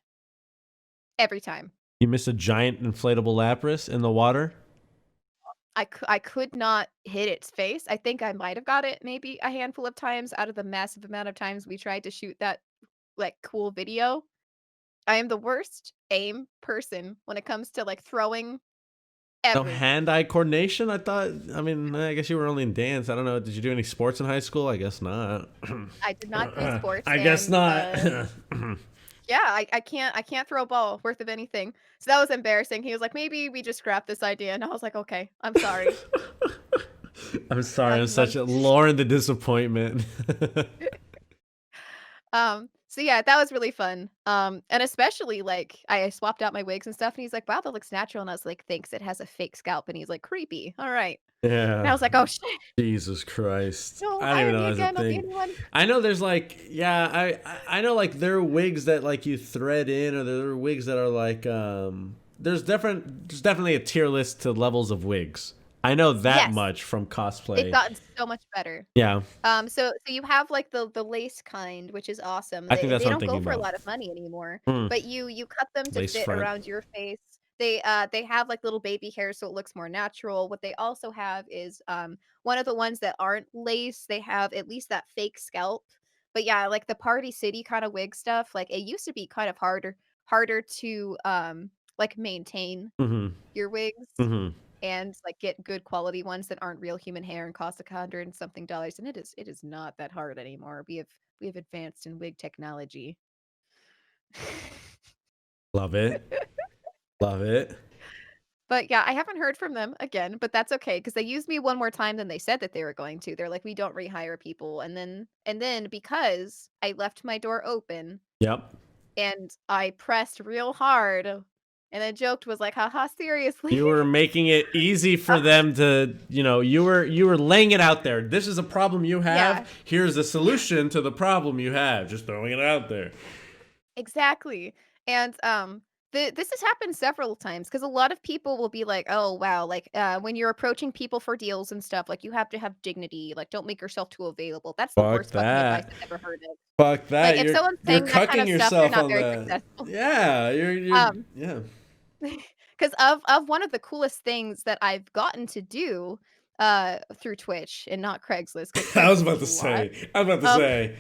Speaker 2: every time.
Speaker 1: You missed a giant inflatable Lapras in the water.
Speaker 2: I could not hit its face. I think I might have got it maybe a handful of times out of the massive amount of times we tried to shoot that, like, cool video. I am the worst aim person when it comes to, like, throwing
Speaker 1: No
Speaker 2: ever.
Speaker 1: hand-eye coordination? I thought. I mean, I guess you were only in dance. I don't know. Did you do any sports in high school? I guess not.
Speaker 2: I did not do sports,
Speaker 1: I guess
Speaker 2: and,
Speaker 1: not.
Speaker 2: yeah, I can't throw a ball worth of anything. So that was embarrassing. He was like, "Maybe we just scrap this idea," and I was like, "Okay, I'm sorry."
Speaker 1: I'm sorry. I'm such a Lauren the disappointment.
Speaker 2: So yeah, that was really fun. And especially like I swapped out my wigs and stuff, and he's like, "Wow, that looks natural." And I was like, "Thanks, it has a fake scalp." And he's like, "Creepy. All right." And I
Speaker 1: Yeah.
Speaker 2: was like, "Oh shit,
Speaker 1: Jesus Christ.
Speaker 2: don't
Speaker 1: I don't
Speaker 2: hire
Speaker 1: even
Speaker 2: me
Speaker 1: know that's a
Speaker 2: again. I'll be
Speaker 1: thing.
Speaker 2: anyone."
Speaker 1: I know there's like, yeah, I know like there are wigs that like you thread in, or there are wigs that are like there's definitely a tier list to levels of wigs. I know that
Speaker 2: Yes,
Speaker 1: much from
Speaker 2: it's
Speaker 1: cosplay.
Speaker 2: gotten so much better.
Speaker 1: Yeah.
Speaker 2: So you have like the lace kind, which is awesome.
Speaker 1: I think that's
Speaker 2: They
Speaker 1: what I'm
Speaker 2: don't go
Speaker 1: thinking
Speaker 2: for a
Speaker 1: about.
Speaker 2: lot of money anymore,
Speaker 1: Mm,
Speaker 2: but you cut them to
Speaker 1: lace
Speaker 2: fit
Speaker 1: front.
Speaker 2: around your face. They have like little baby hair so it looks more natural. What they also have is one of the ones that aren't lace, they have at least that fake scalp. But yeah, like the Party City kind of wig stuff, like it used to be kind of harder to like maintain
Speaker 1: Mhm.
Speaker 2: your wigs
Speaker 1: Mhm.
Speaker 2: and, like, get good quality ones that aren't real human hair and cost like 100 and something dollars, and it is not that hard anymore. We have advanced in wig technology.
Speaker 1: Love it. Love it.
Speaker 2: But, yeah, I haven't heard from them again, but that's okay because they used me one more time than they said that they were going to. They're like, "We don't rehire people," and then because I left my door open
Speaker 1: Yep.
Speaker 2: and I pressed real hard and then joked was like, haha, seriously.
Speaker 1: You were making it easy for them to, you were laying it out there. This is a problem you
Speaker 2: Yeah.
Speaker 1: have. Here's a
Speaker 2: Yeah.
Speaker 1: solution to the problem you have. Just throwing it out there.
Speaker 2: Exactly. And this has happened several times because a lot of people will be like, "Oh, wow, like when you're approaching people for deals and stuff, like you have to have dignity, like don't make yourself too available." That's the
Speaker 1: Fuck
Speaker 2: worst fucking advice
Speaker 1: that.
Speaker 2: I've ever heard of.
Speaker 1: Fuck
Speaker 2: Like
Speaker 1: that.
Speaker 2: if someone's
Speaker 1: You're
Speaker 2: saying that kind
Speaker 1: cucking
Speaker 2: of stuff, they're
Speaker 1: yourself
Speaker 2: not
Speaker 1: on
Speaker 2: very
Speaker 1: that.
Speaker 2: successful.
Speaker 1: Yeah, you're
Speaker 2: Um
Speaker 1: yeah.
Speaker 2: because of one of the coolest things that I've gotten to do through Twitch and not Craigslist because
Speaker 1: I was
Speaker 2: Craigslist
Speaker 1: about
Speaker 2: is
Speaker 1: to
Speaker 2: a lot.
Speaker 1: say. I was about to
Speaker 2: Um
Speaker 1: say.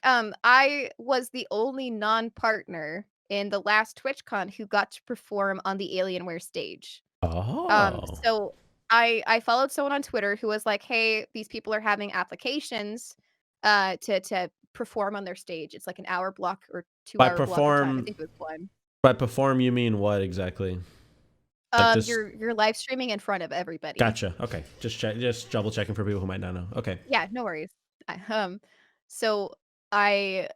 Speaker 2: I was the only non-partner in the last TwitchCon who got to perform on the Alienware stage.
Speaker 1: Oh.
Speaker 2: So I followed someone on Twitter who was like, "Hey, these people are having applications to perform on their stage. It's like an hour block or
Speaker 1: By
Speaker 2: 2 hour block of time." I
Speaker 1: perform
Speaker 2: think it was one.
Speaker 1: by perform you mean what exactly? Like just
Speaker 2: You're live streaming in front of everybody.
Speaker 1: gotcha. Okay. Just double checking for people who might not know. Okay.
Speaker 2: Yeah, no worries. So I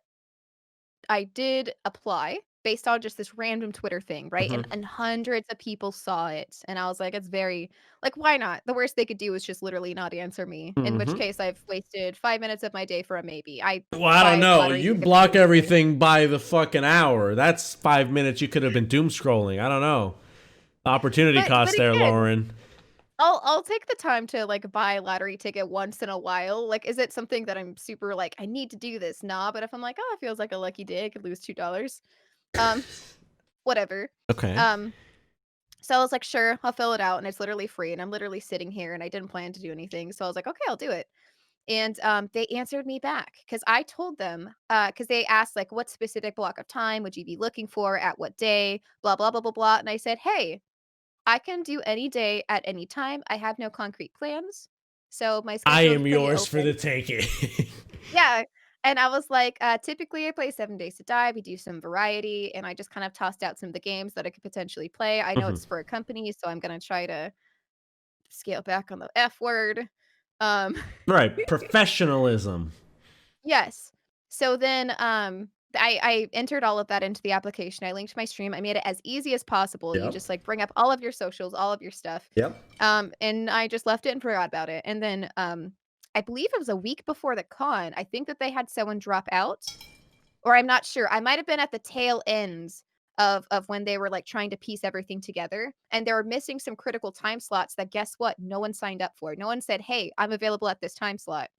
Speaker 2: I did apply based on just this random Twitter thing, right?
Speaker 1: Hmm.
Speaker 2: And hundreds of people saw it, and I was like, "It's very like, why not?" The worst they could do is just literally not answer me, in which
Speaker 1: Hmm.
Speaker 2: case I've wasted 5 minutes of my day for a maybe. I
Speaker 1: Well, I don't
Speaker 2: buy
Speaker 1: know.
Speaker 2: lottery
Speaker 1: You
Speaker 2: tickets for
Speaker 1: block
Speaker 2: anything.
Speaker 1: everything by the fucking hour. That's 5 minutes you could have been doom scrolling. I don't know. Opportunity
Speaker 2: But
Speaker 1: cost there,
Speaker 2: again,
Speaker 1: Lauren.
Speaker 2: I'll take the time to, like, buy a lottery ticket once in a while. Like, is it something that I'm super like, "I need to do this?" Nah, but if I'm like, "Oh, it feels like a lucky day, I could lose $2." Um, whatever.
Speaker 1: Okay.
Speaker 2: Um So I was like, "Sure, I'll fill it out," and it's literally free, and I'm literally sitting here, and I didn't plan to do anything, so I was like, "Okay, I'll do it." And, they answered me back because I told them, because they asked, like, "What specific block of time would you be looking for, at what day, blah, blah, blah, blah, blah," and I said, "Hey, I can do any day at any time, I have no concrete plans, so my
Speaker 1: I
Speaker 2: schedule is
Speaker 1: am
Speaker 2: pretty
Speaker 1: yours for the
Speaker 2: open."
Speaker 1: taking.
Speaker 2: Yeah, and I was like, typically I play 7 Days to Die, we do some variety," and I just kind of tossed out some of the games that I could potentially play. I know
Speaker 1: Mhm.
Speaker 2: it's for a company, so I'm gonna try to scale back on the F word. Um,
Speaker 1: Right. Professionalism.
Speaker 2: yes. So then, I entered all of that into the application. I linked my stream. I made it as easy as possible. You
Speaker 1: Yep.
Speaker 2: just like bring up all of your socials, all of your stuff.
Speaker 1: Yep.
Speaker 2: And I just left it and forgot about it. And then, I believe it was a week before the con. I think that they had someone drop out, or I'm not sure. I might have been at the tail ends of when they were like trying to piece everything together, and they were missing some critical time slots that guess what? No one signed up for. No one said, "Hey, I'm available at this time slot."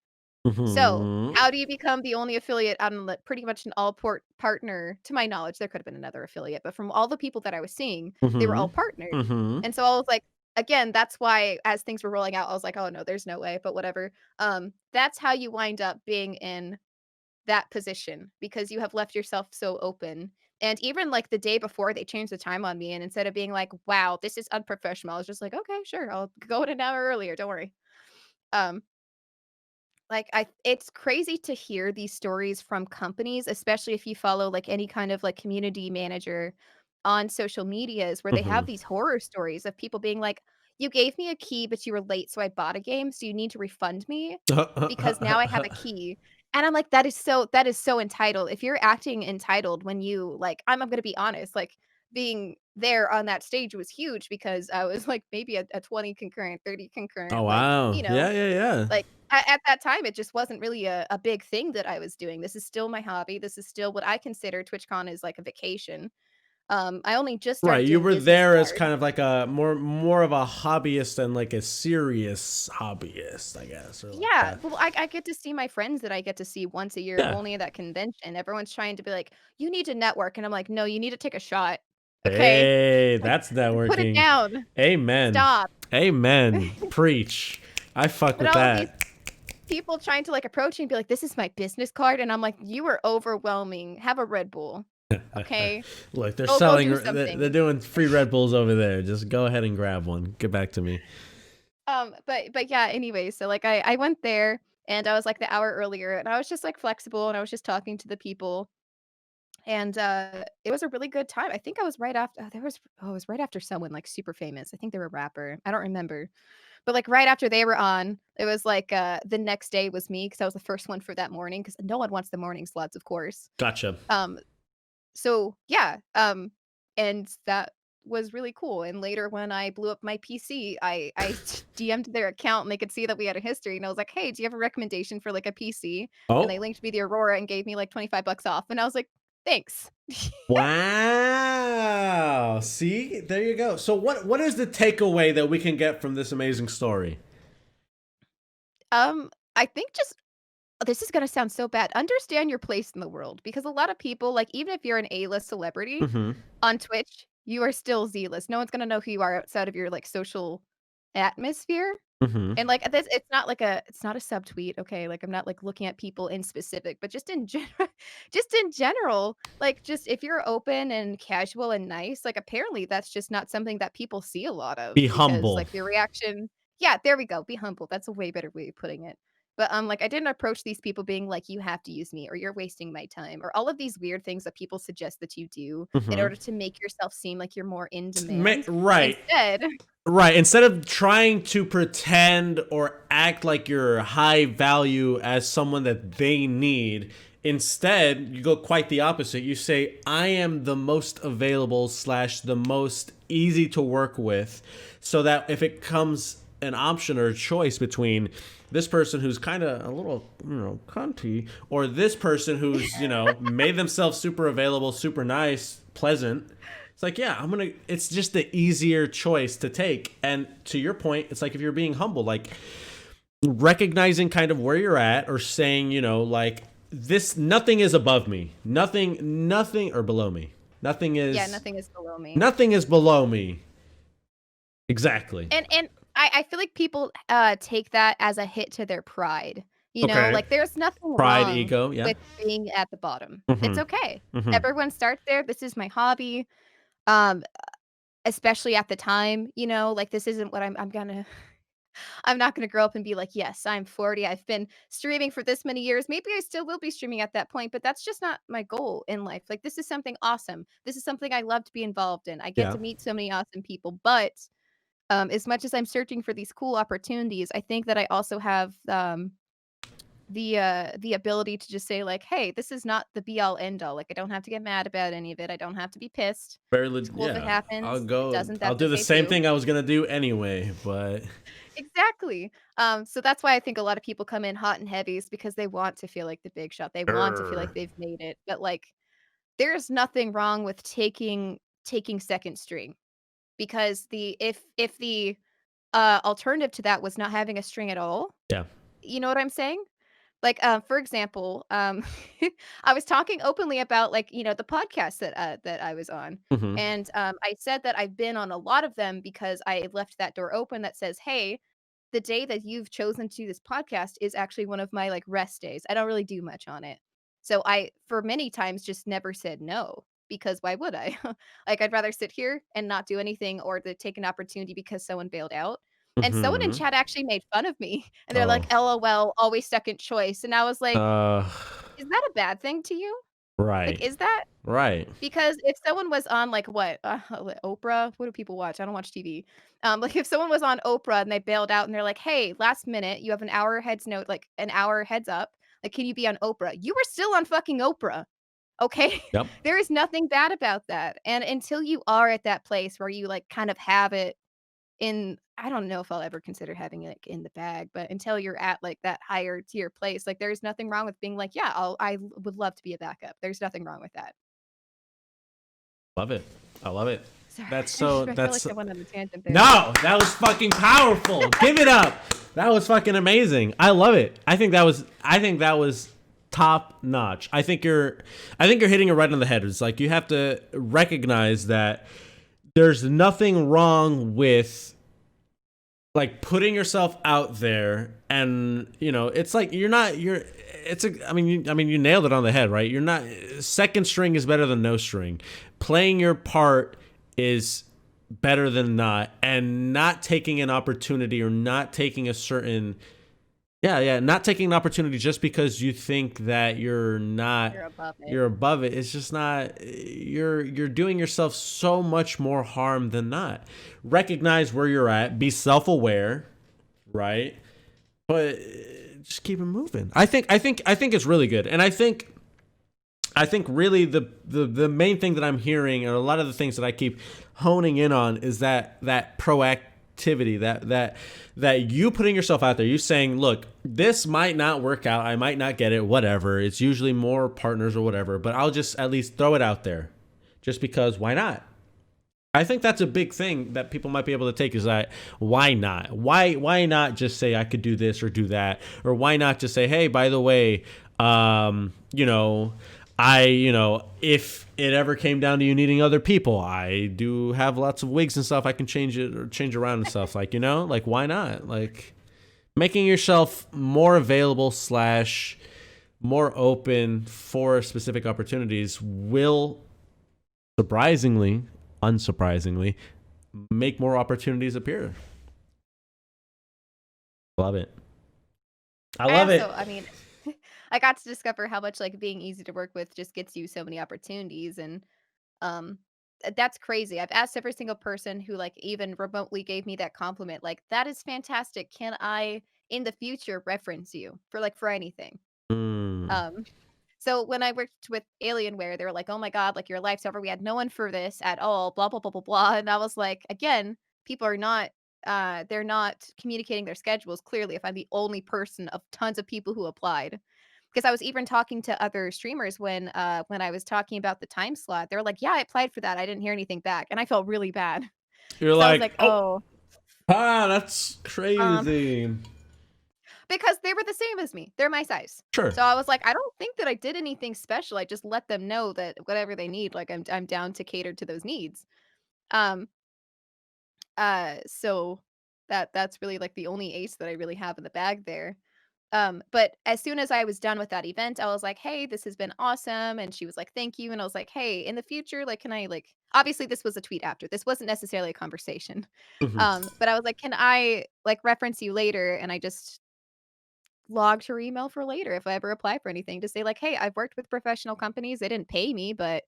Speaker 2: So,
Speaker 1: Mhm.
Speaker 2: how do you become the only affiliate on the pretty much an all port partner? To my knowledge, there could have been another affiliate, but from all the people that I was seeing, they were all
Speaker 1: Mhm.
Speaker 2: partnered.
Speaker 1: Mhm.
Speaker 2: And so I was like, again, that's why as things were rolling out, I was like, "Oh no, there's no way," but whatever. That's how you wind up being in that position because you have left yourself so open. And even like the day before they changed the time on me, and instead of being like, "Wow, this is unprofessional," I was just like, "Okay, sure, I'll go in an hour earlier, don't worry." Um like I it's crazy to hear these stories from companies, especially if you follow like any kind of like community manager on social medias where they have
Speaker 1: Mhm.
Speaker 2: these horror stories of people being like, "You gave me a key, but you were late, so I bought a game, so you need to refund me because now I have a key." And I'm like, that is so entitled. If you're acting entitled when you like I'm gonna be honest, like being there on that stage was huge because I was like maybe a 20 concurrent, 30
Speaker 1: Oh
Speaker 2: concurrent, like,
Speaker 1: wow. Yeah, yeah, yeah.
Speaker 2: like, at that time, it just wasn't really a big thing that I was doing. This is still my hobby. This is still what I consider TwitchCon is like a vacation. I only just
Speaker 1: Right.
Speaker 2: started
Speaker 1: You
Speaker 2: doing
Speaker 1: were
Speaker 2: business
Speaker 1: there as
Speaker 2: cards.
Speaker 1: kind of like a more of a hobbyist than like a serious hobbyist, I guess, or like
Speaker 2: Yeah,
Speaker 1: that.
Speaker 2: well, I get to see my friends that I get to see once a year. I'm
Speaker 1: Yeah.
Speaker 2: only at that convention. Everyone's trying to be like, "You need to network," and I'm like, "No, you need to take a shot, okay?
Speaker 1: Hey,
Speaker 2: Like,
Speaker 1: that's
Speaker 2: put it
Speaker 1: networking.
Speaker 2: down.
Speaker 1: Amen.
Speaker 2: Stop."
Speaker 1: Amen. Preach. I fuck
Speaker 2: But
Speaker 1: with
Speaker 2: all of these
Speaker 1: that.
Speaker 2: people trying to, like, approach me and be like, "This is my business card," and I'm like, "You are overwhelming. Have a Red Bull, okay?
Speaker 1: Look, they're
Speaker 2: Go
Speaker 1: selling.
Speaker 2: do
Speaker 1: They're
Speaker 2: something."
Speaker 1: doing free Red Bulls over there. Just go ahead and grab one. Get back to me.
Speaker 2: But yeah, anyway, so, like, I went there, and I was, like, the hour earlier, and I was just, like, flexible, and I was just talking to the people, and, it was a really good time. I think I was right after it was right after someone, like, super famous. I think they were a rapper. I don't remember. But, like, right after they were on, it was, like, the next day was me because I was the first one for that morning because no one wants the morning slots, of course.
Speaker 1: Gotcha.
Speaker 2: Um, so, yeah, And that was really cool, and later when I blew up my PC, I DM'd their account and they could see that we had a history, and I was like, "Hey, do you have a recommendation for, like, a PC?" And they
Speaker 1: Oh,
Speaker 2: linked me the Aurora and gave me, like, 25 bucks off, and I was like, "Thanks."
Speaker 1: wow. See, there you go. So what is the takeaway that we can get from this amazing story?
Speaker 2: I think just this is gonna sound so bad. Understand your place in the world because a lot of people, like, even if you're an A-list celebrity
Speaker 1: Mm-hmm.
Speaker 2: on Twitch, you are still Z-list. No one's gonna know who you are outside of your, like, social atmosphere.
Speaker 1: Mm-hmm.
Speaker 2: And, like, this it's not like a it's not a subtweet, okay? Like, I'm not, like, looking at people in specific, but just in general, just in general, like, just if you're open and casual and nice, like, apparently that's just not something that people see a lot of
Speaker 1: Be
Speaker 2: because,
Speaker 1: humble.
Speaker 2: like, the reaction yeah, there we go, be humble, that's a way better way of putting it. But, like, I didn't approach these people being like, "You have to use me," or "You're wasting my time," or all of these weird things that people suggest that you do in
Speaker 1: Mm-hmm.
Speaker 2: order to make yourself seem like you're more in demand.
Speaker 1: Right.
Speaker 2: Instead
Speaker 1: Right. Instead of trying to pretend or act like you're high value as someone that they need, instead you go quite the opposite. You say, I am the most available slash the most easy to work with, so that if it comes an option or a choice between this person who's kind of a little, cunty, or this person who's, made themselves super available, super nice, pleasant, it's like, yeah, it's just the easier choice to take. And to your point, it's like if you're being humble, like recognizing kind of where you're at or saying, like this, nothing is above me. Nothing, or below me.
Speaker 2: yeah, nothing is below me.
Speaker 1: Nothing is below me. Exactly.
Speaker 2: And I feel like people, take that as a hit to their pride, you know?
Speaker 1: Okay.
Speaker 2: Like, there's nothing
Speaker 1: Pride,
Speaker 2: wrong
Speaker 1: ego. Yeah.
Speaker 2: with being at the bottom. It's
Speaker 1: Mm-hmm.
Speaker 2: okay.
Speaker 1: Mm-hmm.
Speaker 2: Everyone starts there, this is my hobby, um, especially at the time, you know? Like, this isn't what I'm gonna I'm not gonna grow up and be like, "Yes, I'm 40, I've been streaming for this many years." Maybe I still will be streaming at that point, but that's just not my goal in life. Like, this is something awesome. This is something I love to be involved in. I get
Speaker 1: Yeah.
Speaker 2: to meet so many awesome people, but as much as I'm searching for these cool opportunities, I think that I also have the ability to just say like, "Hey, this is not the be all end all." Like, I don't have to get mad about any of it. I don't have to be pissed. It's cool if it
Speaker 1: Yeah. I'll
Speaker 2: happens. If it
Speaker 1: go.
Speaker 2: doesn't,
Speaker 1: I'll
Speaker 2: that's
Speaker 1: do the
Speaker 2: okay
Speaker 1: same
Speaker 2: too.
Speaker 1: thing I was gonna do anyway. But
Speaker 2: Exactly. So that's why I think a lot of people come in hot and heavy is because they want to feel like the big shot. They want to feel like
Speaker 1: Err.
Speaker 2: they've made it. But like, there's nothing wrong with taking second string because the if the alternative to that was not having a string at all.
Speaker 1: Yeah.
Speaker 2: You know what I'm saying? Like, for example, I was talking openly about, like, the podcast that I was on,
Speaker 1: Mm-hmm.
Speaker 2: and, I said that I've been on a lot of them because I left that door open that says, "Hey, the day that you've chosen to do this podcast is actually one of my, like, rest days." I don't really do much on it. So I, for many times, just never said no, because why would I? Like, I'd rather sit here and not do anything or to take an opportunity because someone bailed out. And someone in
Speaker 1: Mm-hmm.
Speaker 2: chat actually made fun of me, and they're
Speaker 1: Oh.
Speaker 2: like, "LOL, always second choice." And I was like,
Speaker 1: Uh.
Speaker 2: "Is that a bad thing to you? Like,
Speaker 1: Right.
Speaker 2: is that?"
Speaker 1: Right.
Speaker 2: Because if someone was on, like, what, what, Oprah? What do people watch? I don't watch TV. Like, if someone was on Oprah and they bailed out and they're like, "Hey, last minute, you have an hour heads note like, an hour heads up. Like, can you be on Oprah?" You were still on fucking Oprah, okay?
Speaker 1: Yep.
Speaker 2: There is nothing bad about that, and until you are at that place where you, like, kind of have it in I don't know if I'll ever consider having it, like, in the bag, but until you're at, like, that higher tier place, like, there's nothing wrong with being like, "Yeah, would love to be a backup." There's nothing wrong with that.
Speaker 1: Love it. I love it.
Speaker 2: Sorry,
Speaker 1: That's so.
Speaker 2: I feel like
Speaker 1: That's
Speaker 2: I went on a tangent there.
Speaker 1: no. That was fucking powerful. Give it up. That was fucking amazing. I love it. I think that was. I think that was top notch. I think you're. I think you're hitting it right on the head. It's like you have to recognize that there's nothing wrong with like putting yourself out there, and it's like you're it's a I mean you nailed it on the head, right? You're not second string is better than no string. Playing your part is better than not, and not taking an opportunity or not taking a certain not taking an opportunity just because you think that
Speaker 2: You're above it.
Speaker 1: you're above it. It's just not. You're doing yourself so much more harm than not. Recognize where you're at. Be self-aware, right? But just keep it moving. I think it's really good, and I think I think really the main thing that I'm hearing, and a lot of the things that I keep honing in on, is that proactivity, that you putting yourself out there. You saying, look, this might not work out, I might not get it, whatever. It's usually more partners or whatever, but I'll just at least throw it out there, just because why not? I think that's a big thing that people might be able to take, is that why not? Why not just say I could do this or do that? Or why not just say, hey, by the way, you know, if it ever came down to you needing other people, I do have lots of wigs and stuff. I can change it or change around and stuff. Like, like why not? Like making yourself more available / more open for specific opportunities will unsurprisingly, make more opportunities appear. Love it. I love it.
Speaker 2: I mean, I got to discover how much like being easy to work with just gets you so many opportunities, and um that's crazy. I've asked every single person who like even remotely gave me that compliment, like, that is fantastic. Can I in the future reference you for anything?
Speaker 1: Mm.
Speaker 2: Um So when I worked with Alienware, they were like, "Oh my god, like your life's over. We had no one for this at all, blah blah blah blah blah." And I was like, again, people are not they're not communicating their schedules clearly if I'm the only person of tons of people who applied. Because I was even talking to other streamers when I was talking about the time slot. They were like, "Yeah, I applied for that. I didn't hear anything back." And I felt really bad.
Speaker 1: You're
Speaker 2: So I was
Speaker 1: like,
Speaker 2: like,
Speaker 1: oh,
Speaker 2: "Oh,
Speaker 1: that's
Speaker 2: um
Speaker 1: crazy.
Speaker 2: because they were the same as me. They're my size."
Speaker 1: Sure.
Speaker 2: So I was like, "I don't think that I did anything special. I just let them know that whatever they need, like I'm down to cater to those needs." Um so that's really like the only ace that I really have in the bag there. But as soon as I was done with that event, I was like, "Hey, this has been awesome." And she was like, "Thank you." And I was like, "Hey, in the future, like, can I like," obviously this was a tweet after. This wasn't necessarily a conversation.
Speaker 1: Mhm.
Speaker 2: But I was like, "Can I like reference you later?" And I just logged her email for later if I ever apply for anything to say like, "Hey, I've worked with professional companies. They didn't pay me, but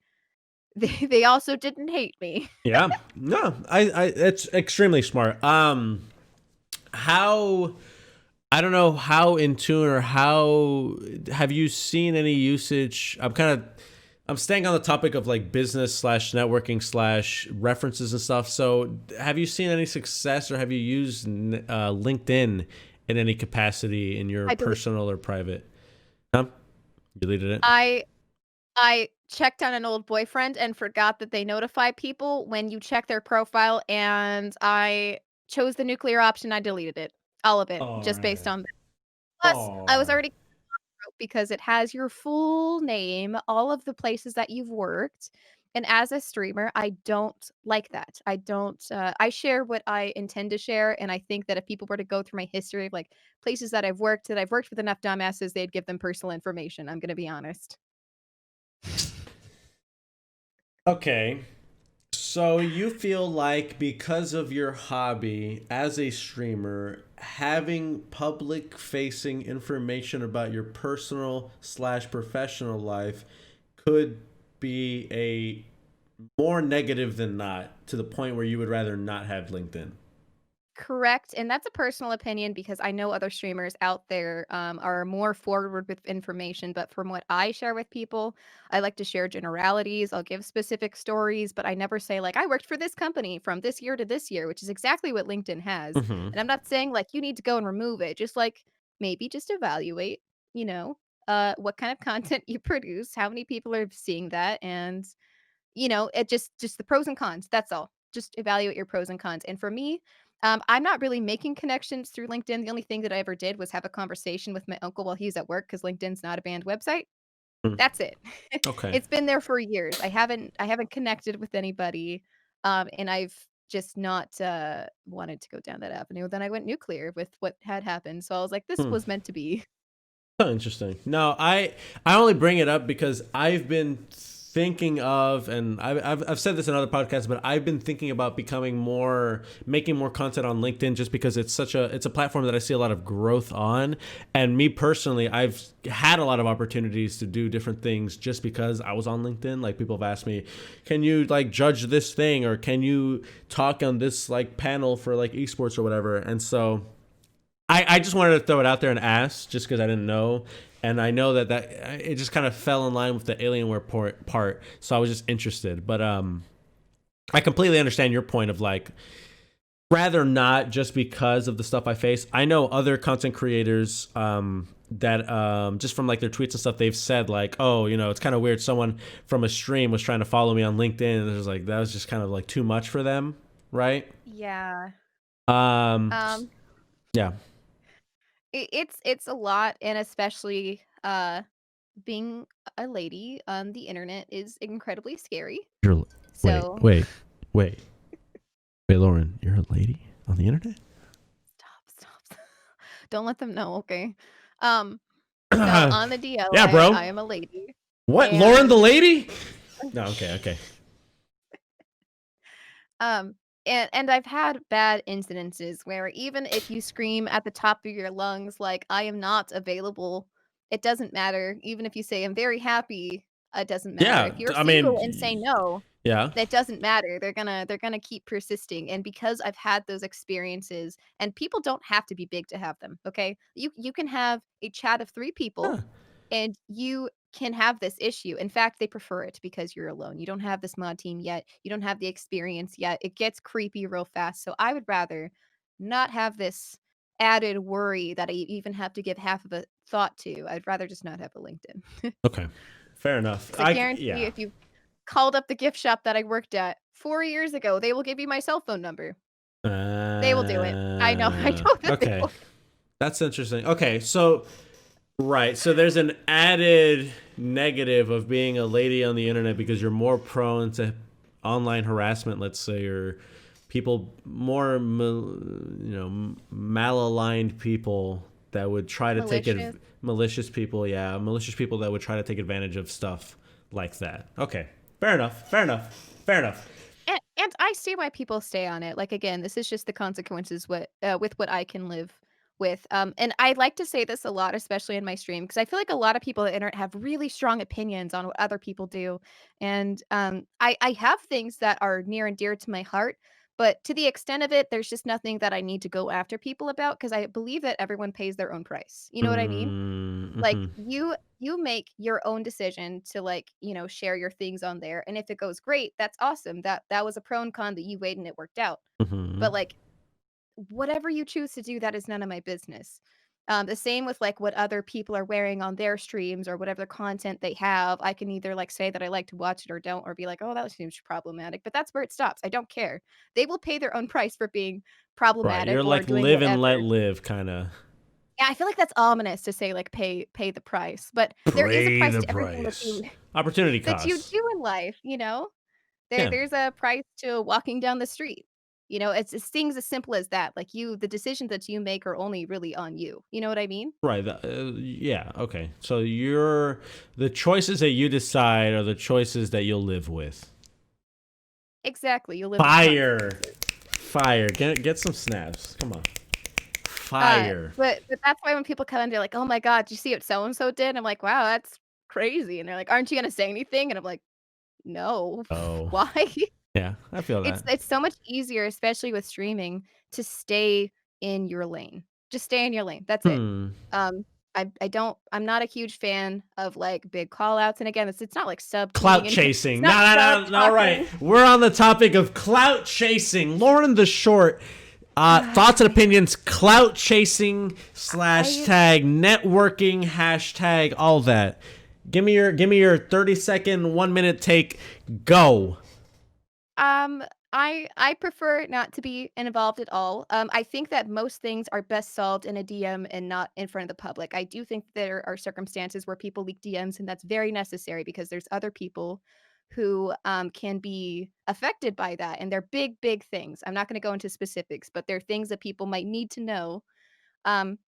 Speaker 2: they also didn't hate me."
Speaker 1: Yeah. No, it's extremely smart. How I don't know how in tune, or how have you seen any usage? I'm staying on the topic of like business / networking / references and stuff. So have you seen any success, or have you used LinkedIn in any capacity in your
Speaker 2: I believe
Speaker 1: personal or private? Huh? You deleted it?
Speaker 2: I I checked on an old boyfriend and forgot that they notify people when you check their profile, and I chose the nuclear option. I deleted it. All of it,
Speaker 1: All
Speaker 2: just based
Speaker 1: right.
Speaker 2: on that. Plus, I was
Speaker 1: Oh.
Speaker 2: already because it has your full name, all of the places that you've worked, and as a streamer, I don't like that. I don't, I share what I intend to share, and I think that if people were to go through my history of, like, places that I've worked with enough dumbasses, they'd give them personal information, I'm gonna be honest.
Speaker 1: Okay. So you feel like because of your hobby as a streamer, having public facing information about your personal / professional life could be a more negative than not, to the point where you would rather not have LinkedIn.
Speaker 2: Correct, and that's a personal opinion because I know other streamers out there, are more forward with information, but from what I share with people, I like to share generalities, I'll give specific stories, but I never say, like, "I worked for this company from this year to this year," which is exactly what LinkedIn has,
Speaker 1: Hmm.
Speaker 2: and I'm not saying, like, you need to go and remove it, just, like, maybe just evaluate, you know, what kind of content you produce, how many people are seeing that, and it just the pros and cons, that's all. Just evaluate your pros and cons, and for me, I'm not really making connections through LinkedIn. The only thing that I ever did was have a conversation with my uncle while he's at work because LinkedIn's not a banned website. That's it.
Speaker 1: Okay.
Speaker 2: It's been there for years. I haven't connected with anybody, and I've just not, wanted to go down that avenue. Then I went nuclear with what had happened, so I was like, "This
Speaker 1: Hmm.
Speaker 2: was meant to be."
Speaker 1: Oh, interesting. No, I only bring it up because I've been thinking of, and I've said this in other podcasts, but I've been thinking about making more content on LinkedIn, just because it's a platform that I see a lot of growth on. And me personally, I've had a lot of opportunities to do different things just because I was on LinkedIn. Like, people have asked me, can you like judge this thing, or can you talk on this like panel for like esports or whatever? And so I just wanted to throw it out there and ask, just because I didn't know. and I know that it just kind of fell in line with the Alienware part. So I was just interested, but I completely understand your point of like rather not just because of the stuff I face. I know other content creators that just from like their tweets and stuff, they've said like, oh, you know, it's kind of weird. Someone from a stream was trying to follow me on LinkedIn, and it was like that was just kind of like too much for them, right?
Speaker 2: Yeah.
Speaker 1: Um,
Speaker 2: Um,
Speaker 1: yeah.
Speaker 2: it's a lot, and especially being a lady on the internet is incredibly scary.
Speaker 1: You're wait,
Speaker 2: So
Speaker 1: wait, wait, wait, Lauren, you're a lady on the internet?
Speaker 2: stop. Don't let them know, okay? Um, no, on the DL,
Speaker 1: Yeah, bro.
Speaker 2: I am a lady,
Speaker 1: What, Lauren
Speaker 2: and
Speaker 1: the lady? No, okay, okay.
Speaker 2: um, and I've had bad incidences where even if you scream at the top of your lungs like I am not available, it doesn't matter. Even if you say I'm very happy, it doesn't matter.
Speaker 1: Yeah,
Speaker 2: If you're
Speaker 1: I mean,
Speaker 2: single and say no,
Speaker 1: yeah.
Speaker 2: that doesn't matter. They're gonna keep persisting, and because I've had those experiences, and people don't have to be big to have them, okay? You can have a chat of 3 people,
Speaker 1: Huh.
Speaker 2: and you can have this issue. In fact, they prefer it because you're alone. You don't have this mod team yet. You don't have the experience yet. It gets creepy real fast. So I would rather not have this added worry that I even have to give half of a thought to. I'd rather just not have a LinkedIn.
Speaker 1: Okay, fair enough.
Speaker 2: 'Cause I guarantee
Speaker 1: Yeah.
Speaker 2: if you called up the gift shop that I worked at 4 years ago, they will give you my cell phone number. They will do it. I know, I know that they
Speaker 1: Okay,
Speaker 2: will.
Speaker 1: that's interesting. Okay, so right, so there's an added negative of being a lady on the internet because you're more prone to online harassment. Let's say, or people more, malaligned people that would try to take it.
Speaker 2: Malicious.
Speaker 1: Malicious people, yeah, malicious people that would try to take advantage of stuff like that. Okay, fair enough. Fair enough. Fair enough.
Speaker 2: And I see why people stay on it. Like, again, this is just the consequences with what I can live with. And I like to say this a lot, especially in my stream, because I feel like a lot of people on the internet have really strong opinions on what other people do. And I have things that are near and dear to my heart, but to the extent of it, there's just nothing that I need to go after people about because I believe that everyone pays their own price. You know what I mean? Like,
Speaker 1: Mm-hmm.
Speaker 2: you make your own decision to, like, share your things on there, and if it goes great, that's awesome. That was a pro and con that you weighed and it worked out.
Speaker 1: Mm-hmm.
Speaker 2: But, like, whatever you choose to do, that is none of my business. The same with, like, what other people are wearing on their streams or whatever content they have. I can either, like, say that I like to watch it or don't, or be like, "Oh, that seems problematic," but that's where it stops. I don't care. They will pay their own price for being
Speaker 1: Right,
Speaker 2: problematic
Speaker 1: you're
Speaker 2: or
Speaker 1: like
Speaker 2: doing
Speaker 1: live and let
Speaker 2: whatever.
Speaker 1: live, kind of.
Speaker 2: Yeah, I feel like that's ominous to say, like, pay the price, but there is a
Speaker 1: Pay
Speaker 2: price
Speaker 1: the
Speaker 2: to everything that
Speaker 1: price.
Speaker 2: you
Speaker 1: Opportunity
Speaker 2: that you
Speaker 1: costs.
Speaker 2: do in life, you know?
Speaker 1: Yeah.
Speaker 2: There's a price to walking down the street. It's things as simple as that, like, the decisions that you make are only really on you. You know what I mean?
Speaker 1: Right. Yeah. Okay. So the choices that you decide are the choices that you'll live with.
Speaker 2: Exactly, you live with the
Speaker 1: Fire.
Speaker 2: consequences.
Speaker 1: Fire. Get some snaps. Come on. Fire.
Speaker 2: But that's why when people come in, they're like, "Oh my god, did you see what so and so did?" I'm like, "Wow, that's crazy," and they're like, "Aren't you gonna say anything?" And I'm like, "No,
Speaker 1: Oh.
Speaker 2: why?"
Speaker 1: Yeah. I feel
Speaker 2: It's
Speaker 1: that.
Speaker 2: it's so much easier, especially with streaming, to stay in your lane. Just stay in your lane. That's it.
Speaker 1: Hmm.
Speaker 2: Um, I'm not a huge fan of, like, big call outs, and again, it's not like
Speaker 1: Clout
Speaker 2: subtweeting any it's
Speaker 1: chasing.
Speaker 2: not sub
Speaker 1: No. All right.
Speaker 2: talking.
Speaker 1: We're on the topic of clout chasing. Lauren the Short. Thoughts and opinions, clout chasing slash
Speaker 2: I
Speaker 1: tag networking hashtag all that. Give me your 30-second 1 minute take. Go.
Speaker 2: Um, I prefer not to be involved at all. I think that most things are best solved in a DM and not in front of the public. I do think there are circumstances where people leak DMs, and that's very necessary because there's other people who can be affected by that, and they're big, big things. I'm not going to go into specifics, but they're things that people might need to know. Um,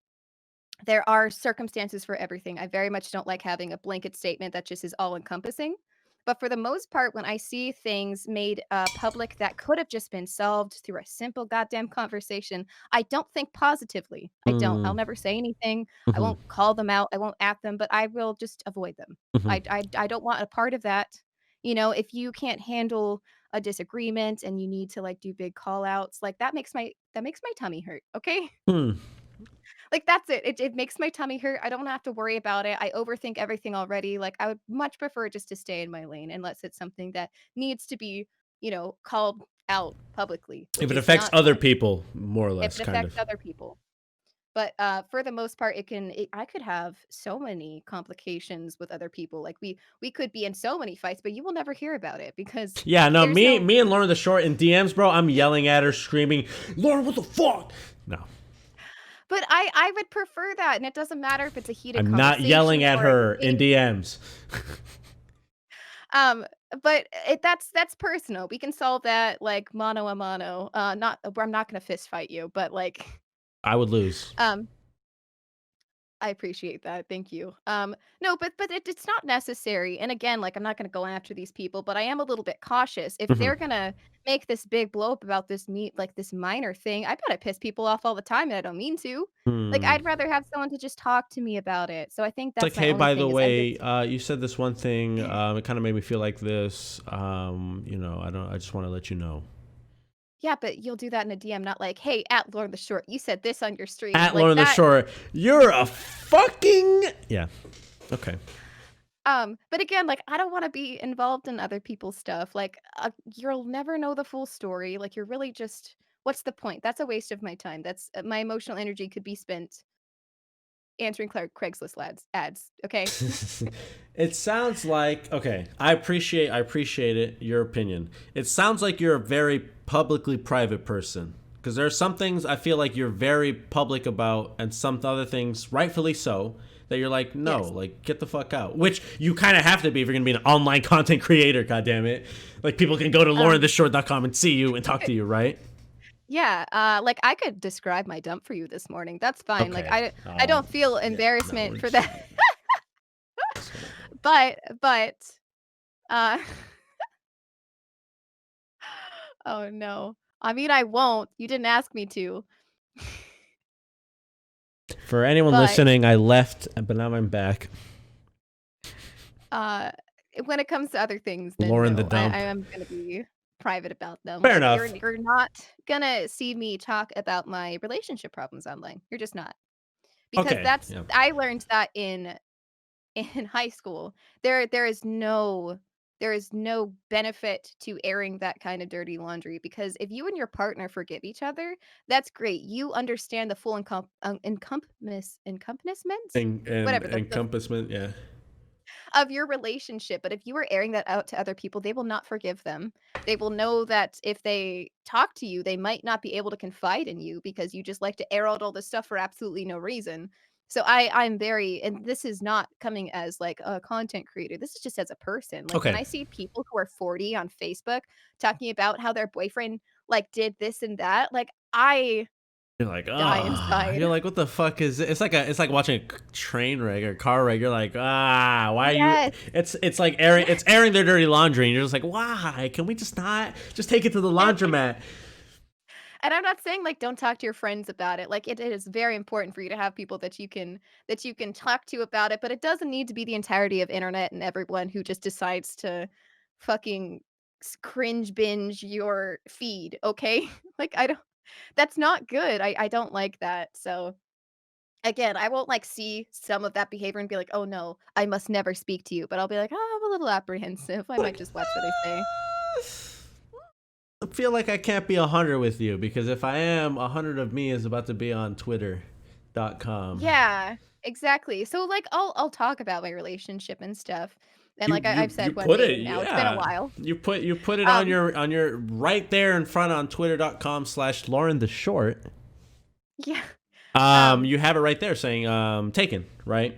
Speaker 2: there are circumstances for everything. I very much don't like having a blanket statement that just is all encompassing. But for the most part, when I see things made public that could have just been solved through a simple goddamn conversation, I don't think positively. I don't. I'll
Speaker 1: Mm,
Speaker 2: never say anything. I
Speaker 1: mhm,
Speaker 2: won't call them out. I won't at them, but I will just avoid them.
Speaker 1: mhm.
Speaker 2: I don't want a part of that. If you can't handle a disagreement and you need to like do big call outs, like that makes my tummy hurt. Okay.
Speaker 1: Hmm.
Speaker 2: Like, that's it. It makes my tummy hurt. I don't have to worry about it. I overthink everything already. Like, I would much prefer just to stay in my lane unless it's something that needs to be, called out publicly,
Speaker 1: If
Speaker 2: which
Speaker 1: it
Speaker 2: is
Speaker 1: affects
Speaker 2: not
Speaker 1: other
Speaker 2: fun
Speaker 1: people, more or
Speaker 2: if
Speaker 1: less,
Speaker 2: it
Speaker 1: kind
Speaker 2: affects
Speaker 1: of.
Speaker 2: other people. But, for the most part, I could have so many complications with other people. Like, we could be in so many fights, but you will never hear about it because
Speaker 1: Yeah, no,
Speaker 2: there's no
Speaker 1: me and Lauren the Short in DMs, bro. I'm yelling at her, screaming, "Lauren, what the fuck?" No,
Speaker 2: but I would prefer that, and it doesn't matter if it's a heated
Speaker 1: I'm not yelling
Speaker 2: conversation
Speaker 1: at
Speaker 2: or a
Speaker 1: her in
Speaker 2: debate.
Speaker 1: DMs.
Speaker 2: Um, but that's personal. We can solve that, like, mano a mano. Not I'm not gonna fist fight you, but, like,
Speaker 1: I would lose.
Speaker 2: um I appreciate that, thank you. No, but it's not necessary, and again, like, I'm not gonna go after these people, but I am a little bit cautious. If
Speaker 1: Hmm.
Speaker 2: they're gonna make this big blow up about this minor thing, I bet I piss people off all the time, and I don't mean to. Like,
Speaker 1: Hmm.
Speaker 2: I'd rather have someone to just talk to me about it, so I think
Speaker 1: It's like,
Speaker 2: that's my
Speaker 1: hey,
Speaker 2: only
Speaker 1: by the
Speaker 2: thing is I'm just
Speaker 1: way, you said this one thing. It kind of made me feel like this. I don't. I just want to let you know.
Speaker 2: yeah, but you'll do that in a DM, not like, "Hey, at Lauren the Short, you said this on your stream."
Speaker 1: At
Speaker 2: Like,
Speaker 1: Lauren the
Speaker 2: that.
Speaker 1: Short, you're a fucking yeah. Okay.
Speaker 2: But again, like, I don't wanna be involved in other people's stuff, like, you'll never know the full story, like, you're really just what's the point? That's a waste of my time, that's my emotional energy could be spent answering Craigslist ads, okay?
Speaker 1: It sounds like okay. I appreciate it. Your opinion. It sounds like you're a very publicly private person because there are some things I feel like you're very public about, and some other things, rightfully so, that you're like, no,
Speaker 2: Yes.
Speaker 1: like get the fuck out. Which you kind of have to be if you're gonna be an online content creator. God damn it! Like people can go to
Speaker 2: Um,
Speaker 1: LaurenTheShort.com and see you and talk to you, right?
Speaker 2: yeah, like, I could describe my dump for you this morning, that's fine, like,
Speaker 1: Okay.
Speaker 2: I don't feel
Speaker 1: Yeah. No,
Speaker 2: embarrassment
Speaker 1: we're
Speaker 2: for
Speaker 1: just.
Speaker 2: that, but, uh oh, no. I mean, I won't, you didn't ask me to.
Speaker 1: For anyone
Speaker 2: But
Speaker 1: listening, I left, but now I'm back.
Speaker 2: Uh, when it comes to other things, then
Speaker 1: Lauren the
Speaker 2: no, I
Speaker 1: dump.
Speaker 2: am gonna be private about them.
Speaker 1: Fair
Speaker 2: Like, you're
Speaker 1: enough.
Speaker 2: you're not gonna see me talk about my relationship problems online. You're just not. Because
Speaker 1: Okay.
Speaker 2: that's
Speaker 1: Yeah.
Speaker 2: I learned that in in high school. There is no benefit to airing that kind of dirty laundry because if you and your partner forgive each other, that's great. You understand the full encompassment,
Speaker 1: And
Speaker 2: whatever the
Speaker 1: encompassment, yeah.
Speaker 2: of your relationship, but if you are airing that out to other people, they will not forgive them. They will know that if they talk to you, they might not be able to confide in you because you just like to air out all this stuff for absolutely no reason. So I'm very and this is not coming as like a content creator. This is just as a person. Like when
Speaker 1: Okay.
Speaker 2: I see people who are 40 on Facebook talking about how their boyfriend like did this and that, like I
Speaker 1: You're like,
Speaker 2: die
Speaker 1: ah,
Speaker 2: inside.
Speaker 1: you're like, what the fuck is it? It's like watching a train wreck or car wreck. You're like, ah, why are you?
Speaker 2: Yes.
Speaker 1: It's like airing their dirty laundry, and you're just like, why? Can we just not just take it to the
Speaker 2: And
Speaker 1: laundromat?
Speaker 2: And I'm not saying, like, don't talk to your friends about it, like, it is very important for you to have people that you can talk to about it, but it doesn't need to be the entirety of internet and everyone who just decides to fucking cringe binge your feed, okay? Like, I don't that's not good, I don't like that, so, again, I won't, like, see some of that behavior and be like, "Oh, no, I must never speak to you," but I'll be like, "Oh, I'm a little apprehensive, I might
Speaker 1: Like,
Speaker 2: just watch what I say."
Speaker 1: I feel like I can't be 100 with you because if I am, 100 of me is about to be on Twitter.com.
Speaker 2: Yeah, exactly. So, like, I'll talk about my relationship and stuff, and
Speaker 1: You
Speaker 2: like
Speaker 1: you
Speaker 2: I've
Speaker 1: you
Speaker 2: said one
Speaker 1: put
Speaker 2: day
Speaker 1: it,
Speaker 2: now, it's been a
Speaker 1: yeah.
Speaker 2: while.
Speaker 1: You put it
Speaker 2: Um,
Speaker 1: on your right there in front on Twitter.com/Lauren the Short.
Speaker 2: yeah, um,
Speaker 1: You have it right there saying taken, right?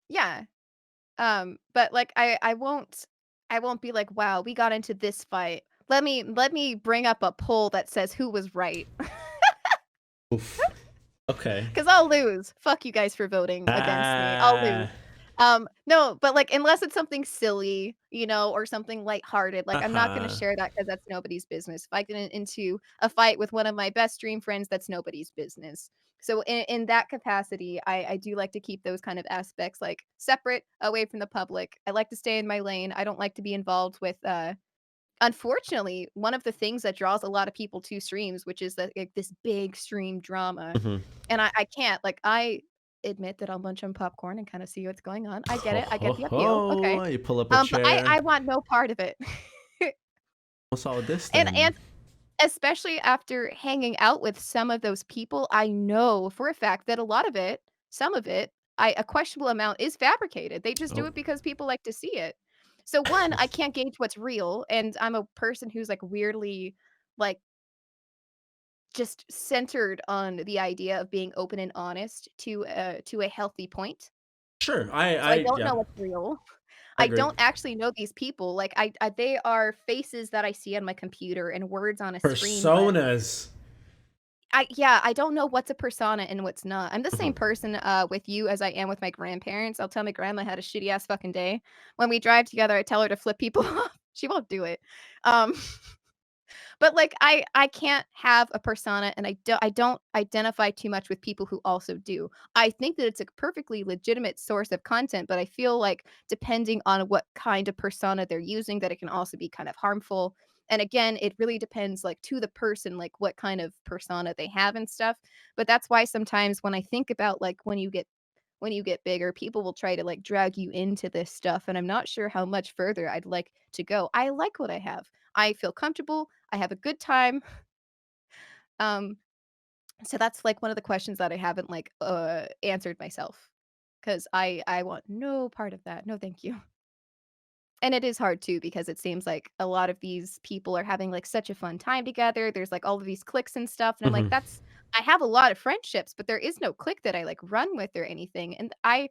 Speaker 2: yeah, but like I won't be like, "Wow, we got into this fight. Let me bring up a poll that says who was right,"
Speaker 1: Oof. Okay.
Speaker 2: because 'cause I'll lose. Fuck you guys for voting against me. I'll lose.
Speaker 1: Ah.
Speaker 2: No, but, like, unless it's something silly, or something lighthearted, like, I'm not gonna
Speaker 1: Uh-huh.
Speaker 2: share that because that's nobody's business. If I get into a fight with one of my best dream friends, that's nobody's business. So in that capacity, I do like to keep those kind of aspects, like, separate, away from the public. I like to stay in my lane. I don't like to be involved with, unfortunately, one of the things that draws a lot of people to streams, which is that, like, this big stream drama,
Speaker 1: Mhm.
Speaker 2: and I can't, like, I admit that I'll munch on popcorn and kinda see what's going on. I get
Speaker 1: Ho,
Speaker 2: it, I get
Speaker 1: ho,
Speaker 2: the appeal, okay.
Speaker 1: ho. You pull up a
Speaker 2: But I
Speaker 1: chair.
Speaker 2: want no part of it.
Speaker 1: What's all this
Speaker 2: And
Speaker 1: then?
Speaker 2: especially after hanging out with some of those people, I know for a fact that a lot of it, some of it, a questionable amount is fabricated. They just do
Speaker 1: Oh.
Speaker 2: it because people like to see it. So one, I can't gauge what's real, and I'm a person who's like weirdly like just centered on the idea of being open and honest to a healthy point.
Speaker 1: Sure.
Speaker 2: So I don't
Speaker 1: Yeah,
Speaker 2: know what's real.
Speaker 1: I
Speaker 2: I
Speaker 1: agree.
Speaker 2: don't actually know these people. Like I they are faces that I see on my computer and words on a screen, but
Speaker 1: Personas.
Speaker 2: I don't know what's a persona and what's not. I'm the same
Speaker 1: Mhm.
Speaker 2: person, with you as I am with my grandparents. I'll tell my grandma had a shitty ass fucking day. When we drive together, I tell her to flip people off. She won't do it. Um But, like, I can't have a persona, and I don't identify too much with people who also do. I think that it's a perfectly legitimate source of content, but I feel like depending on what kind of persona they're using, that it can also be kind of harmful. And again, it really depends, like, to the person, like, what kind of persona they have and stuff. But that's why sometimes when I think about, like, when you get bigger, people will try to, like, drag you into this stuff, and I'm not sure how much further I'd like to go. I like what I have. I feel comfortable, I have a good time, um, so that's, like, one of the questions that I haven't, like, answered myself, 'cause I want no part of that, no thank you. And it is hard too because it seems like a lot of these people are having, like, such a fun time together, there's, like, all of these cliques and stuff, and I'm like,
Speaker 1: Mhm.
Speaker 2: "That's." I have a lot of friendships, but there is no clique that I, like, run with or anything, and I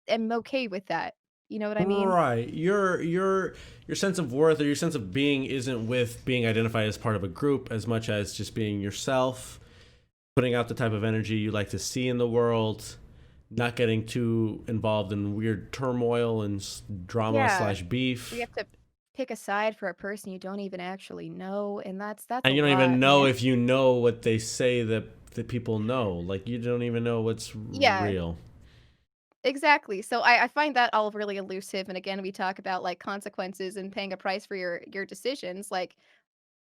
Speaker 2: am okay with that. You know what I mean?
Speaker 1: Right. Your sense of worth or your sense of being isn't with being identified as part of a group as much as just being yourself, putting out the type of energy you like to see in the world, not getting too involved in weird turmoil and drama
Speaker 2: Yeah.
Speaker 1: slash
Speaker 2: We
Speaker 1: beef.
Speaker 2: have to pick a side for a person you don't even actually know, and that's a
Speaker 1: And you don't even
Speaker 2: lot,
Speaker 1: know
Speaker 2: man.
Speaker 1: if you know what they say that people know. Like you don't even know what's
Speaker 2: Yeah,
Speaker 1: real.
Speaker 2: exactly. So I find that all really elusive, and again, we talk about, like, consequences and paying a price for your decisions, like,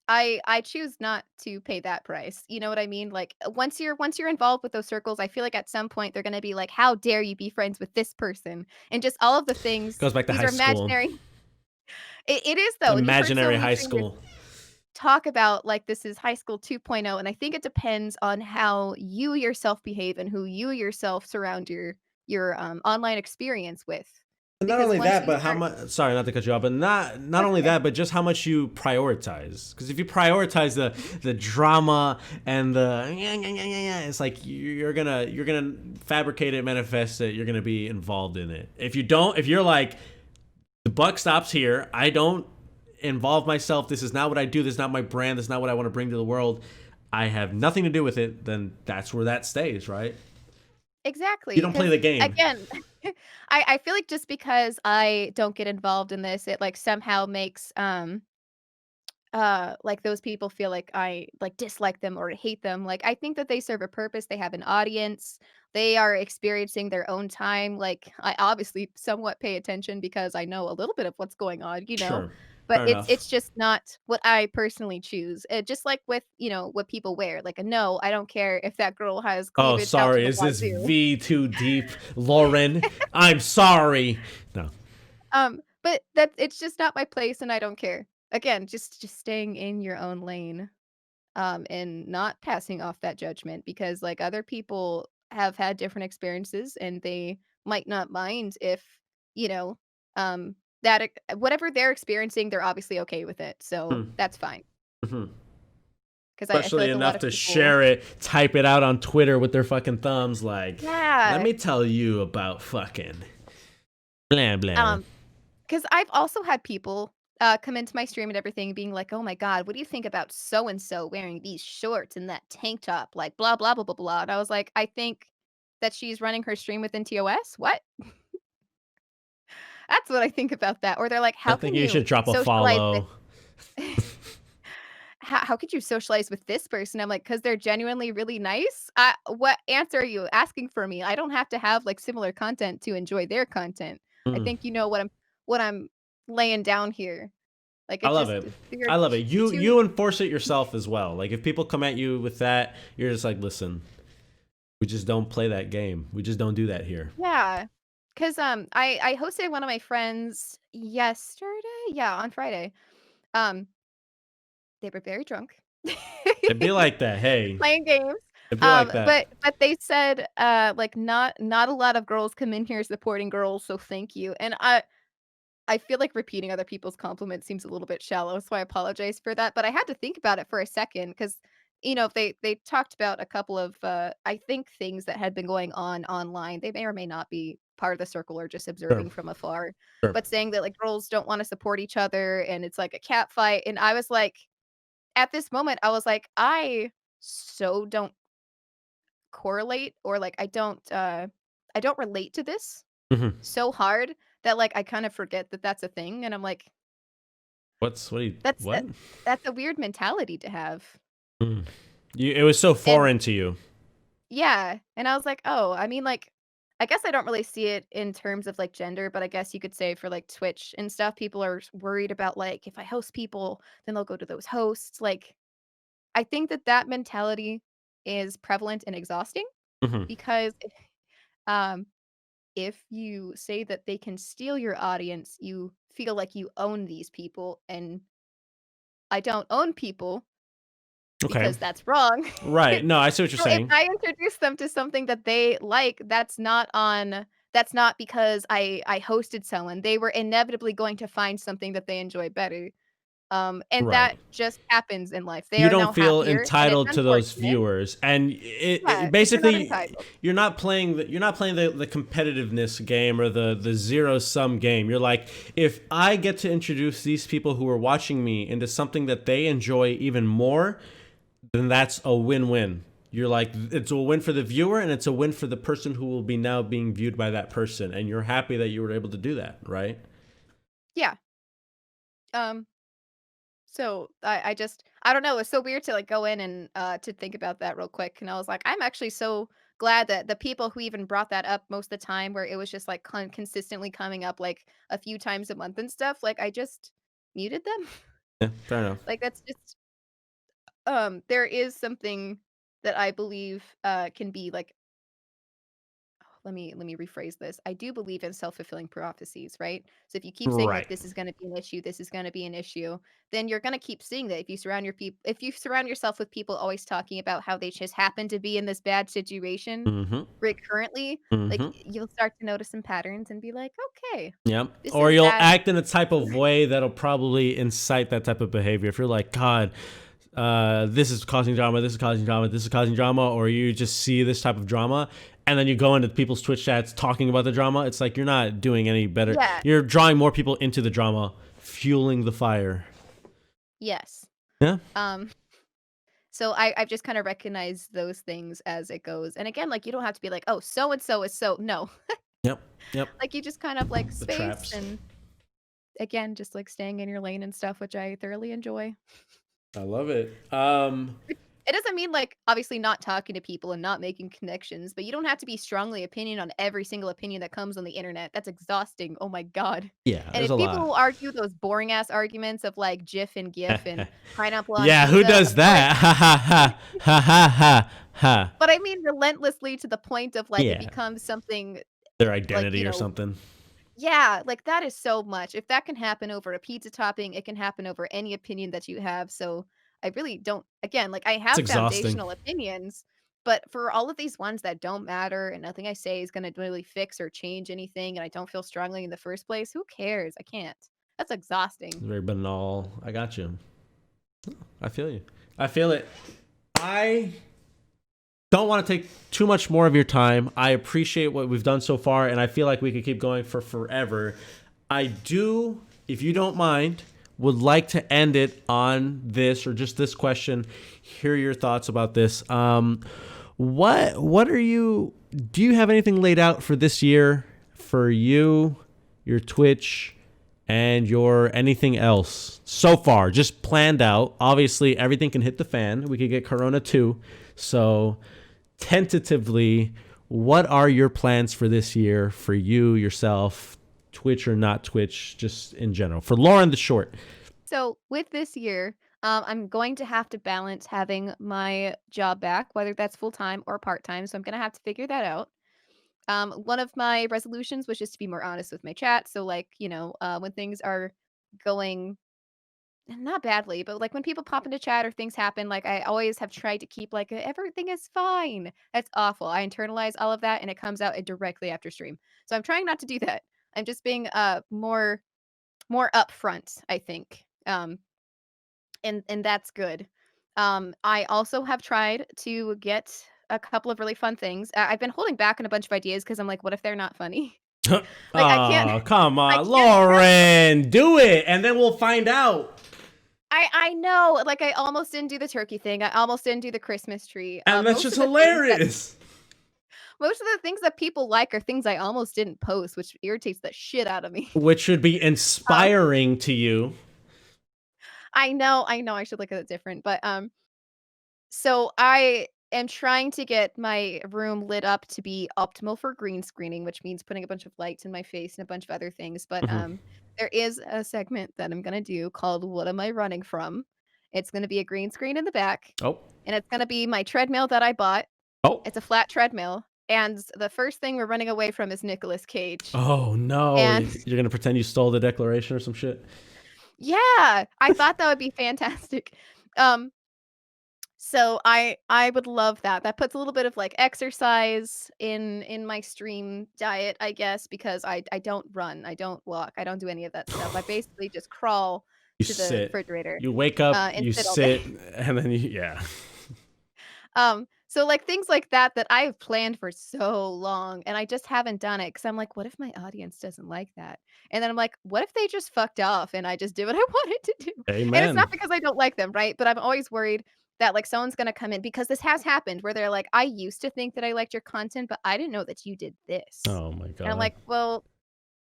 Speaker 2: I choose not to pay that price, you know what I mean? Like, once you're involved with those circles, I feel like at some point they're gonna be like, "How dare you be friends with this person?" And just all of the things
Speaker 1: Goes back to
Speaker 2: these
Speaker 1: high
Speaker 2: are
Speaker 1: school.
Speaker 2: imaginary. It is though, and you've heard so
Speaker 1: Imaginary
Speaker 2: many
Speaker 1: high
Speaker 2: streamers
Speaker 1: school.
Speaker 2: talk about, like, this is high school 2.0, and I think it depends on how you yourself behave and who you yourself surround your online experience with.
Speaker 1: And not
Speaker 2: Because
Speaker 1: only
Speaker 2: once
Speaker 1: that,
Speaker 2: you
Speaker 1: but how
Speaker 2: start.
Speaker 1: much? Sorry, not to cut you off, but not
Speaker 2: That's
Speaker 1: only
Speaker 2: okay.
Speaker 1: that, but just how much you prioritize. Because if you prioritize
Speaker 2: Mhm.
Speaker 1: the drama and the it's like you're gonna fabricate it, manifest it. You're gonna be involved in it. If you don't, if you're like the buck stops here, I don't involve myself. This is not what I do. This is not my brand. This is not what I want to bring to the world. I have nothing to do with it. Then that's where that stays, right? You
Speaker 2: Exactly,
Speaker 1: don't play
Speaker 2: because
Speaker 1: the game.
Speaker 2: again, I feel like just because I don't get involved in this, it, like, somehow makes, like, those people feel like I, like, dislike them or hate them. Like, I think that they serve a purpose, they have an audience, they are experiencing their own time. Like, I obviously somewhat pay attention because I know a little bit of what's going on, you know?
Speaker 1: Sure,
Speaker 2: But
Speaker 1: fair
Speaker 2: it's
Speaker 1: enough.
Speaker 2: just not what I personally choose. Just like with, what people wear. Like, no, I don't care if that girl has
Speaker 1: Oh,
Speaker 2: cleavage out to
Speaker 1: sorry.
Speaker 2: the
Speaker 1: Is this
Speaker 2: wazoo.
Speaker 1: V too deep, Lauren? I'm sorry. No.
Speaker 2: But that it's just not my place and I don't care. Again, just staying in your own lane. And not passing off that judgment because like other people have had different experiences and they might not mind if you know um whatever they're experiencing they're obviously okay with it, so
Speaker 1: Hmm.
Speaker 2: that's fine
Speaker 1: Mhm.
Speaker 2: because I feel
Speaker 1: Especially
Speaker 2: like a lot
Speaker 1: enough
Speaker 2: of
Speaker 1: to
Speaker 2: people.
Speaker 1: share it, type it out on Twitter with their fucking thumbs. Like, let
Speaker 2: Yeah.
Speaker 1: me tell you about fucking blah blah.
Speaker 2: um because I've also had people come into my stream and everything being like, oh my god, what do you think about so and so wearing these shorts and that tank top, like blah blah blah blah blah, and I was like, I think that she's running her stream within TOS. What? That's what I think about that. Or they're like,
Speaker 1: I
Speaker 2: "How
Speaker 1: think
Speaker 2: can
Speaker 1: you
Speaker 2: you
Speaker 1: should drop a
Speaker 2: socialize with."
Speaker 1: follow.
Speaker 2: How could you socialize with this person?" I'm like, "'Cause they're genuinely really nice." What answer are you asking for me? I don't have to have, like, similar content to enjoy their content. I
Speaker 1: Mm.
Speaker 2: think you know what I'm laying down here. Like
Speaker 1: I
Speaker 2: it
Speaker 1: love
Speaker 2: just
Speaker 1: it.
Speaker 2: you're
Speaker 1: I love it. You
Speaker 2: too
Speaker 1: you enforce it yourself as well. Like if people come at you with that, you're just like, listen, we just don't play that game. We just don't do that here.
Speaker 2: yeah. Cause I hosted one of my friends yesterday, yeah, on Friday. Um, they were very drunk.
Speaker 1: It'd be like that. Hey,
Speaker 2: Playing games.
Speaker 1: it'd be like that.
Speaker 2: But they said, like, not a lot of girls come in here supporting girls, so thank you. And I feel like repeating other people's compliments seems a little bit shallow, so I apologize for that, but I had to think about it for a second because, they talked about a couple of, I think things that had been going on online. They may or may not be part of the circle or just
Speaker 1: Sure,
Speaker 2: observing from afar,
Speaker 1: sure.
Speaker 2: but saying that, like, girls don't wanna support each other and it's like a cat fight, and I was like at this moment, I was like, "I so don't correlate or, like, I don't relate to this
Speaker 1: Hmm.
Speaker 2: so hard that, like, I kind of forget that that's a thing, and I'm like,
Speaker 1: What? Do you,
Speaker 2: that's
Speaker 1: what?
Speaker 2: that's a weird mentality to have.
Speaker 1: Mm. It was so
Speaker 2: And
Speaker 1: foreign to you.
Speaker 2: yeah, and I was like, "Oh, I mean, like, I guess I don't really see it in terms of, like, gender, but I guess you could say for, like, Twitch and stuff, people are worried about, like, if I host people, then they'll go to those hosts." Like, I think that that mentality is prevalent and exhausting
Speaker 1: Hmm.
Speaker 2: because, um, if you say that they can steal your audience, you feel like you own these people, and I don't own people
Speaker 1: Okay.
Speaker 2: because that's wrong.
Speaker 1: Right. No, I see what you're
Speaker 2: So if
Speaker 1: saying.
Speaker 2: I introduce them to something that they like, that's not because I hosted someone. They were inevitably going to find something that they enjoy better. And
Speaker 1: Right.
Speaker 2: that just happens in life. They
Speaker 1: You
Speaker 2: are
Speaker 1: don't
Speaker 2: now
Speaker 1: feel
Speaker 2: happier, and it's
Speaker 1: entitled to those
Speaker 2: unfortunate.
Speaker 1: viewers, and
Speaker 2: Yeah,
Speaker 1: it
Speaker 2: because you're not
Speaker 1: basically
Speaker 2: entitled.
Speaker 1: you're not playing the competitiveness game or the zero sum game. You're like, if I get to introduce these people who are watching me into something that they enjoy even more, then that's a win-win. You're like, it's a win for the viewer and it's a win for the person who will be now being viewed by that person, and you're happy that you were able to do that, right?
Speaker 2: Yeah. Um, so I just I don't know, it's so weird to, like, go in and, to think about that real quick, and I was like, I'm actually so glad that the people who even brought that up most of the time where it was just, like, consistently coming up, like, a few times a month and stuff, like, I just muted them.
Speaker 1: Yeah, fair enough.
Speaker 2: Like, that's just there is something that I believe, can be, like, let me rephrase this. I do believe in self-fulfilling prophecies, right? So if you keep saying like
Speaker 1: Right.
Speaker 2: this is going to be an issue, this is going to be an issue, then you're going to keep seeing that. If you surround yourself with people always talking about how they just happen to be in this bad situation
Speaker 1: Mm-hmm.
Speaker 2: recurrently, like
Speaker 1: Mm-hmm.
Speaker 2: you'll start to notice some patterns and be like, "Okay,
Speaker 1: Yep.
Speaker 2: this
Speaker 1: Or
Speaker 2: is
Speaker 1: you'll
Speaker 2: bad."
Speaker 1: act in a type of way that'll probably incite that type of behavior. If you're like, God, this is causing drama, this is causing drama, this is causing drama, or you just see this type of drama, and then you go into people's Twitch chats talking about the drama, it's like you're not doing any better.
Speaker 2: Yeah.
Speaker 1: You're drawing more people into the drama, fueling the fire.
Speaker 2: Yes.
Speaker 1: Yeah.
Speaker 2: Um so I've just kind of recognized those things as it goes. And again, like you don't have to be like, "Oh, so and so is so." No.
Speaker 1: Yep. Yep.
Speaker 2: Like you just kind of like
Speaker 1: The
Speaker 2: space
Speaker 1: traps.
Speaker 2: and again, just, like, staying in your lane and stuff, which I thoroughly enjoy.
Speaker 1: I love it.
Speaker 2: It doesn't mean, like, obviously not talking to people and not making connections, but you don't have to be strongly opinion on every single opinion that comes on the internet. That's exhausting. Oh my god.
Speaker 1: Yeah,
Speaker 2: And
Speaker 1: there's
Speaker 2: if
Speaker 1: a
Speaker 2: people
Speaker 1: lot.
Speaker 2: will argue those boring ass arguments of, like, GIF and GIF and pineapple on
Speaker 1: Yeah, who
Speaker 2: pizza,
Speaker 1: does
Speaker 2: of course,
Speaker 1: that? Ha ha ha ha ha ha ha.
Speaker 2: but I mean relentlessly to the point of, like, it
Speaker 1: Yeah,
Speaker 2: becomes something,
Speaker 1: their
Speaker 2: like,
Speaker 1: identity or something.
Speaker 2: yeah, like, that is so much. If that can happen over a pizza topping, it can happen over any opinion that you have, so I really don't again, like, I
Speaker 1: It's
Speaker 2: have
Speaker 1: exhausting.
Speaker 2: foundational opinions, but for all of these ones that don't matter and nothing I say is gonna really fix or change anything, and I don't feel strongly in the first place, who cares? I can't. That's
Speaker 1: It's
Speaker 2: exhausting.
Speaker 1: very banal. I got you. I feel you. I feel it. I don't want to take too much more of your time. I appreciate what we've done so far, and I feel like we could keep going for forever. I do, if you don't mind, would like to end it on this or just this question. Hear your thoughts about this. What are you? Do you have anything laid out for this year for you, your Twitch, and your anything else so far? Just planned out. Obviously, everything can hit the fan. We could get Corona too. So, tentatively, what are your plans for this year for you, yourself, Twitch or not Twitch, just in general? For Lauren the Short,
Speaker 2: So with this year, I'm going to have to balance having my job back, whether that's full time or part time. So I'm gonna have to figure that out. One of my resolutions was just to be more honest with my chat. So like, when things are going not badly, but like when people pop into chat or things happen, like I always have tried to keep like everything is fine. That's awful. I internalize all of that and it comes out directly after stream. So I'm trying not to do that. I'm just being more upfront, I think. And that's good. I also have tried to get a couple of really fun things. I've been holding back on a bunch of ideas because I'm like, what if they're not funny? Like I can't
Speaker 1: Oh, come
Speaker 2: I
Speaker 1: on,
Speaker 2: can't have
Speaker 1: Lauren. Do it, and then we'll find out.
Speaker 2: I know, like, I almost didn't do the turkey thing, I almost didn't do the Christmas tree,
Speaker 1: And that's just hilarious.
Speaker 2: most of the things that people like are things I almost didn't post, which irritates the shit out of me.
Speaker 1: Which should be
Speaker 2: Um,
Speaker 1: inspiring to you.
Speaker 2: I know, I should look at it different, but, so I am trying to get my room lit up to be optimal for green screening, which means putting a bunch of lights in my face and a bunch of other things, but,
Speaker 1: Mhm.
Speaker 2: there is a segment that I'm gonna do called "What Am I Running From?" It's gonna be a green screen in the back,
Speaker 1: Oh,
Speaker 2: and it's gonna be my treadmill that I bought.
Speaker 1: oh,
Speaker 2: It's a flat treadmill, and the first thing we're running away from is Nicolas Cage,
Speaker 1: oh no!
Speaker 2: and
Speaker 1: You're gonna pretend you stole the Declaration or some shit.
Speaker 2: yeah, I thought that would be fantastic. Um, so I would love that. That puts a little bit of, like, exercise in my stream diet, I guess, because I don't run, I don't walk, I don't do any of that stuff. I basically just crawl
Speaker 1: You
Speaker 2: to the
Speaker 1: sit.
Speaker 2: refrigerator,
Speaker 1: You wake up.
Speaker 2: and
Speaker 1: You
Speaker 2: sit all day.
Speaker 1: sit, and then yeah.
Speaker 2: So like things like that I've planned for so long and I just haven't done it because I'm like, what if my audience doesn't like that? And then I'm like, what if they just fucked off and I just did what I wanted to do? And it's
Speaker 1: Amen.
Speaker 2: not because I don't like them, right? But I'm always worried that like someone's gonna come in because this has happened where they're like, I used to think that I liked your content, but I didn't know that you did this.
Speaker 1: Oh my
Speaker 2: And I'm
Speaker 1: god.
Speaker 2: like, well,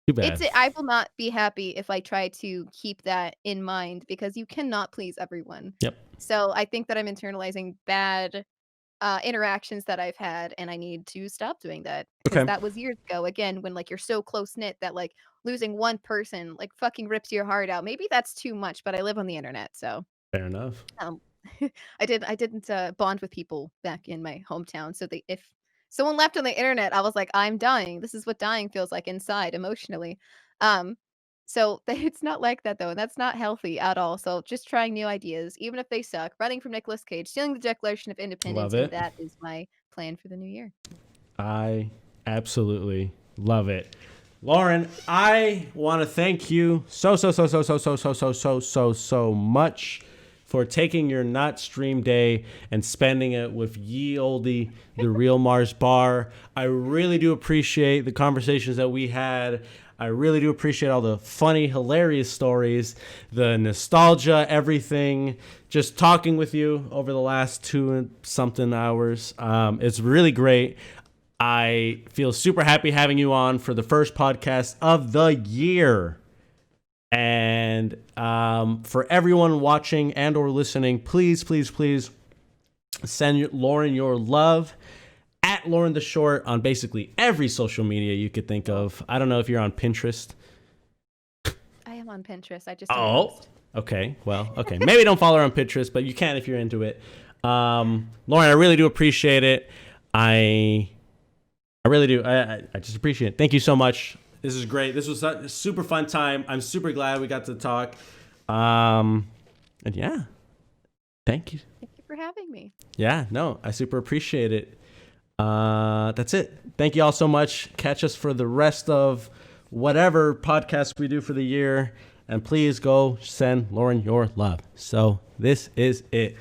Speaker 1: Too bad.
Speaker 2: I will not be happy if I try to keep that in mind because you cannot please everyone.
Speaker 1: Yep.
Speaker 2: So I think that I'm internalizing bad interactions that I've had, and I need to stop doing that because
Speaker 1: Okay.
Speaker 2: that was years ago. Again, when like you're so close knit that like losing one person like fucking rips your heart out. Maybe that's too much, but I live on the internet, so
Speaker 1: Fair enough.
Speaker 2: um, I didn't bond with people back in my hometown. So if someone left on the internet, I was like, I'm dying. This is what dying feels like inside emotionally. Um, so it's not like that though, and that's not healthy at all. So just trying new ideas, even if they suck. Running from Nicolas Cage, stealing the Declaration of Independence,
Speaker 1: Love
Speaker 2: and
Speaker 1: it.
Speaker 2: that is my plan for the new year.
Speaker 1: I absolutely love it. Lauren, I want to thank you so much for taking your not stream day and spending it with ye olde, the real Mars bar. I really do appreciate the conversations that we had. I really do appreciate all the funny, hilarious stories, the nostalgia, everything. Just talking with you over the last 2 something hours. It's really great. I feel super happy having you on for the first podcast of the year. And for everyone watching and or listening, please, please, please send Lauren your love at LaurenTheShort on basically every social media you could think of. I don't know if you're on Pinterest.
Speaker 2: I am on Pinterest. I just don't
Speaker 1: Oh,
Speaker 2: post.
Speaker 1: okay. Well, okay. Maybe don't follow her on Pinterest, but you can if you're into it. Lauren, I really do appreciate it. I really do. I just appreciate it. Thank you so much. This is great. This was a super fun time. I'm super glad we got to talk. And yeah, thank you.
Speaker 2: Thank you for having me.
Speaker 1: Yeah, no, I super appreciate it. That's it. Thank you all so much. Catch us for the rest of whatever podcast we do for the year. And please go send Lauren your love. So this is it.